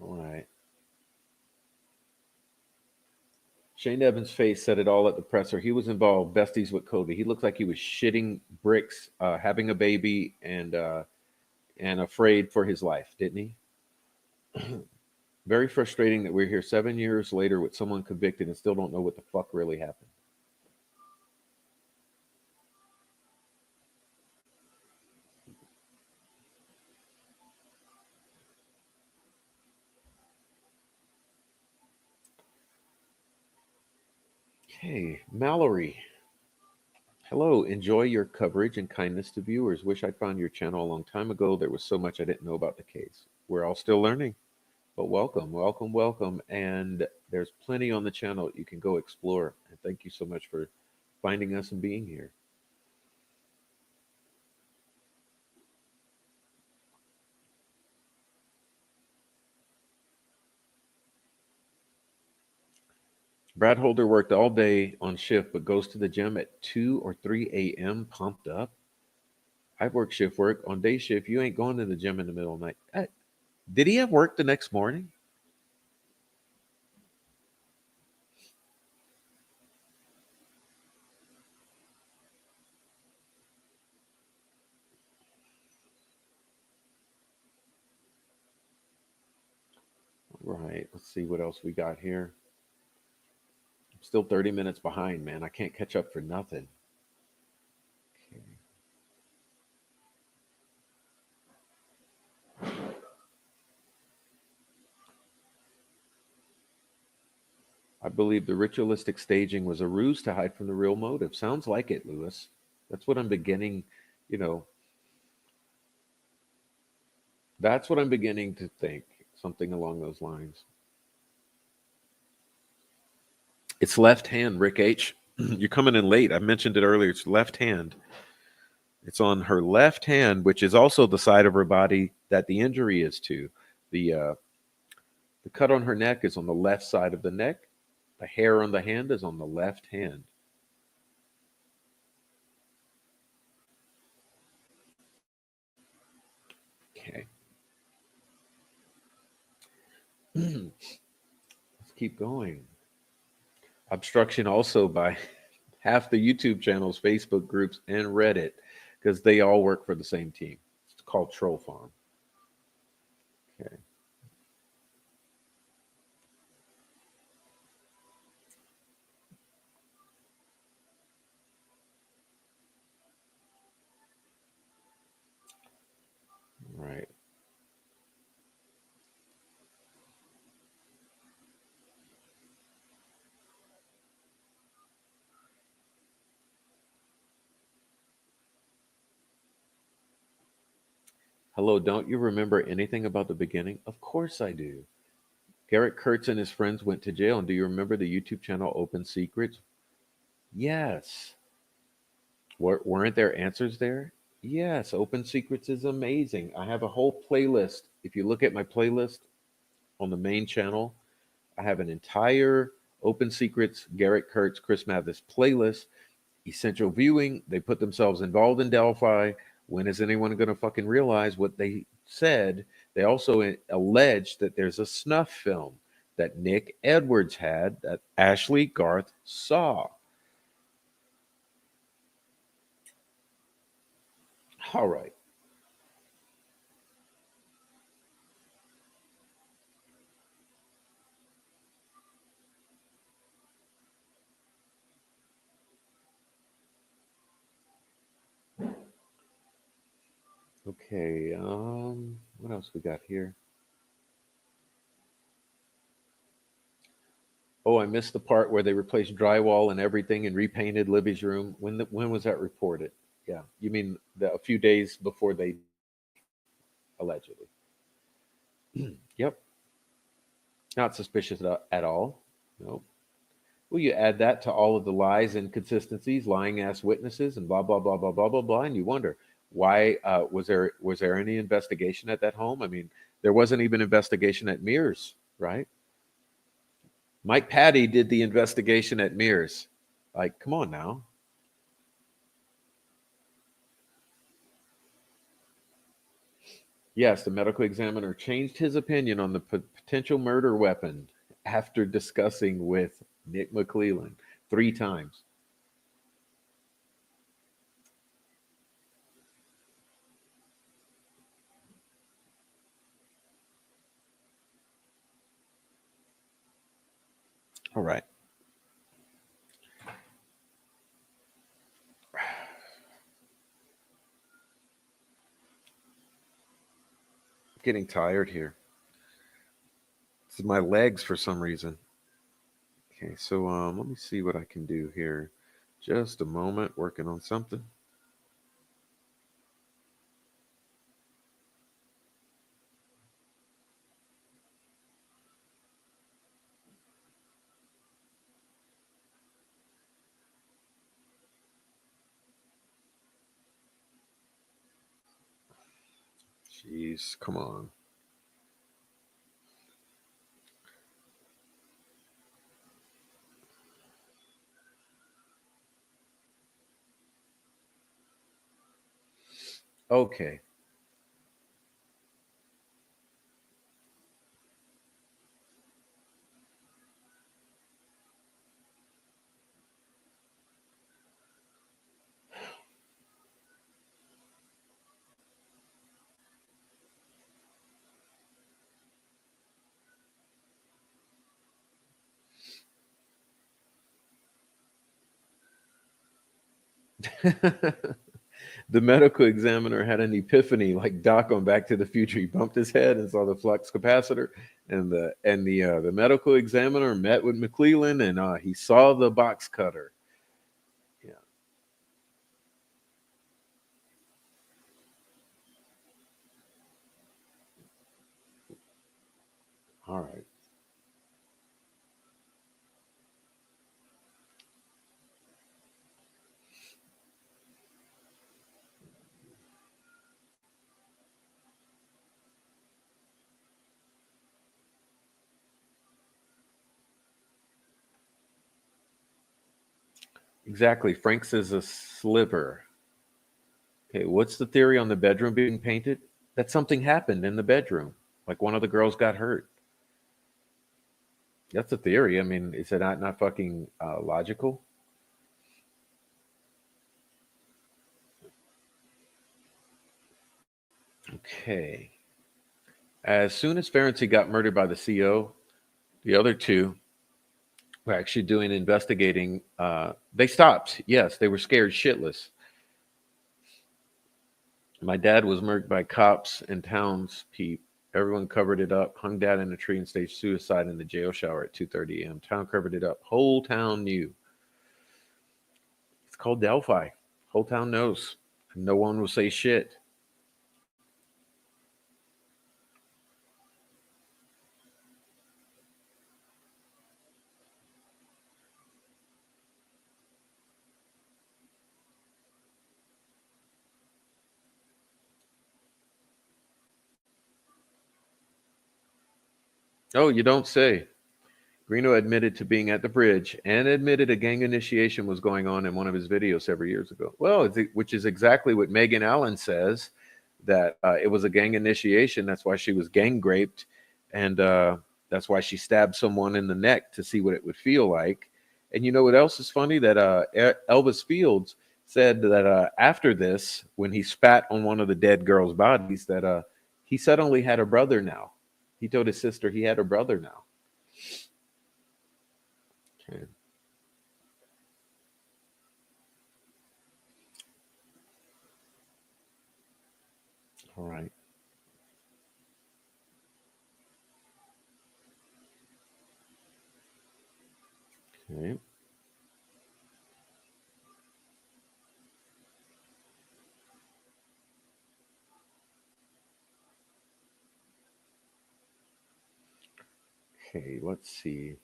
All right. Shane Evans' face said it all at the presser. He was involved, besties with Kobe. He looked like he was shitting bricks, having a baby, and afraid for his life, didn't he? Very frustrating that we're here 7 years later with someone convicted and still don't know what the fuck really happened. Okay, Mallory. Hello, enjoy your coverage and kindness to viewers. Wish I'd found your channel a long time ago. There was so much I didn't know about the case. We're all still learning, but welcome, welcome, welcome. And there's plenty on the channel you can go explore. And thank you so much for finding us and being here. Brad Holder worked all day on shift, but goes to the gym at 2 or 3 a.m. pumped up. I've worked shift work. On day shift, you ain't going to the gym in the middle of the night. Did he have work the next morning? Right. Let's see what else we got here. I'm still 30 minutes behind, man. I can't catch up for nothing. Okay. I believe the ritualistic staging was a ruse to hide from the real motive. Sounds like it, Lewis. That's what I'm beginning, you know, that's what I'm beginning to think. Something along those lines. It's left hand, Rick H. You're coming in late. I mentioned it earlier. It's left hand. It's on her left hand, which is also the side of her body that the injury is to. The cut on her neck is on the left side of the neck. The hair on the hand is on the left hand. Okay. Let's keep going. Obstruction also by half the YouTube channels, Facebook groups, and Reddit, because they all work for the same team. It's called Troll Farm. Okay. Right. Hello, don't you remember anything about the beginning? Of course I do. Garrett Kurtz and his friends went to jail. And do you remember the YouTube channel Open Secrets? Yes. Weren't there answers there? Yes. Open Secrets is amazing. I have a whole playlist. If you look at my playlist on the main channel, I have an entire Open Secrets, Garrett Kurtz, Chris Mathis playlist. Essential viewing. They put themselves involved in Delphi. When is anyone going to fucking realize what they said? They also alleged that there's a snuff film that Nick Edwards had that Ashley Garth saw. All right. Okay. What else we got here? Oh, I missed the part where they replaced drywall and everything and repainted Libby's room. When was that reported? Yeah, you mean a few days before they allegedly? Yep, not suspicious at all. No. Well, you add that to all of the lies, inconsistencies, lying ass witnesses, and blah blah blah blah blah blah blah, and you wonder why was there any investigation at that home? I mean, there wasn't even investigation at Mears, right? Mike Patty did the investigation at Mears. Like, come on now. Yes, the medical examiner changed his opinion on the potential murder weapon after discussing with Nick McClellan 3 times. All right. Getting tired here. This is my legs for some reason. Okay, so let me see what I can do here. Just a moment, working on something. Jeez, come on. Okay. The medical examiner had an epiphany, like Doc on Back to the Future. He bumped his head and saw the flux capacitor, and the medical examiner met with McClellan, and he saw the box cutter. Yeah. All right. Exactly. Frank says a sliver. Okay. What's the theory on the bedroom being painted? That something happened in the bedroom, like one of the girls got hurt. That's a theory. I mean, is it not fucking logical? Okay. As soon as Ferenczi got murdered by the CO, the other two were actually doing investigating. They stopped. Yes, they were scared shitless. My dad was murdered by cops and townspeople. Everyone covered it up, hung dad in a tree, and staged suicide in the jail shower at 2:30 a.m. Town covered it up. Whole town knew. It's called Delphi. Whole town knows. No one will say shit. Oh, you don't say. Greeno admitted to being at the bridge and admitted a gang initiation was going on in one of his videos several years ago. Well, which is exactly what Megan Allen says, that it was a gang initiation. That's why she was gang raped. And that's why she stabbed someone in the neck to see what it would feel like. And you know what else is funny? That Elvis Fields said that after this, when he spat on one of the dead girls' bodies, that he suddenly had a brother now. He told his sister he had a brother now. Okay. All right. Okay. Okay. Let's see.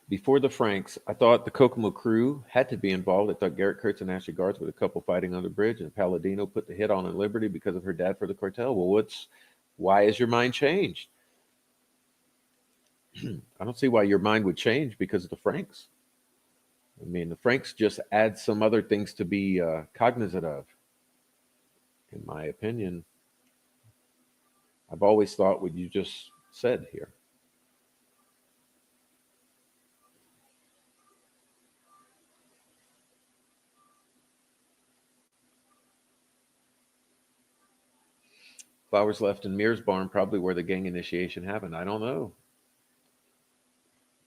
Before the Franks, I thought the Kokomo crew had to be involved. I thought Garrett Kurtz and Ashley Garth were the couple fighting on the bridge, and Palladino put the hit on in Liberty because of her dad for the cartel. Well, why is your mind changed? I don't see why your mind would change because of the Franks. I mean, the Franks just add some other things to be cognizant of, in my opinion. I've always thought what you just said here. Flowers left in Mears barn, probably where the gang initiation happened. I don't know.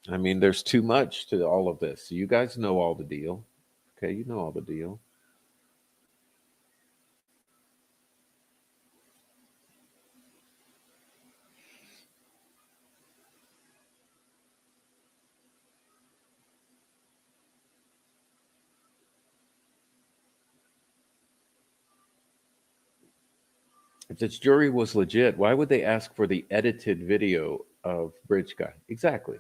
I mean, there's too much to all of this. You guys know all the deal. Okay, you know all the deal. If this jury was legit, why would they ask for the edited video of Bridge Guy? Exactly.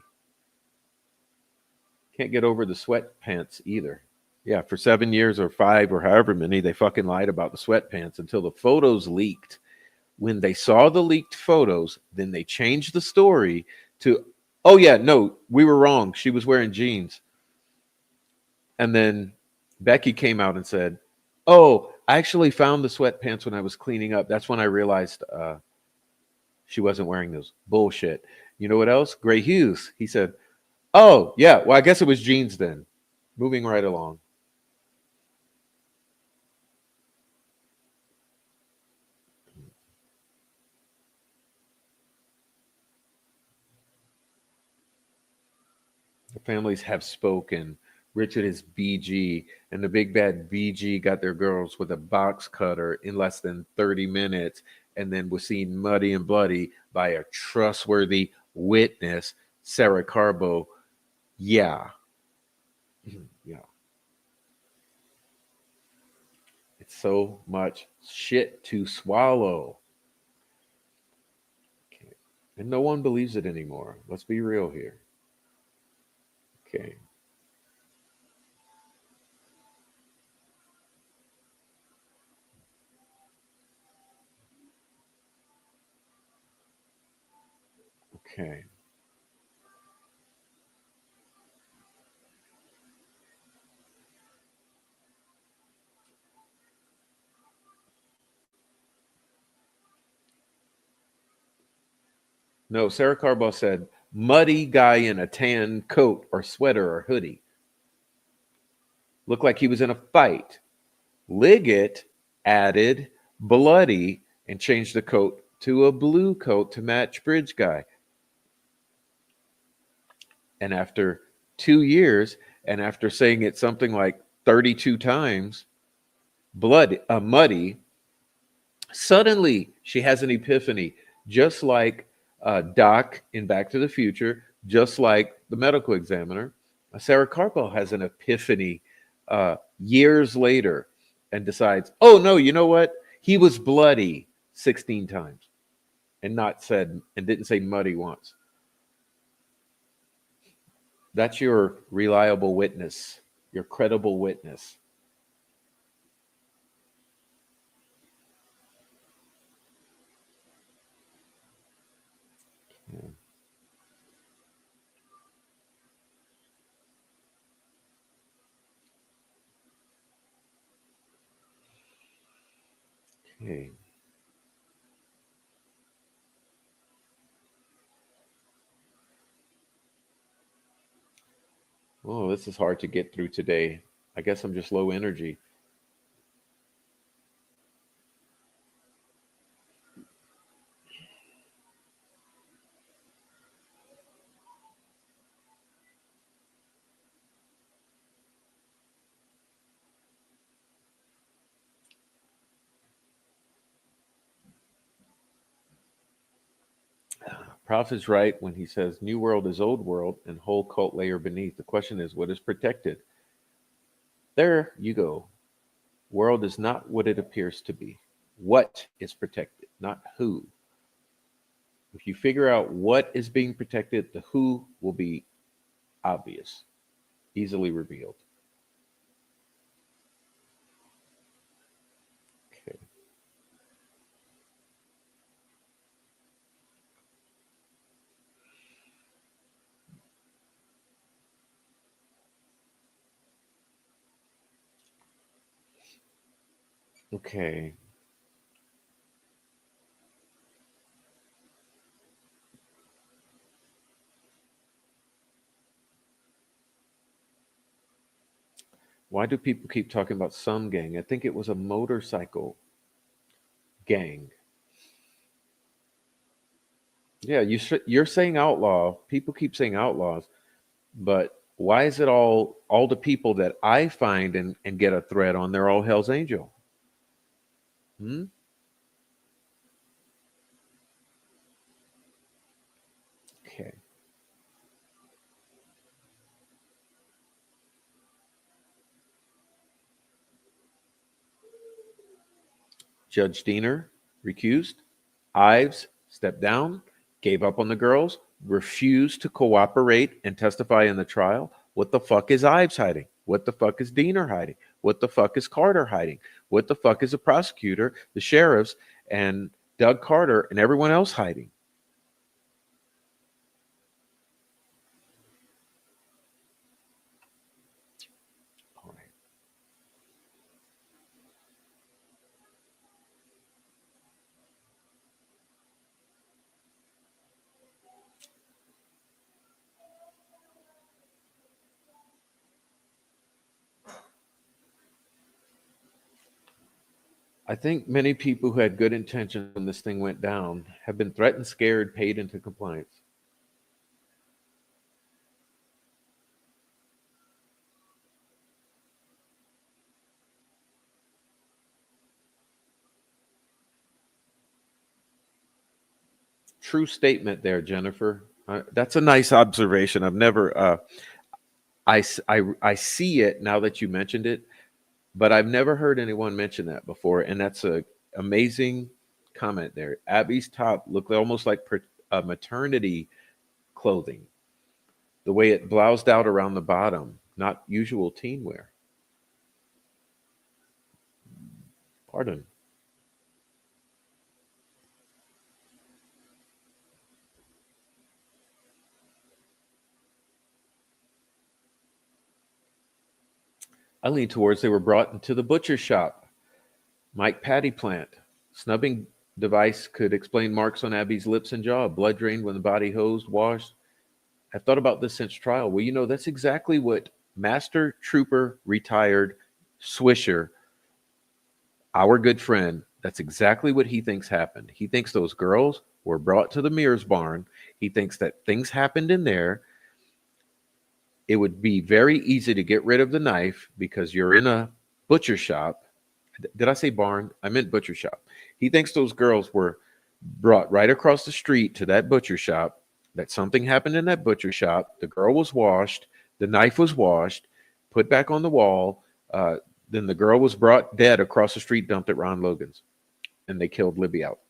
Can't get over the sweatpants either. Yeah, for 7 years or five or however many, they fucking lied about the sweatpants until the photos leaked. When they saw the leaked photos, then they changed the story to, oh, yeah, no, we were wrong. She was wearing jeans. And then Becky came out and said, oh, I actually found the sweatpants when I was cleaning up. That's when I realized she wasn't wearing those. Bullshit. You know what else? Gray Hughes. He said, oh, yeah, well, I guess it was jeans then. Moving right along. The families have spoken. Richard is BG, and the big bad BG got their girls with a box cutter in less than 30 minutes and then was seen muddy and bloody by a trustworthy witness, Sarah Carbo. Yeah. Yeah. It's so much shit to swallow. Okay. And no one believes it anymore. Let's be real here. Okay. Okay. No, Sarah Carbo said, muddy guy in a tan coat or sweater or hoodie. Looked like he was in a fight. Liggett added bloody and changed the coat to a blue coat to match Bridge Guy. And after 2 years, and after saying it something like 32 times, muddy, suddenly she has an epiphany, just like Doc in Back to the Future, just like the medical examiner. Sarah Carpel has an epiphany years later and decides, oh no, you know what? He was bloody 16 times and not said and didn't say muddy once. That's your reliable witness, your credible witness. Okay. Oh, this is hard to get through today. I guess I'm just low energy. Prof is right when he says new world is old world and whole cult layer beneath. The question is, what is protected? There you go. World is not what it appears to be. What is protected, not who. If you figure out what is being protected, the who will be obvious, easily revealed. Okay. Okay. Why do people keep talking about some gang? I think it was a motorcycle gang. Yeah, you're saying outlaw. People keep saying outlaws, but why is it all the people that I find and get a thread on? They're all Hell's Angel. Hmm? Okay. Judge Diener recused. Ives stepped down, gave up on the girls, refused to cooperate and testify in the trial. What the fuck is Ives hiding? What the fuck is Diener hiding? What the fuck is Carter hiding? What the fuck is the prosecutor, the sheriffs, and Doug Carter and everyone else hiding? All right. I think many people who had good intentions when this thing went down have been threatened, scared, paid into compliance. True statement there, Jennifer. That's a nice observation. I've never, I see it now that you mentioned it, but I've never heard anyone mention that before. And that's a amazing comment there. Abby's top looked almost like maternity clothing, the way it bloused out around the bottom, not usual teen wear. Pardon. I lean towards they were brought into the butcher shop. Mike Patty plant. Snubbing device could explain marks on Abby's lips and jaw, blood drained when the body hosed, washed. I've thought about this since trial. Well, that's exactly what Master Trooper retired Swisher, our good friend, that's exactly what he thinks happened. He thinks those girls were brought to the Mears barn. He thinks that things happened in there. It would be very easy to get rid of the knife because you're in a butcher shop. Did I say barn? I meant butcher shop. He thinks those girls were brought right across the street to that butcher shop, that something happened in that butcher shop. The girl was washed, the knife was washed, put back on the wall. Then the girl was brought dead across the street, dumped at Ron Logan's, and they killed Libby out.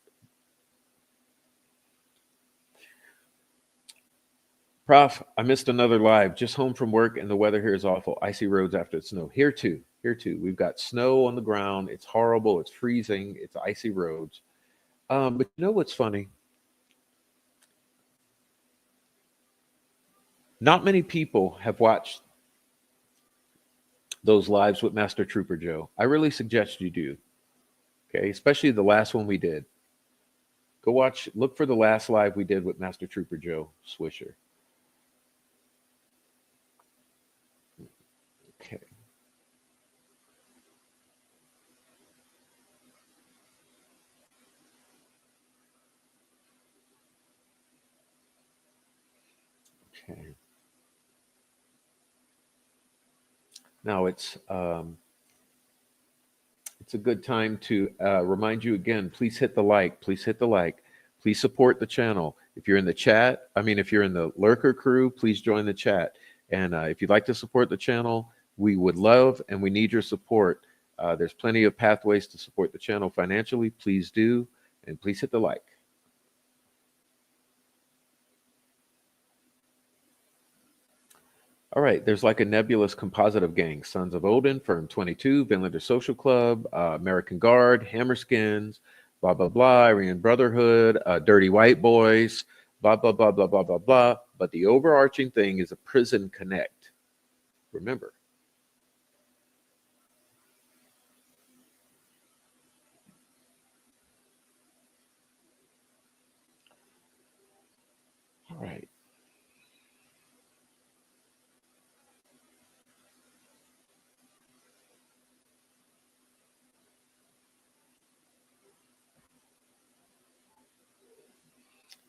Prof, I missed another live. Just home from work, and the weather here is awful. Icy roads after the snow. Here too. Here too. We've got snow on the ground. It's horrible. It's freezing. It's icy roads. But you know what's funny? Not many people have watched those lives with Master Trooper Joe. I really suggest you do. Okay, especially the last one we did. Go watch, look for the last live we did with Master Trooper Joe Swisher. Okay. Okay. Now it's a good time to remind you again. Please hit the like. Please hit the like. Please support the channel. If you're in the chat, I mean, if you're in the lurker crew, please join the chat. And if you'd like to support the channel, we would love and we need your support. There's plenty of pathways to support the channel financially. Please do, and please hit the like. All right, there's like a nebulous composite of gangs: Sons of Odin, Firm 22, Vinlander Social Club, American Guard, Hammerskins, blah, blah, blah, Aryan Brotherhood, Dirty White Boys, blah, blah, blah, blah, blah, blah, blah. But the overarching thing is a prison connect. Remember. All right.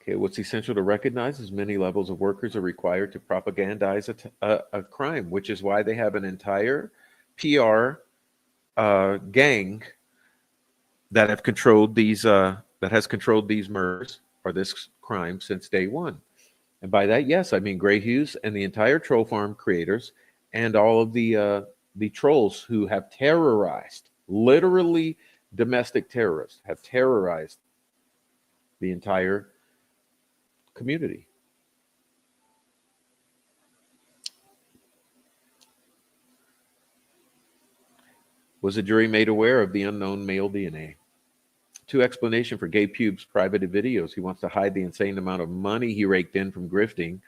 Okay, what's essential to recognize is many levels of workers are required to propagandize a crime, which is why they have an entire PR gang that have controlled these that has controlled these murders or this crime since day one. And by that, yes, I mean Gray Hughes and the entire troll farm creators and all of the trolls who have terrorized, literally domestic terrorists, have terrorized the entire community. Was the jury made aware of the unknown male DNA? Two, explanation for Gay Pube's private videos. He wants to hide the insane amount of money he raked in from grifting.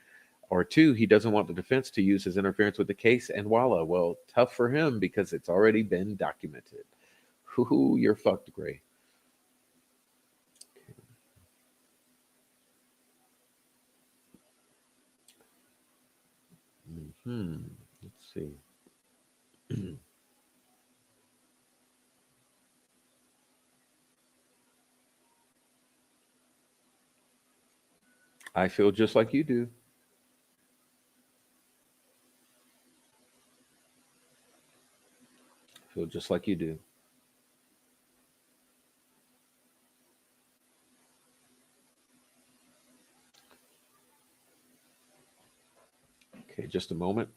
Or two, he doesn't want the defense to use his interference with the case. And voila, well, tough for him because it's already been documented. Hoo, you're fucked, Gray. Let's see. I feel just like you do. I feel just like you do. Okay, just a moment.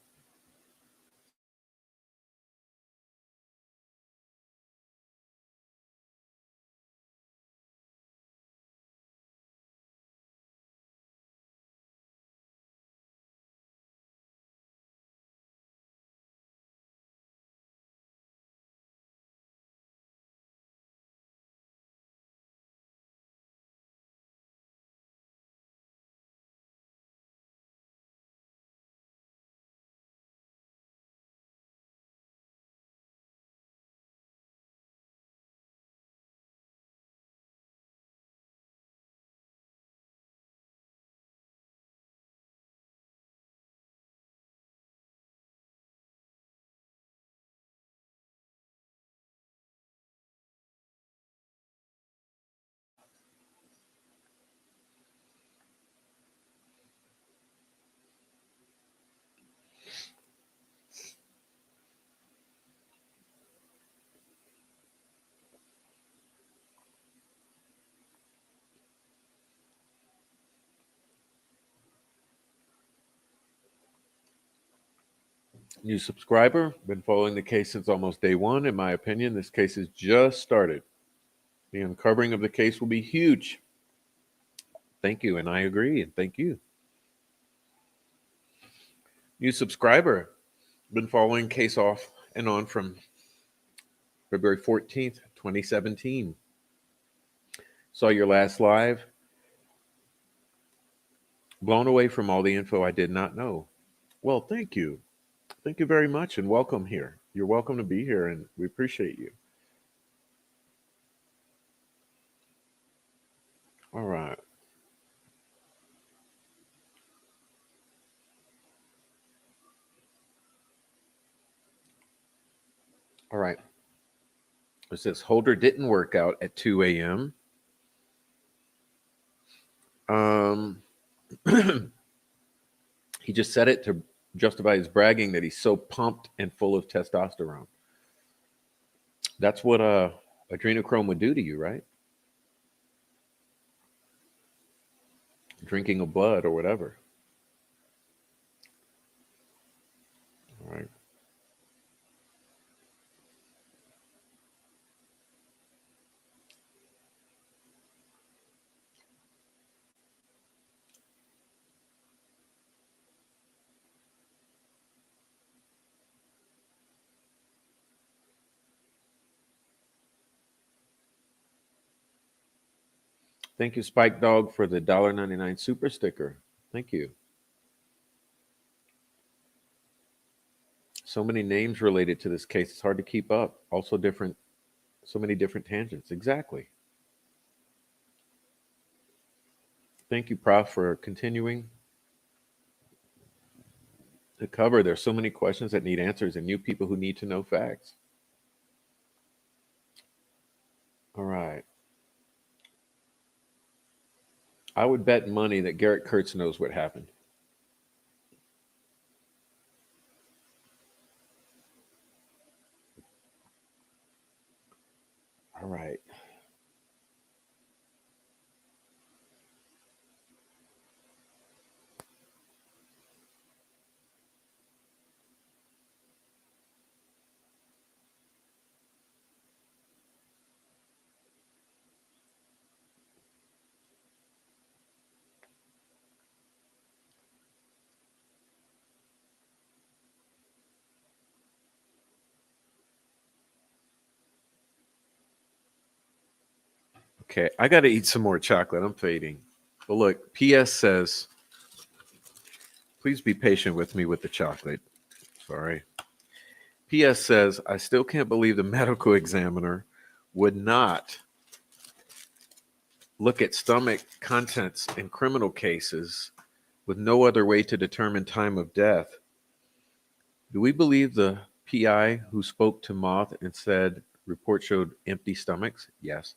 New subscriber, been following the case since almost day one. In my opinion, this case has just started. The uncovering of the case will be huge. Thank you, and I agree, and thank you. New subscriber, been following case off and on from February 14th, 2017. Saw your last live. Blown away from all the info I did not know. Well, thank you. Thank you very much and welcome here. You're welcome to be here and we appreciate you. All right. All right. It says Holder didn't work out at 2 a.m. Um, he just said it to justify his bragging that he's so pumped and full of testosterone. That's what adrenochrome would do to you, right? Drinking of blood or whatever. All right. Thank you, Spike Dog, for the $1.99 super sticker. Thank you. So many names related to this case. It's hard to keep up. Also different, so many different tangents. Exactly. Thank you, Prof, for continuing to cover. There's so many questions that need answers and new people who need to know facts. All right. I would bet money that Garrett Kurtz knows what happened. All right. Okay, I got to eat some more chocolate. I'm fading. But look, PS says, please be patient with me with the chocolate. Sorry. PS says, I still can't believe the medical examiner would not look at stomach contents in criminal cases with no other way to determine time of death. Do we believe the PI who spoke to Moth and said report showed empty stomachs? Yes.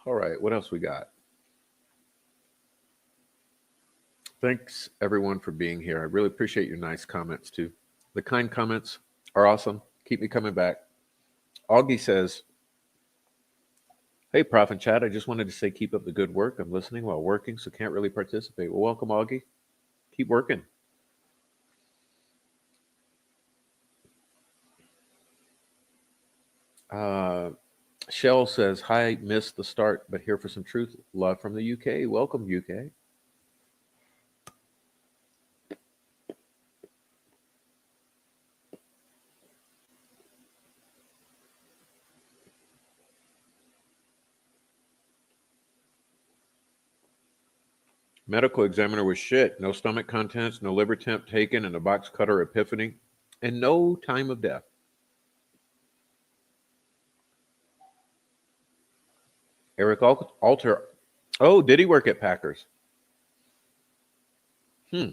All right, what else we got? Thanks everyone for being here. I really appreciate your nice comments too. The kind comments are awesome. Keep me coming back. Augie says, hey, Prof and Chad, I just wanted to say keep up the good work. I'm listening while working, so can't really participate. Well, welcome, Augie. Keep working. Uh, Shell says, hi, missed the start, but here for some truth. Love from the UK. Welcome, UK. Medical examiner was shit. No stomach contents, no liver temp taken, and a box cutter epiphany, and no time of death. Eric Alter. Oh, did he work at Packers? Hmm.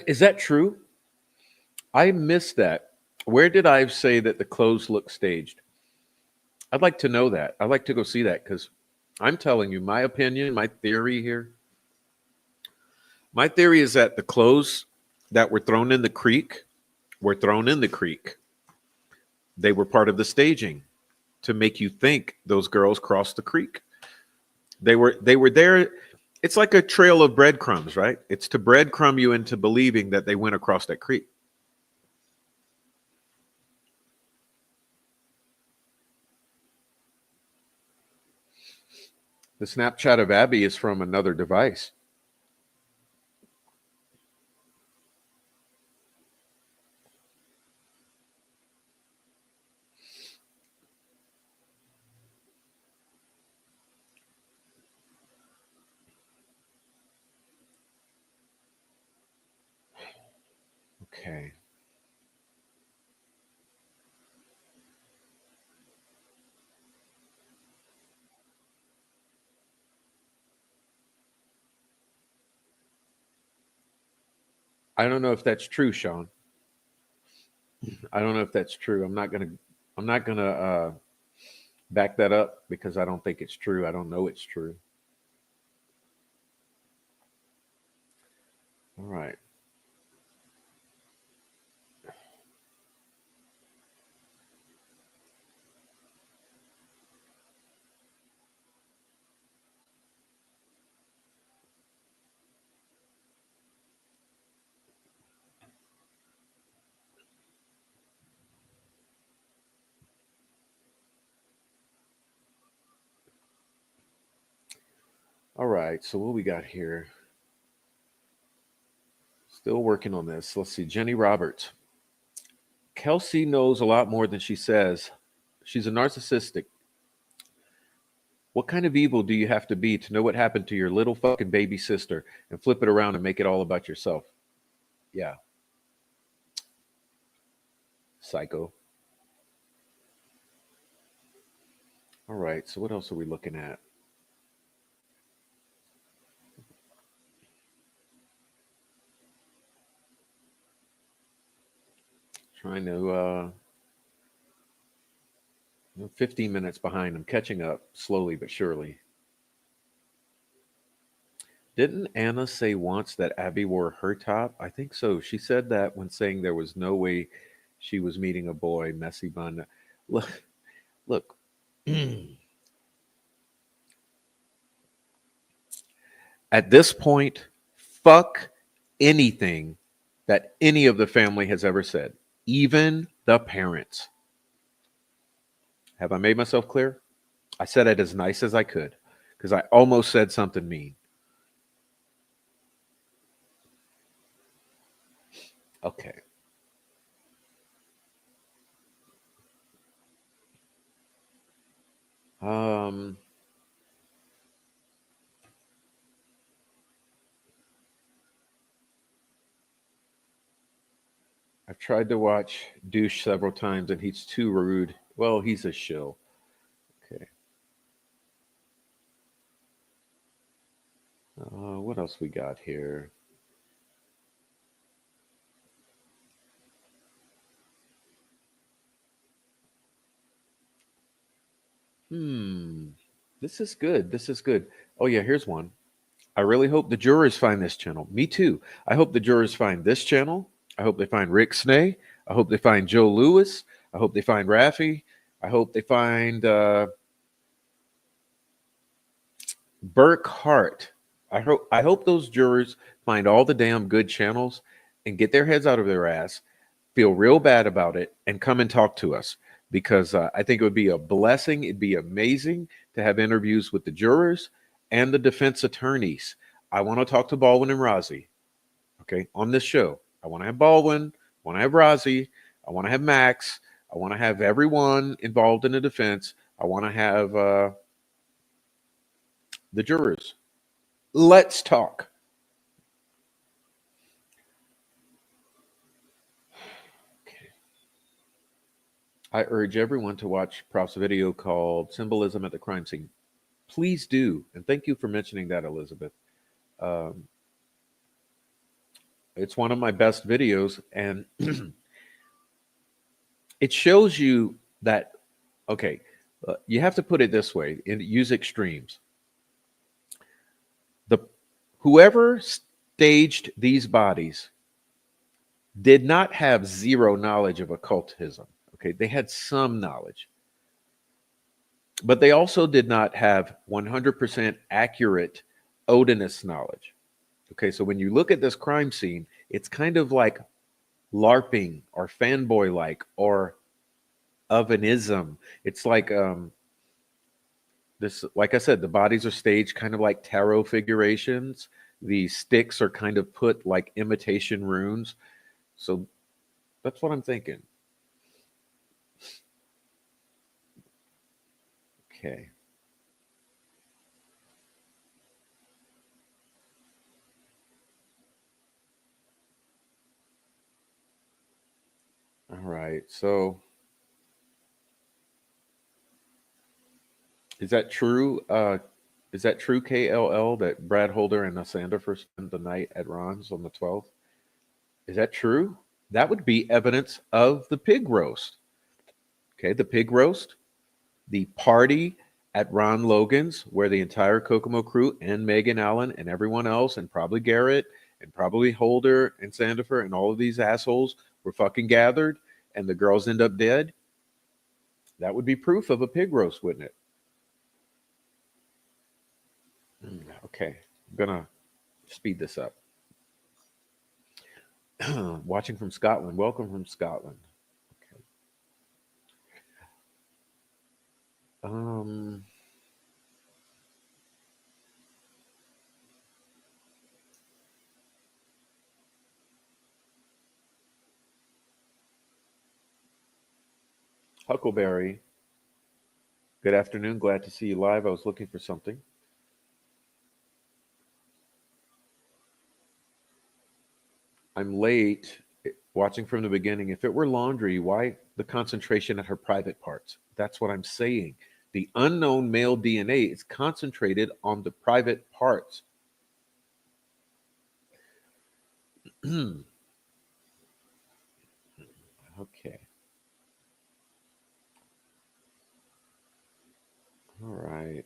Is that true? I missed that. Where did I say that the clothes look staged? I'd like to know that. I'd like to go see that because I'm telling you my opinion, my theory here. My theory is that the clothes that were thrown in the creek were thrown in the creek. They were part of the staging. to make you think those girls crossed the creek. They were there. It's like a trail of breadcrumbs, right? It's to breadcrumb you into believing that they went across that creek. The Snapchat of Abby is from another device. Okay. I don't know if that's true, Sean. I don't know if that's true. I'm not gonna back that up because I don't think it's true. I don't know it's true. All right. All right. So what we got here? Still working on this. Let's see. Jenny Roberts. Kelsey knows a lot more than she says. She's a narcissistic. What kind of evil do you have to be to know what happened to your little fucking baby sister and flip it around and make it all about yourself? Yeah. Psycho. All right. So what else are we looking at? Trying to 15 minutes behind. I'm catching up slowly but surely. Didn't Anna say once that Abby wore her top? I think so. She said that when saying there was no way she was meeting a boy, messy bun. Look, look. At this point, fuck anything that any of the family has ever said, even the parents. Have I made myself clear? I said it as nice as I could because I almost said something mean. Okay. Um, I've tried to watch Douche several times and he's too rude. Well, he's a shill. Okay. What else we got here? Hmm. This is good. This is good. Oh, yeah, here's one. I really hope the jurors find this channel. Me too. I hope the jurors find this channel. I hope they find Rick Snay. I hope they find Joe Lewis. I hope they find Raffy. I hope they find Burke Hart. I hope those jurors find all the damn good channels and get their heads out of their ass, feel real bad about it, and come and talk to us because I think it would be a blessing. It'd be amazing to have interviews with the jurors and the defense attorneys. I want to talk to Baldwin and Rozzy, okay, on this show. I want to have Baldwin, I want to have Rozzy, I want to have Max, I want to have everyone involved in the defense. I want to have the jurors. Let's talk. Okay. I urge everyone to watch Prof's video called Symbolism at the Crime Scene. Please do. And thank you for mentioning that, Elizabeth. Um, it's one of my best videos. And it shows you that, okay, you have to put it this way and use extremes. The whoever staged these bodies did not have zero knowledge of occultism. Okay, they had some knowledge. But they also did not have 100% accurate Odinist knowledge. Okay, so when you look at this crime scene, it's kind of like LARPing or fanboy like or ovenism. It's like this, like I said, the bodies are staged kind of like tarot figurations. The sticks are kind of put like imitation runes. So that's what I'm thinking. Okay. All right. So is that true? Is that true, KLL, that Brad Holder and Sandifer spent the night at Ron's on the 12th? Is that true? That would be evidence of the pig roast. Okay, the pig roast, the party at Ron Logan's, where the entire Kokomo crew and Megan Allen and everyone else, and probably Garrett and probably Holder and Sandifer and all of these assholes were fucking gathered, and the girls end up dead. That would be proof of a pig roast, wouldn't it? Okay, I'm gonna speed this up. Watching from Scotland. Welcome from Scotland. Okay. Um, Huckleberry. Good afternoon. Glad to see you live. I was looking for something. I'm late. Watching from the beginning. If it were laundry, why the concentration at her private parts? That's what I'm saying. The unknown male DNA is concentrated on the private parts. Okay. All right.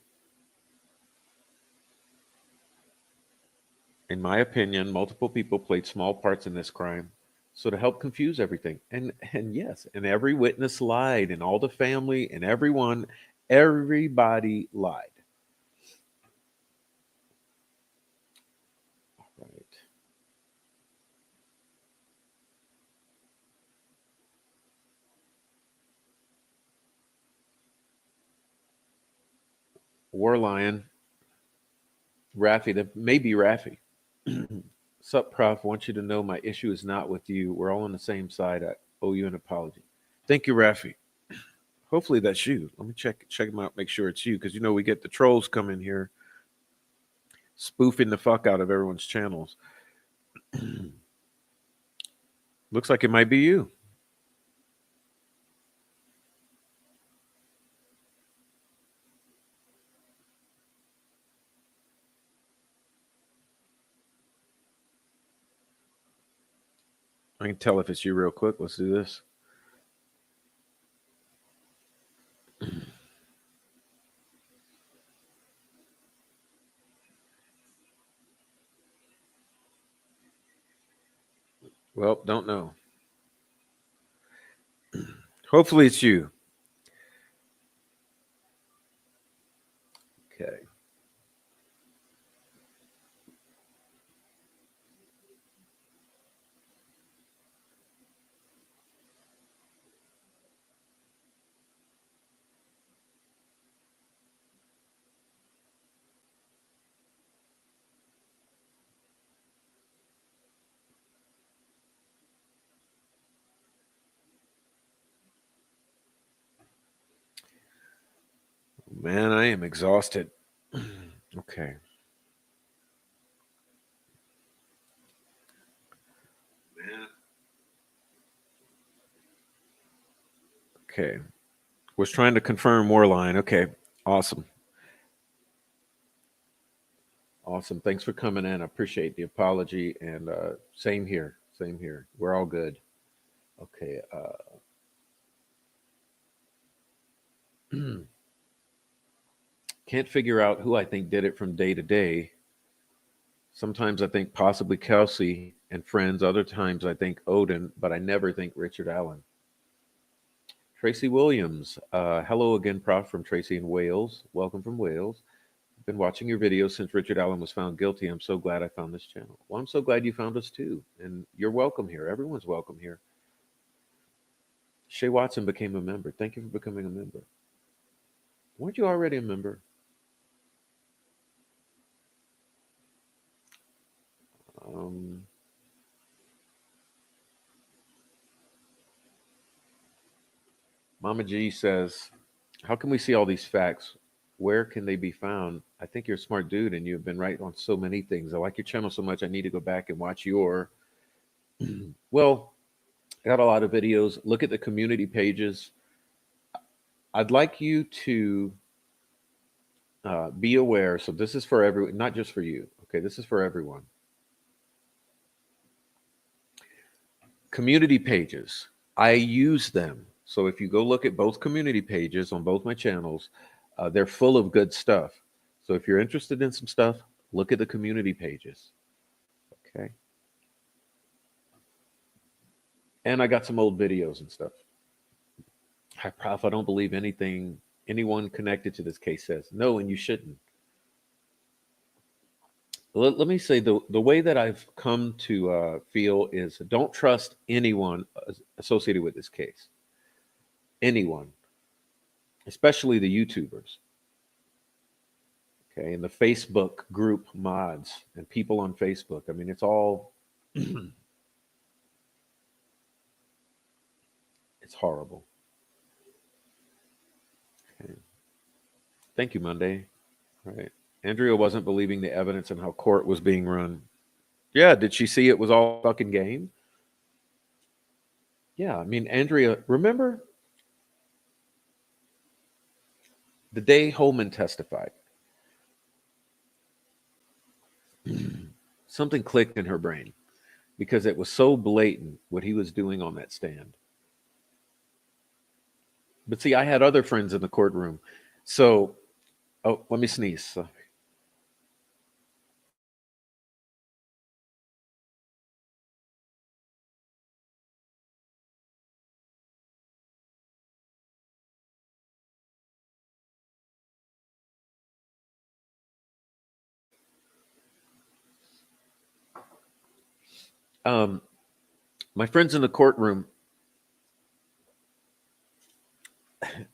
In my opinion, multiple people played small parts in this crime. So to help confuse everything. And yes, and every witness lied, and all the family and everyone, everybody lied. Right. War Lion, Raffy, that may be Raffy. Sup, Prof. Want you to know my issue is not with you. We're all on the same side. I owe you an apology. Thank you, Raffy. Hopefully that's you. Let me check them out, make sure it's you, because you know we get the trolls come in here spoofing the fuck out of everyone's channels. Looks like it might be you. I can tell if it's you real quick. Let's do this. Well, don't know. Hopefully it's you. Okay. Man, I am exhausted. Okay. Okay. Was trying to confirm Warline. Okay. Awesome. Awesome. Thanks for coming in. I appreciate the apology. And same here. Same here. We're all good. Okay. Can't figure out who I think did it from day to day. Sometimes I think possibly Kelsey and friends. Other times I think Odin, but I never think Richard Allen. Tracy Williams. Hello again, Prof. from Tracy in Wales. Welcome from Wales. Been watching your videos since Richard Allen was found guilty. I'm so glad I found this channel. Well, I'm so glad you found us too. And you're welcome here. Everyone's welcome here. Shay Watson became a member. Thank you for becoming a member. Weren't you already a member? Um, Mama G says, how can we see all these facts? Where can they be found? I think you're a smart dude and you've been right on so many things. I like your channel so much. I need to go back and watch your, well, I got a lot of videos. Look at the community pages. I'd like you to be aware. So this is for everyone, not just for you. Okay, this is for everyone. Community pages. I use them. So if you go look at both community pages on both my channels, they're full of good stuff. So if you're interested in some stuff, look at the community pages. Okay. And I got some old videos and stuff. Hi, Prof. I don't believe anything anyone connected to this case says. No, and you shouldn't. Let me say the way that I've come to feel is don't trust anyone associated with this case. Anyone, especially the YouTubers. Okay, and the Facebook group mods and people on Facebook. I mean, it's all it's horrible. Okay. Thank you, Monday. All right. Andrea wasn't believing the evidence and how court was being run. Yeah, did she see it was all fucking game? Yeah, I mean, Andrea, remember the day Holman testified? Something clicked in her brain because it was so blatant what he was doing on that stand. But see, I had other friends in the courtroom. So, oh, let me sneeze. Um, my friends in the courtroom,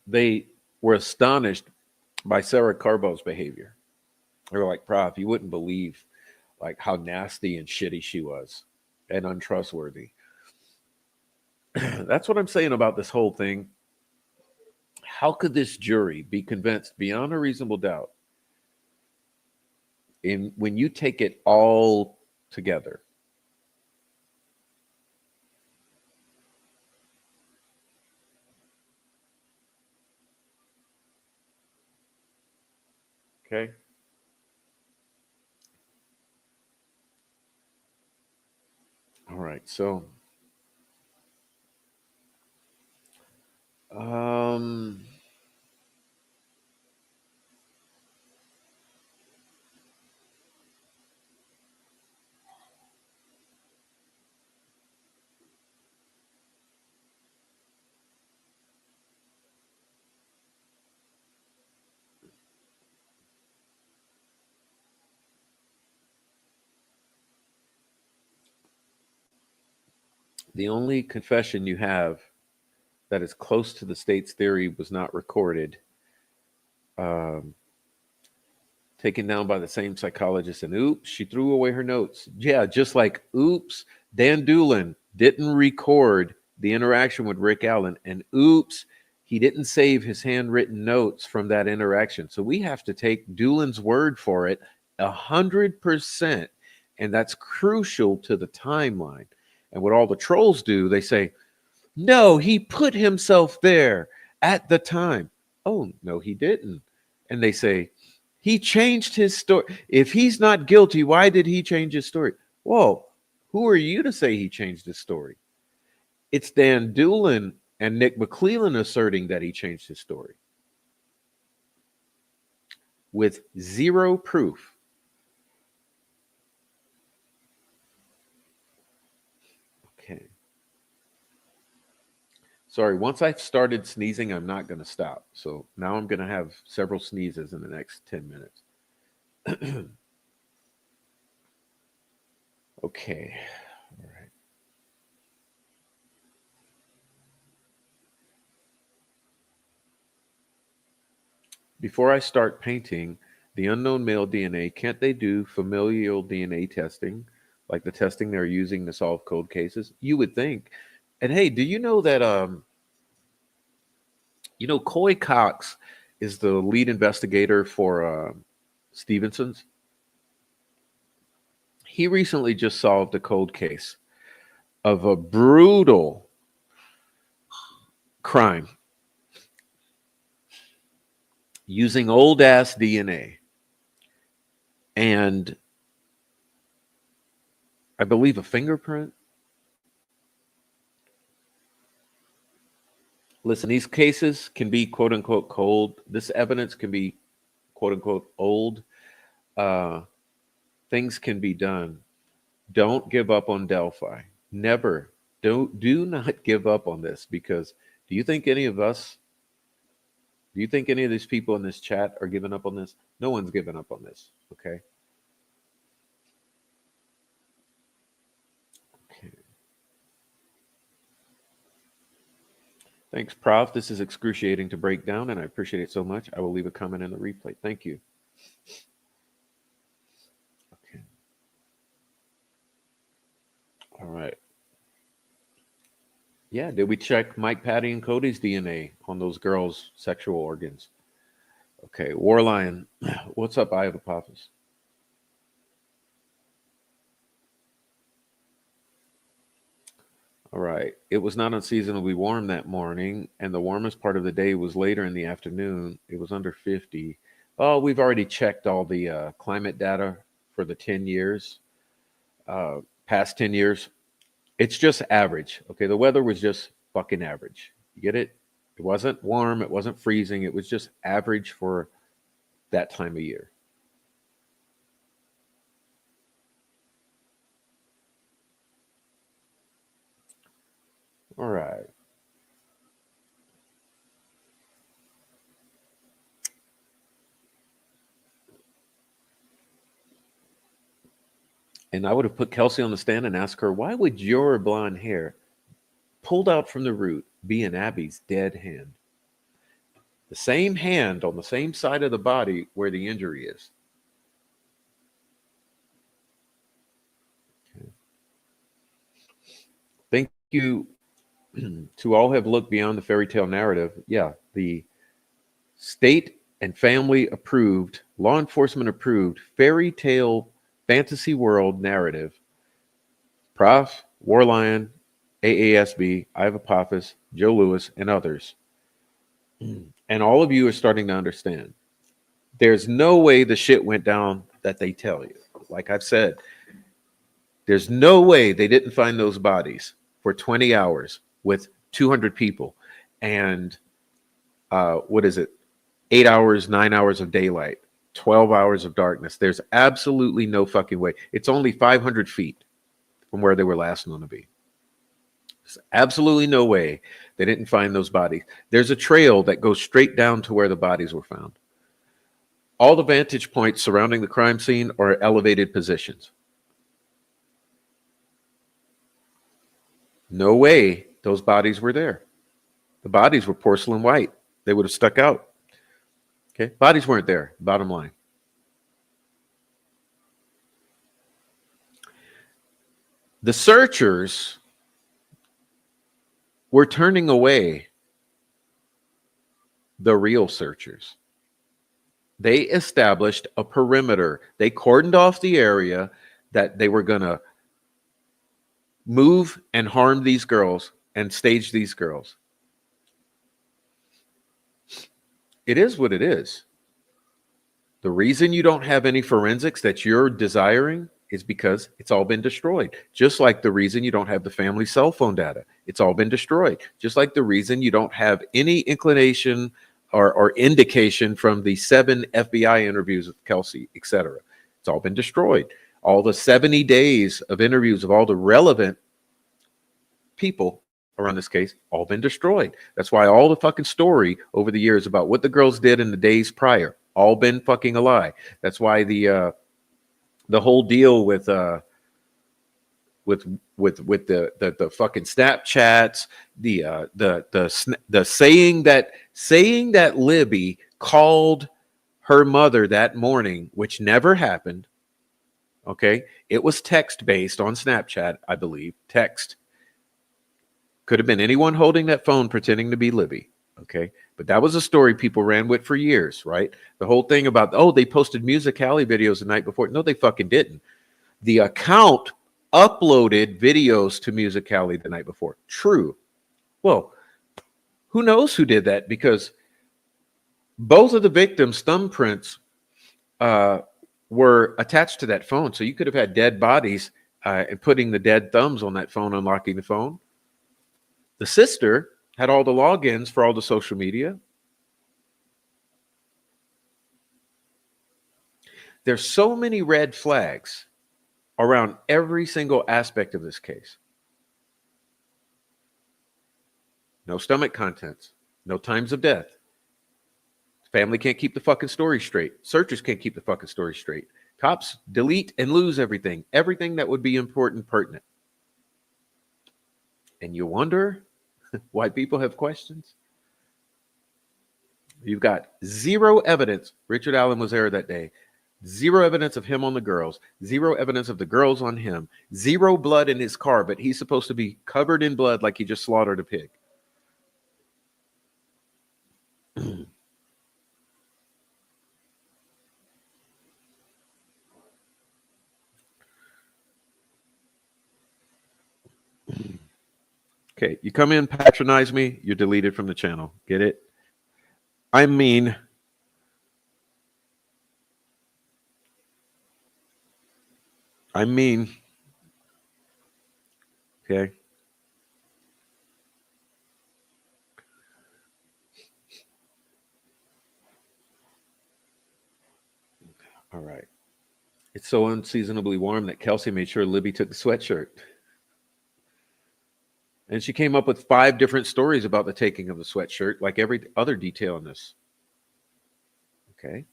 they were astonished by Sarah Carbo's behavior. They were like, Prof, you wouldn't believe like how nasty and shitty she was and untrustworthy. That's what I'm saying about this whole thing. How could this jury be convinced beyond a reasonable doubt in when you take it all together? Okay. All right. So, um, the only confession you have that is close to the state's theory was not recorded, um, taken down by the same psychologist. And oops, she threw away her notes. Yeah, just like oops, Dan Doolin didn't record the interaction with Rick Allen. And oops, he didn't save his handwritten notes from that interaction. So we have to take Doolin's word for it 100%. And that's crucial to the timeline. And what all the trolls do, they say, no, he put himself there at the time. Oh, no, he didn't. And they say, he changed his story. If he's not guilty, why did he change his story? Whoa, who are you to say he changed his story? It's Dan Doolin and Nick McClellan asserting that he changed his story with zero proof. Okay. Sorry, once I've started sneezing, I'm not going to stop. So now I'm going to have several sneezes in the next 10 minutes. Okay. All right. Before I start painting the unknown male DNA, can't they do familial DNA testing, like the testing they're using to solve cold cases? You would think. And hey, do you know that Coy Cox is the lead investigator for Stevenson's? He recently just solved a cold case of a brutal crime using old ass DNA and I believe a fingerprint. Listen, these cases can be quote unquote cold. This evidence can be quote unquote old. Uh, things can be done. Don't give up on Delphi. Never. Do not give up on this because do you think any of us, do you think any of these people in this chat are giving up on this? No one's giving up on this. Okay. Okay. Thanks, Prof. This is excruciating to break down, and I appreciate it so much. I will leave a comment in the replay. Thank you. Okay. All right. Yeah, did we check Mike, Patty, and Cody's DNA on those girls' sexual organs? Okay, War Lion, what's up, Eye of Apophis? All right. It was not unseasonably warm that morning, and the warmest part of the day was later in the afternoon. It was under 50. Oh, we've already checked all the climate data for the 10 years, past 10 years. It's just average. Okay, the weather was just fucking average. You get it? It wasn't warm. It wasn't freezing. It was just average for that time of year. All right. And I would have put Kelsey on the stand and asked her, why would your blonde hair pulled out from the root be in Abby's dead hand? The same hand on the same side of the body where the injury is. Okay. Thank you to all have looked beyond the fairy tale narrative. Yeah, the state and family approved, law enforcement approved fairy tale fantasy world narrative. Prof, Warlion, AASB, Iva Apophis, Joe Lewis, and others. And all of you are starting to understand. There's no way the shit went down that they tell you. Like I've said, there's no way they didn't find those bodies for 20 hours with 200 people and what is it? 8 hours, 9 hours of daylight, 12 hours of darkness. There's absolutely no fucking way. It's only 500 feet from where they were last known to be. There's absolutely no way they didn't find those bodies. There's a trail that goes straight down to where the bodies were found. All the vantage points surrounding the crime scene are elevated positions. No way those bodies were there. The bodies were porcelain white. They would have stuck out. Okay, bodies weren't there, bottom line. The searchers were turning away the real searchers. They established a perimeter. They cordoned off the area that they were going to move and harm these girls and stage these girls. It is what it is. The reason you don't have any forensics that you're desiring is because it's all been destroyed. Just like the reason you don't have the family cell phone data, it's all been destroyed. Just like the reason you don't have any inclination or indication from the 7 FBI interviews with Kelsey, etc. It's all been destroyed. All the 70 days of interviews of all the relevant people around this case all been destroyed. That's why all the fucking story over the years about what the girls did in the days prior all been fucking a lie. That's why the whole deal with the fucking Snapchats, the saying that Libby called her mother that morning, which never happened. Okay, it was text based on Snapchat, I believe. Text could have been anyone holding that phone pretending to be Libby. Okay, but that was a story people ran with for years, right? The whole thing about, oh, they posted Musical.ly videos the night before. No, they fucking didn't. The account uploaded videos to Musical.ly the night before. True. Well, who knows who did that? Because both of the victims' thumbprints were attached to that phone. So you could have had dead bodies and putting the dead thumbs on that phone, unlocking the phone. The sister had all the logins for all the social media. There's so many red flags around every single aspect of this case. No stomach contents, no times of death. Family can't keep the fucking story straight. Searchers can't keep the fucking story straight. Cops delete and lose everything that would be important, pertinent. And you wonder why people have questions? You've got zero evidence Richard Allen was there that day. Zero evidence of him on the girls. Zero evidence of the girls on him. Zero blood in his car, but he's supposed to be covered in blood like he just slaughtered a pig. Okay, you come in, patronize me, you're deleted from the channel. Get it? I'm mean. I'm mean. Okay. All right. It's so unseasonably warm that Kelsey made sure Libby took the sweatshirt. And she came up with 5 different stories about the taking of the sweatshirt, like every other detail in this. Okay.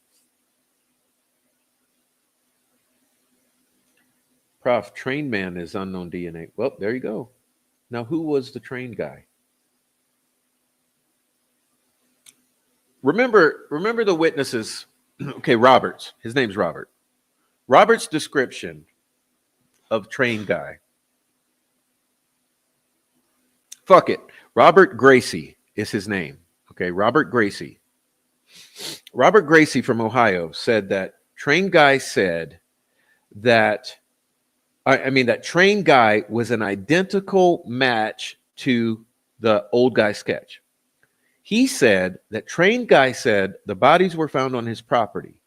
Prof, trained man is unknown DNA. Well, there you go. Now, who was the trained guy? Remember the witnesses. Okay, Roberts. His name's Robert. Robert's description of trained guy. Fuck it. Robert Gracie is his name. Okay, Robert Gracie. Robert Gracie from Ohio said that trained guy said that, that trained guy was an identical match to the old guy sketch. He said that trained guy said the bodies were found on his property.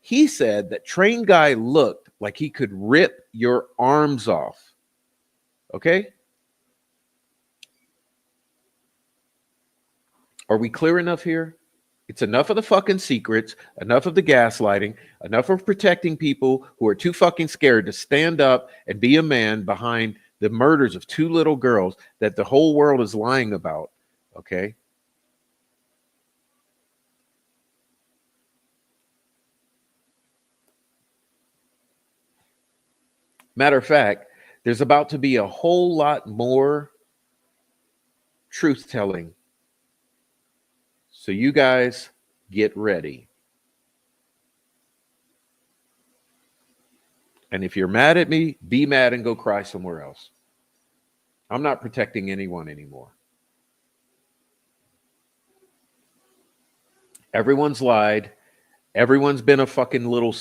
He said that trained guy looked like he could rip your arms off. Okay? Are we clear enough here? It's enough of the fucking secrets, enough of the gaslighting, enough of protecting people who are too fucking scared to stand up and be a man behind the murders of 2 little girls that the whole world is lying about. Okay? Matter of fact, there's about to be a whole lot more truth telling. So you guys get ready. And if you're mad at me, be mad and go cry somewhere else. I'm not protecting anyone anymore. Everyone's lied. Everyone's been a fucking little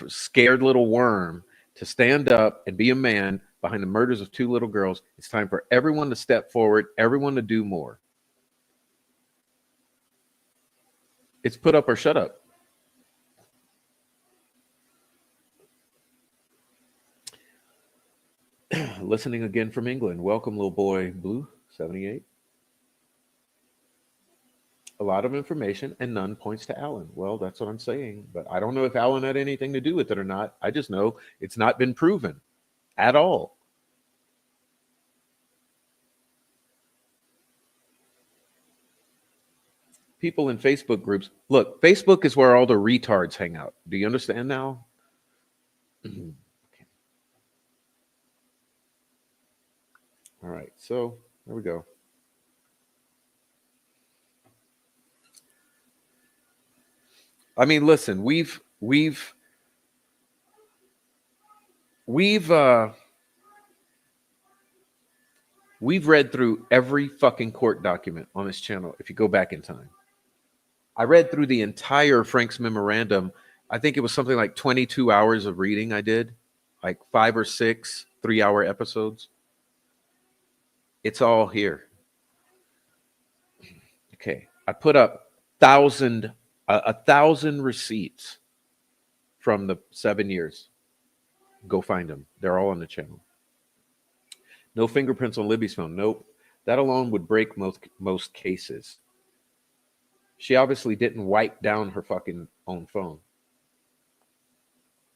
scared little worm to stand up and be a man behind the murders of 2 little girls. It's time for everyone to step forward, everyone to do more. It's put up or shut up. Listening again from England. Welcome, little boy Blue 78. A lot of information and none points to Alan. Well, that's what I'm saying. But I don't know if Alan had anything to do with it or not. I just know it's not been proven at all. people in Facebook groups. Look, Facebook is where all the retards hang out. Do you understand now? Okay. All right, so there we go. I mean, listen, we've we've read through every fucking court document on this channel if you go back in time. I read through the entire Frank's memorandum. I think it was something like 22 hours of reading I did, like 5 or 6 3-hour episodes. It's all here. Okay. I put up a thousand receipts from the 7 years. Go find them. They're all on the channel. No fingerprints on Libby's phone. Nope. That alone would break most cases. She obviously didn't wipe down her fucking own phone.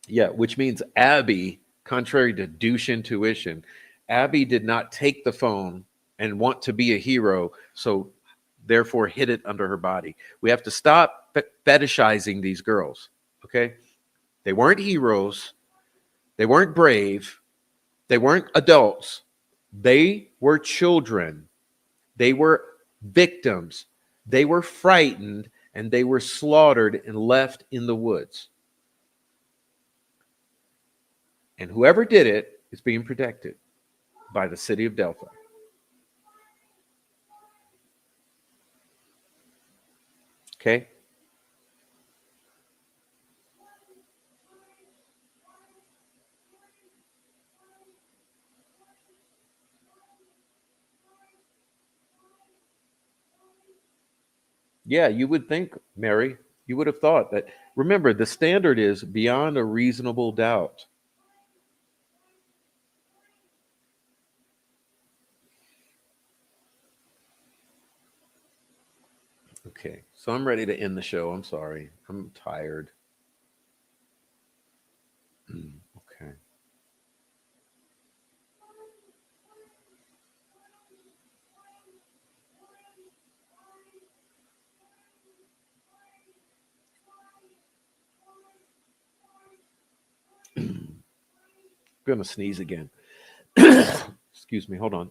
Yeah, which means Abby, contrary to douche intuition, Abby did not take the phone and want to be a hero, so therefore hid it under her body. We have to stop fetishizing these girls, okay? They weren't heroes. They weren't brave. They weren't adults. They were children. They were victims. They were frightened and they were slaughtered and left in the woods. And whoever did it is being protected by the city of Delphi. Okay? Yeah, you would think, Mary, you would have thought that. Remember, the standard is beyond a reasonable doubt. Okay, so I'm ready to end the show. I'm sorry. I'm tired. Okay. I'm going to sneeze again. Excuse me. Hold on.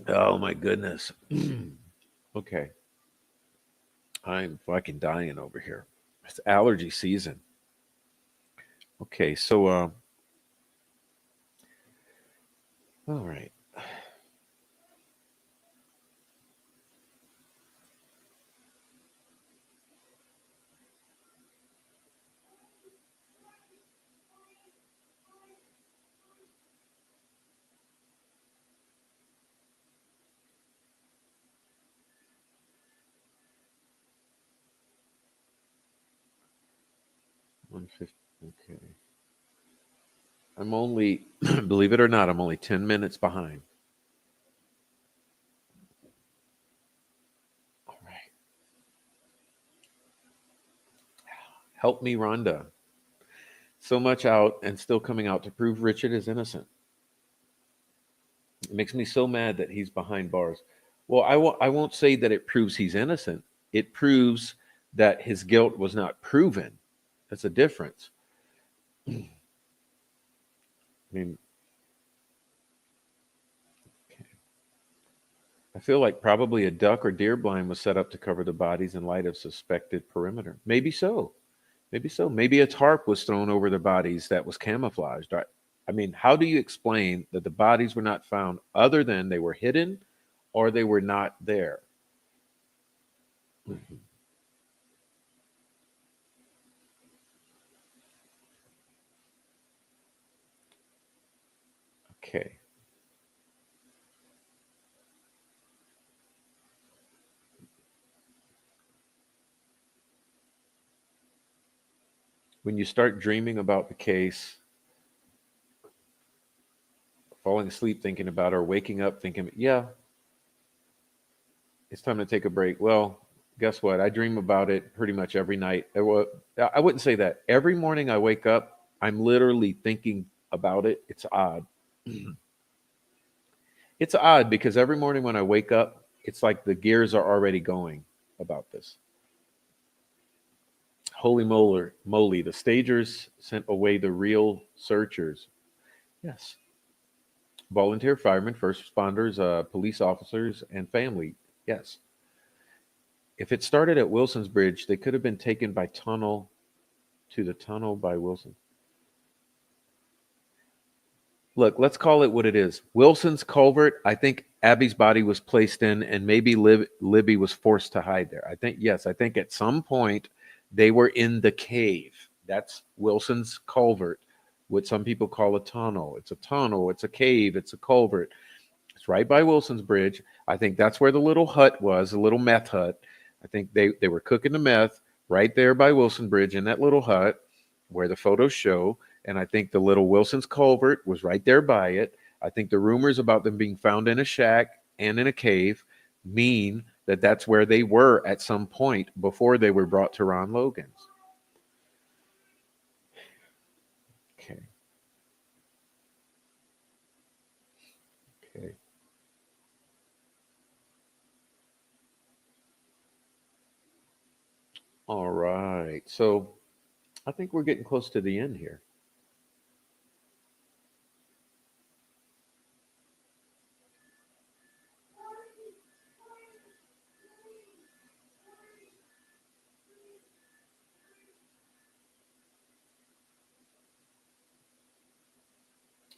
Oh, my goodness. Okay. I'm fucking dying over here. It's allergy season. Okay, so, all right. 150. Okay. I'm only, believe it or not, I'm only 10 minutes behind. All right. Help me, Rhonda. So much out and still coming out to prove Richard is innocent. It makes me so mad that he's behind bars. Well, I won't say that it proves he's innocent. It proves that his guilt was not proven. That's a difference. I mean, I feel like probably a duck or deer blind was set up to cover the bodies in light of suspected perimeter. Maybe so. Maybe so. Maybe a tarp was thrown over the bodies that was camouflaged. I mean, how do you explain that the bodies were not found other than they were hidden or they were not there? Mhm. Okay. When you start dreaming about the case, falling asleep thinking about it, or waking up thinking, yeah, it's time to take a break. Well, guess what? I dream about it pretty much every night. I wouldn't say that. Every morning I wake up, I'm literally thinking about it. It's odd. It's odd because every morning when I wake up, it's like the gears are already going about this. Holy moly, the stagers sent away the real searchers. Yes. Volunteer firemen, first responders, police officers, and family. Yes. If it started at Wilson's Bridge, they could have been taken by tunnel to the tunnel by Wilson. Look, let's call it what it is. Wilson's culvert, I think Abby's body was placed in, and maybe Libby was forced to hide there. I think, yes, I think at some point they were in the cave. That's Wilson's culvert, what some people call a tunnel. It's a tunnel, it's a cave, it's a culvert. It's right by Wilson's Bridge. I think that's where the little hut was, a little meth hut. I think they were cooking the meth right there by Wilson Bridge in that little hut where the photos show. And I think the little Wilson's culvert was right there by it. I think the rumors about them being found in a shack and in a cave mean that that's where they were at some point before they were brought to Ron Logan's. Okay. Okay. All right. So I think we're getting close to the end here.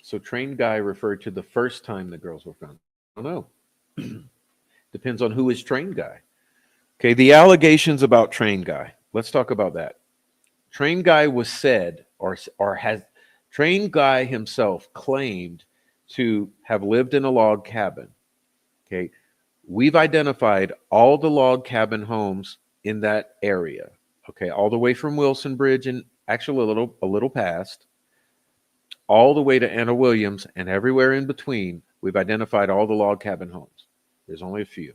So trained guy referred to the first time the girls were found. I don't know. Depends on who is trained guy. Okay, the allegations about trained guy. Let's talk about that. Trained guy was said, or has trained guy himself claimed to have lived in a log cabin. Okay, we've identified all the log cabin homes in that area. Okay, all the way from Wilson Bridge and actually a little past, all the way to Anna Williams and everywhere in between. We've identified all the log cabin homes. There's only a few.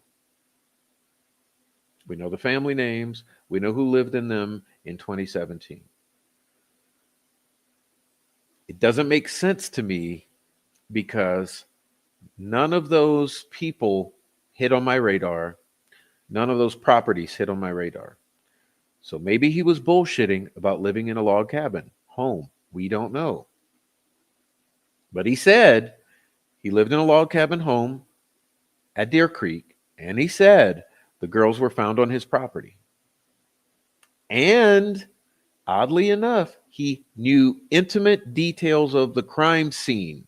We know the family names. We know who lived in them in 2017. It doesn't make sense to me because none of those people hit on my radar. None of those properties hit on my radar. So maybe he was bullshitting about living in a log cabin home. We don't know. But he said he lived in a log cabin home at Deer Creek, and he said the girls were found on his property. And oddly enough, he knew intimate details of the crime scene,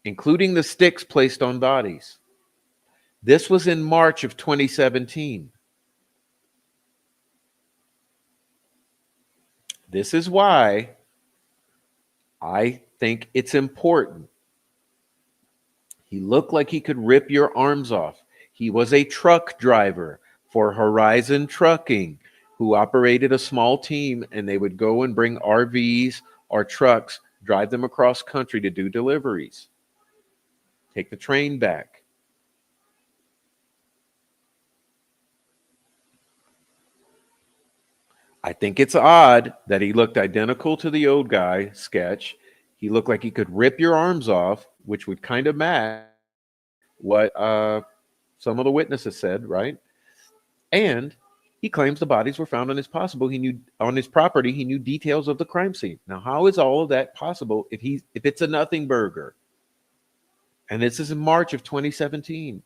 including the sticks placed on bodies. This was in March of 2017. This is why I think it's important. He looked like he could rip your arms off. He was a truck driver for Horizon Trucking who operated a small team, and they would go and bring RVs or trucks, drive them across country to do deliveries, take the train back. I think it's odd that he looked identical to the old guy sketch. He looked like he could rip your arms off, which would kind of match what some of the witnesses said, right? And he claims the bodies were found on his possible. He knew on his property. He knew details of the crime scene. Now, how is all of that possible if it's a nothing burger? And this is in March of 2017.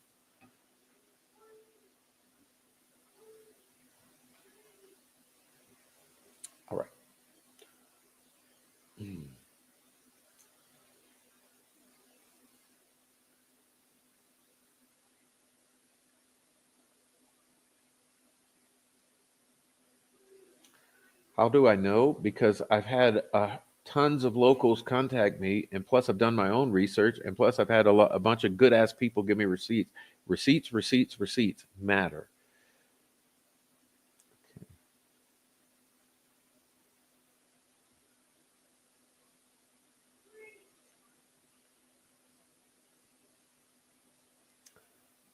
All right. How do I know? Because I've had tons of locals contact me, and plus I've done my own research, and plus I've had a bunch of good ass people give me receipts. Receipts matter.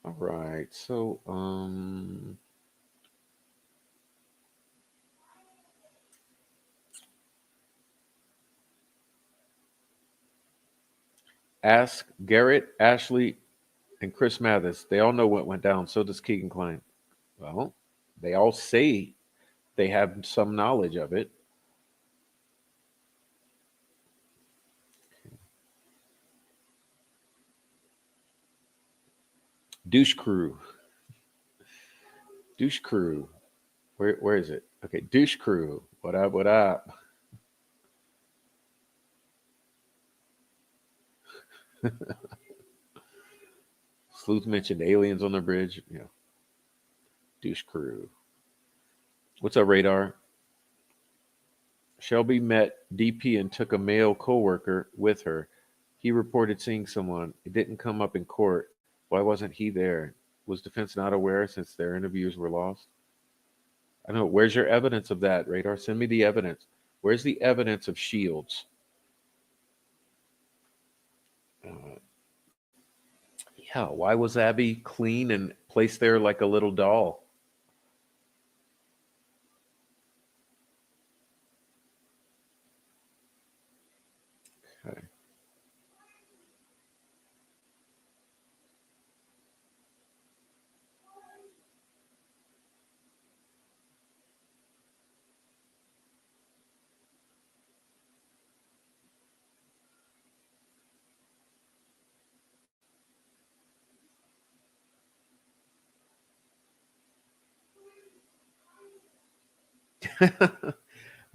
All right. So, ask Garrett, Ashley, and Chris Mathis. They all know what went down. So does Keegan Klein. Well, they all say they have some knowledge of it. Douche crew. Douche crew. Where is it? Okay, douche crew. What up? What up? Sleuth mentioned aliens on the bridge. Yeah, douche crew. What's up, radar? Shelby met DP and took a male coworker with her. He reported seeing someone. It didn't come up in court. Why wasn't he there? Was defense not aware since their interviews were lost? I don't know. Where's your evidence of that, radar? Send me the evidence. Where's the evidence of shields? Uh, yeah, why was Abby clean and placed there like a little doll? Okay.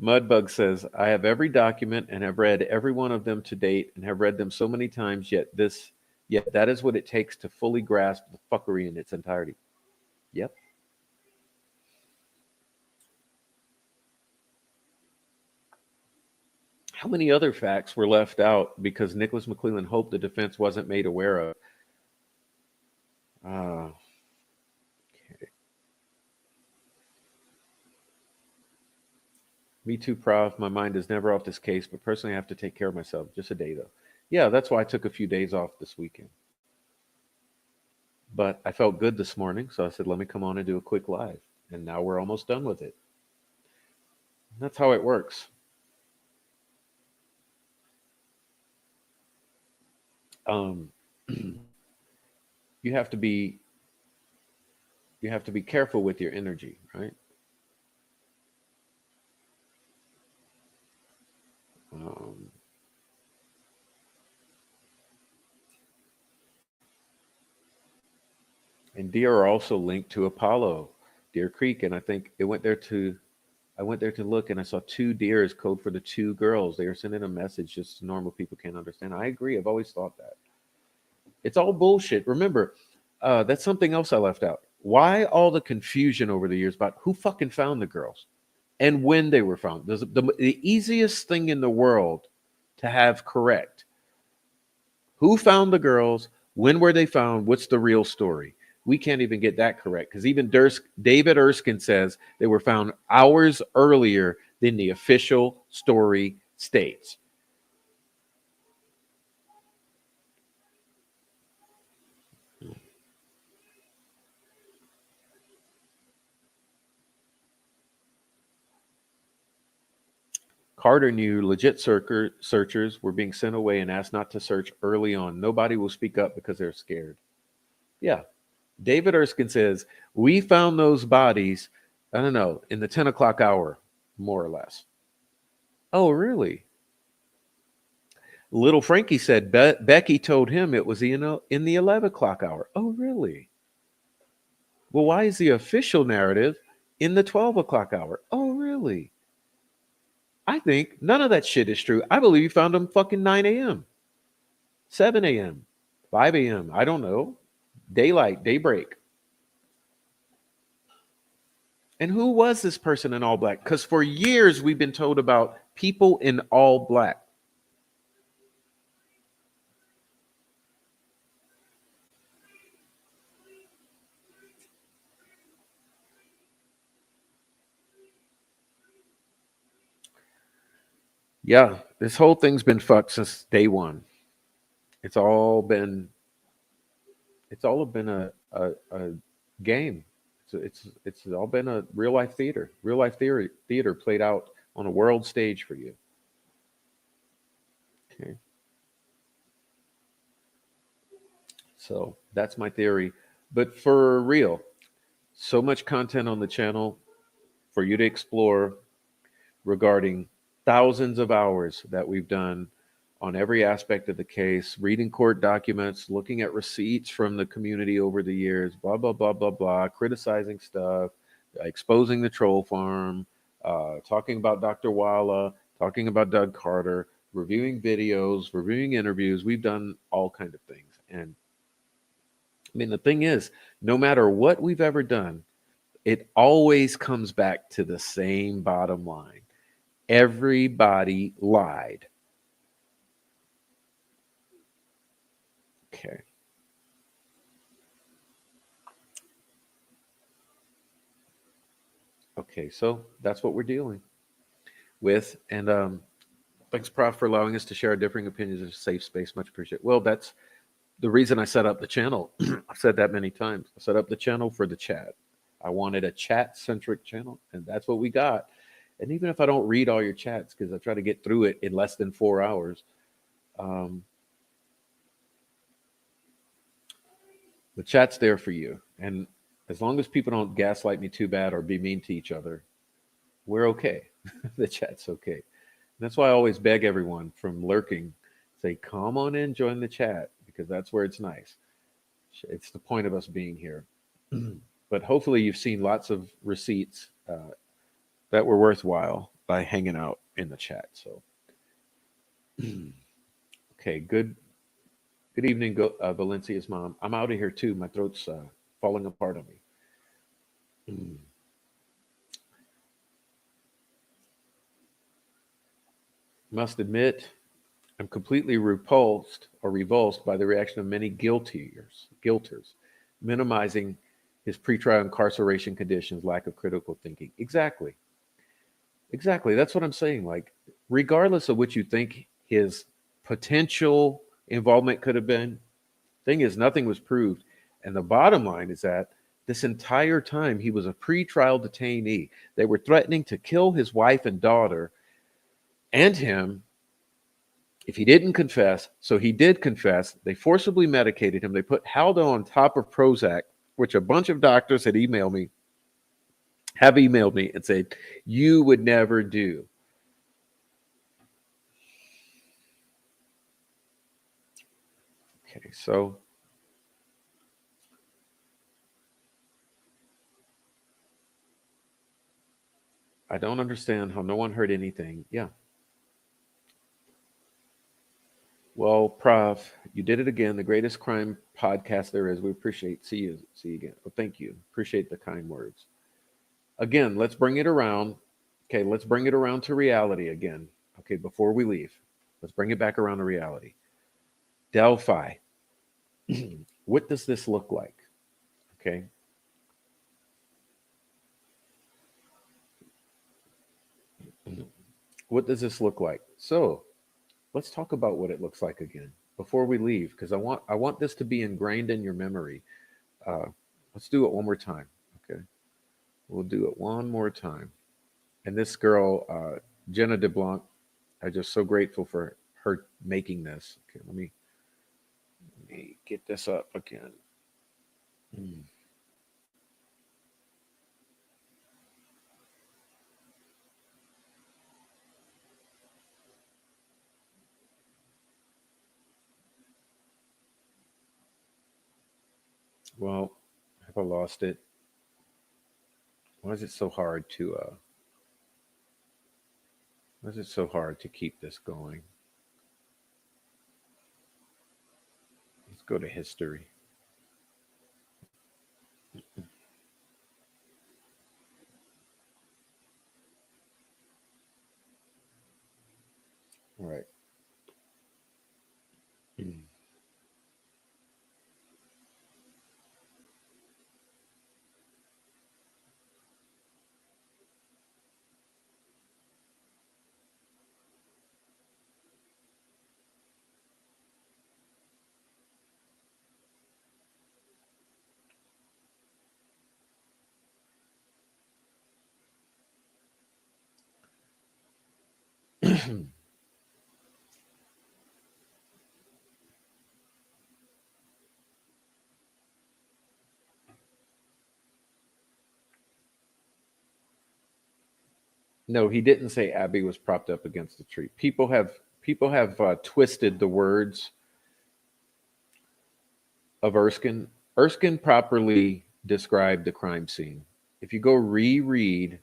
Mudbug says, I have every document and have read every one of them to date and have read them so many times, yet that is what it takes to fully grasp the fuckery in its entirety. Yep. How many other facts were left out because Nicholas McClellan hoped the defense wasn't made aware of? Uh, Me too, Prof. My mind is never off this case, but personally, I have to take care of myself. Just a day, though. Yeah, that's why I took a few days off this weekend. But I felt good this morning, so I said, let me come on and do a quick live. And now we're almost done with it. That's how it works. Um, you have to be careful with your energy, right? Um, and deer are also linked to Apollo, Deer Creek, and I think it went there to. I went there to look, and I saw two deer as code for the two girls. They are sending a message just normal people can't understand. I agree. I've always thought that it's all bullshit. Remember, that's something else I left out. Why all the confusion over the years about who fucking found the girls and when they were found? The easiest thing in the world to have correct: who found the girls? When were they found? What's the real story? We can't even get that correct because even David Erskine says they were found hours earlier than the official story states. Carter knew legit searchers were being sent away and asked not to search early on. Nobody will speak up because they're scared. Yeah. David Erskine says, we found those bodies, I don't know, in the 10 o'clock hour, more or less. Oh, really? Little Frankie said Becky told him it was in the 11 o'clock hour. Oh, really? Well, why is the official narrative in the 12 o'clock hour? Oh, really? I think none of that shit is true. I believe you found them fucking 9 a.m., 7 a.m., 5 a.m. I don't know. Daylight, daybreak. And who was this person in all black? Because for years we've been told about people in all black. Yeah, this whole thing's been fucked since day one. It's all been it's all been a game. It's all been a real life theater played out on a world stage for you. Okay, so that's my theory. But for real, so much content on the channel for you to explore regarding thousands of hours that we've done on every aspect of the case, reading court documents, looking at receipts from the community over the years, blah, blah, blah, blah, blah, criticizing stuff, exposing the troll farm, talking about Dr. Walla, talking about Doug Carter, reviewing videos, reviewing interviews. We've done all kinds of things. And I mean, the thing is, no matter what we've ever done, it always comes back to the same bottom line. Everybody lied. Okay. Okay, so that's what we're dealing with. And thanks, Prof, for allowing us to share our differing opinions in a safe space. Much appreciated. Well, that's the reason I set up the channel. I've said that many times. I set up the channel for the chat. I wanted a chat centric channel, and that's what we got. And even if I don't read all your chats, because I try to get through it in less than 4 hours, um, the chat's there for you. And as long as people don't gaslight me too bad or be mean to each other, we're okay. The chat's okay. And that's why I always beg everyone from lurking, say, come on in, join the chat, because that's where it's nice. It's the point of us being here. But hopefully you've seen lots of receipts that were worthwhile by hanging out in the chat. So, okay, good evening, Valencia's mom. I'm out of here too. My throat's falling apart on me. Must admit, I'm completely repulsed or revulsed by the reaction of many guilters, minimizing his pretrial incarceration conditions, lack of critical thinking. Exactly. Exactly. That's what I'm saying. Like, regardless of what you think his potential involvement could have been, thing is, nothing was proved. And the bottom line is that this entire time he was a pretrial detainee. They were threatening to kill his wife and daughter and him if he didn't confess. So he did confess. They forcibly medicated him. They put Haldo on top of Prozac, which a bunch of doctors have emailed me and said, you would never do. Okay, so I don't understand how no one heard anything. Yeah. Well, Prof, you did it again. The greatest crime podcast there is. We appreciate. See you. See you again. Well, thank you. Appreciate the kind words. Again, let's bring it around. Okay, let's bring it around to reality again. Okay, before we leave, let's bring it back around to reality. Delphi. What does this look like? Okay. What does this look like? So let's talk about what it looks like again before we leave, because I want this to be ingrained in your memory. Uh, let's do it one more time. Okay. We'll do it one more time. And this girl, Jenna DeBlanc, I'm just so grateful for her making this. Okay, let me get this up again. Hmm. Well, have I lost it? Why is it so hard to why is it so hard to keep this going? Let's go to history. All right. Hmm. No, he didn't say Abby was propped up against a tree. People have twisted the words of Erskine. Erskine properly described the crime scene. If you go reread,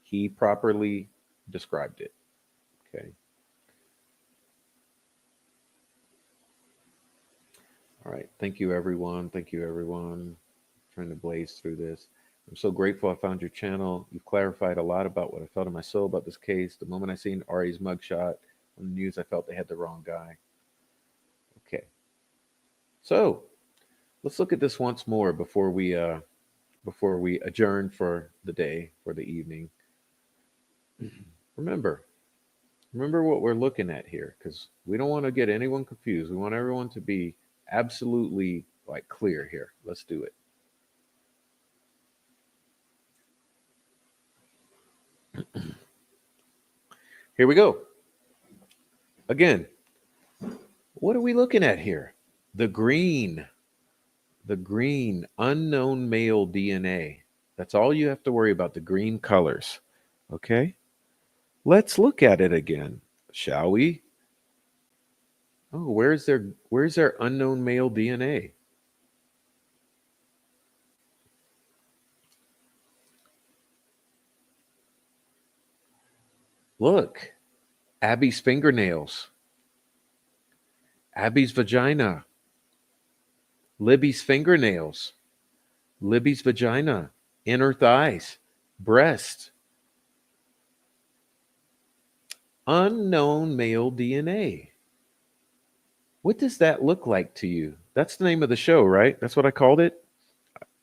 he properly described it. Okay. All right. Thank you, everyone. Thank you, everyone. Trying to blaze through this. I'm so grateful I found your channel. You've clarified a lot about what I felt in my soul about this case. The moment I seen Ari's mugshot on the news, I felt they had the wrong guy. Okay. So let's look at this once more before we adjourn for the day, for the evening. Remember, remember what we're looking at here, because we don't want to get anyone confused. We want everyone to be absolutely like clear here. Let's do it. Here we go. Again, what are we looking at here? The green, the green unknown male DNA. That's all you have to worry about, the green colors. Okay? Let's look at it again, shall we? Oh, where's their unknown male DNA? Look, Abby's fingernails, Abby's vagina, Libby's fingernails, Libby's vagina, inner thighs, breast. Unknown male DNA. What does that look like to you? That's the name of the show, right? That's what I called it.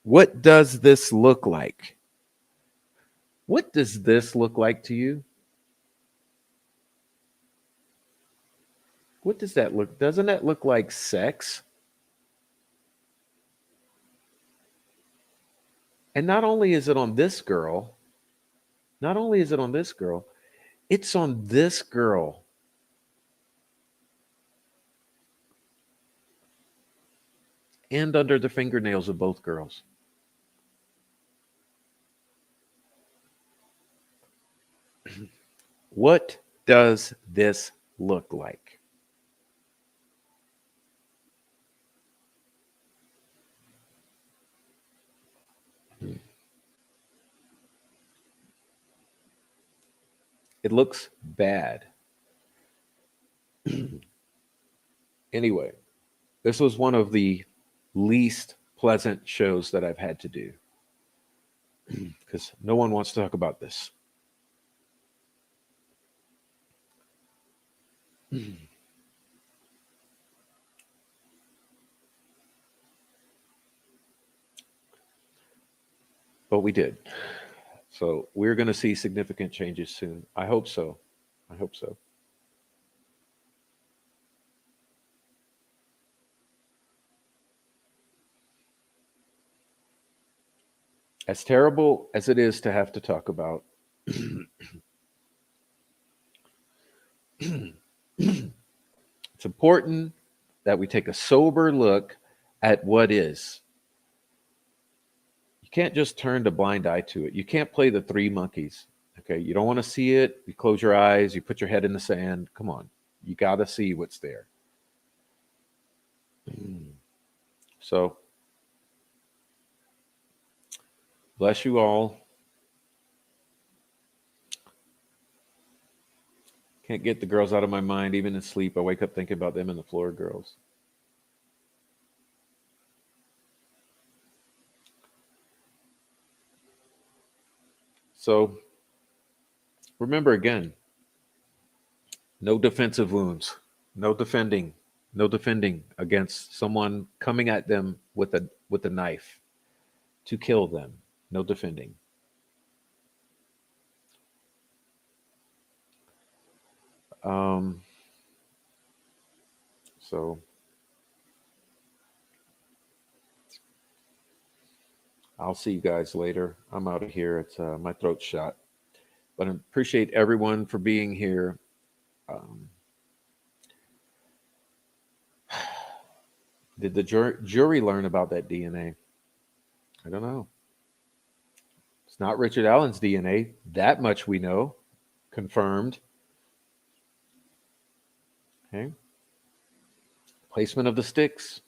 What does this look like? What does this look like to you? What does that look? Doesn't that look like sex? And not only is it on this girl, not only is it on this girl, it's on this girl. And under the fingernails of both girls. What does this look like? It looks bad. Anyway, this was one of the least pleasant shows that I've had to do because no one wants to talk about this. But we did. So we're going to see significant changes soon. I hope so. I hope so. As terrible as it is to have to talk about, it's important that we take a sober look at what is. You can't just turn a blind eye to it. You can't play the three monkeys. Okay. You don't want to see it. You close your eyes, you put your head in the sand. Come on. You got to see what's there. So, bless you all. Can't get the girls out of my mind, even in sleep. I wake up thinking about them and the floor girls. So, remember again, no defensive wounds, no defending against someone coming at them with a knife to kill them. No defending. Um, so I'll see you guys later. I'm out of here. It's my throat's shot. But I appreciate everyone for being here. Um, did the jury learn about that DNA? I don't know. It's not Richard Allen's DNA. That much we know. Confirmed. Okay. Placement of the sticks.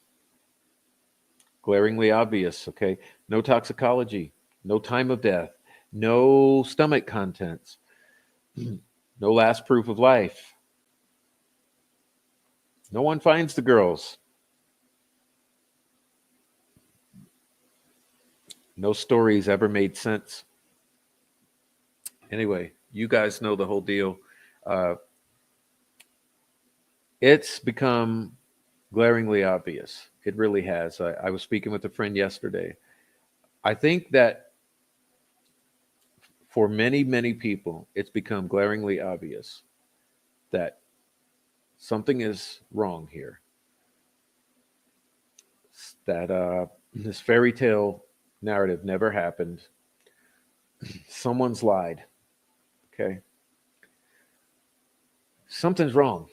Glaringly obvious. Okay. No toxicology. No time of death. No stomach contents. No last proof of life. No one finds the girls. No stories ever made sense. Anyway, you guys know the whole deal. Uh, it's become glaringly obvious. It really has. I was speaking with a friend yesterday. I think that for many, many people, it's become glaringly obvious that something is wrong here. That this fairy tale narrative never happened. Someone's lied. Okay. Something's wrong.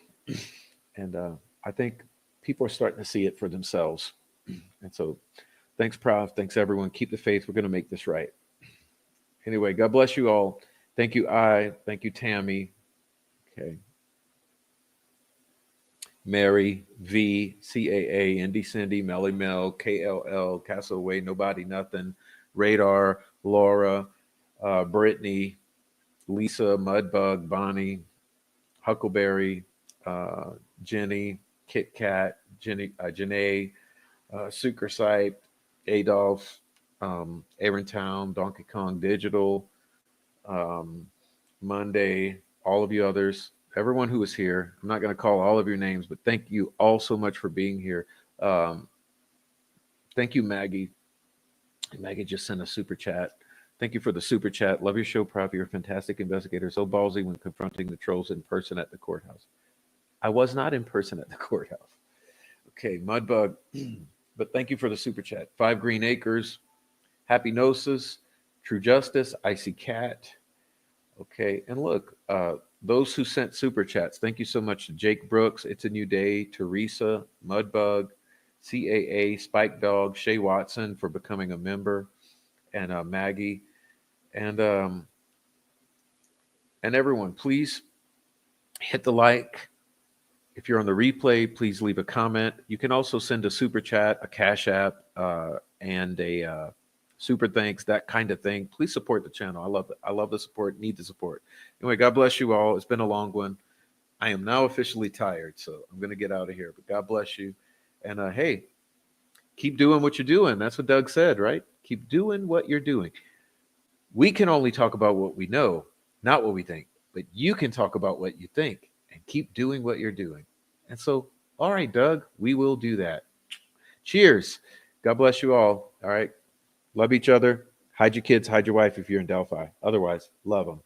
And I think people are starting to see it for themselves. And so thanks, Prof. Thanks, everyone. Keep the faith. We're going to make this right. Anyway, God bless you all. Thank you, I. Thank you, Tammy. Okay. Mary, V, CAA, Indy Cindy, Melly Mel, KLL, Castaway, Nobody Nothing, Radar, Laura, Brittany, Lisa, Mudbug, Bonnie, Huckleberry, Jenny, Kit Kat, Janae, Sucresight, Adolph, Aaron Town, Donkey Kong Digital, um, Monday, all of you others, everyone who is here. I'm not going to call all of your names, but thank you all so much for being here. Um, Thank you, Maggie. Maggie just sent a super chat. Thank you for the super chat. Love your show, Prof. You're a fantastic investigator. So ballsy when confronting the trolls in person at the courthouse. I was not in person at the courthouse. Okay, Mudbug. But thank you for the super chat. 5 Green Acres, Happy Gnosis, True Justice, Icy Cat. Okay, and look, those who sent super chats, thank you so much to Jake Brooks, It's a New Day, Teresa, Mudbug, CAA, Spike Dog, Shay Watson for becoming a member, and Maggie, and um, and everyone, please hit the like. If you're on the replay, please leave a comment. You can also send a super chat, a cash app, and a super thanks, that kind of thing. Please support the channel. I love it. I love the support. Need the support. Anyway, God bless you all. It's been a long one. I am now officially tired, so I'm going to get out of here. But God bless you. And hey, keep doing what you're doing. That's what Doug said, right? Keep doing what you're doing. We can only talk about what we know, not what we think. But you can talk about what you think and keep doing what you're doing. And so, all right, Doug, we will do that. Cheers. God bless you all. All right. Love each other. Hide your kids, hide your wife if you're in Delphi. Otherwise, love them.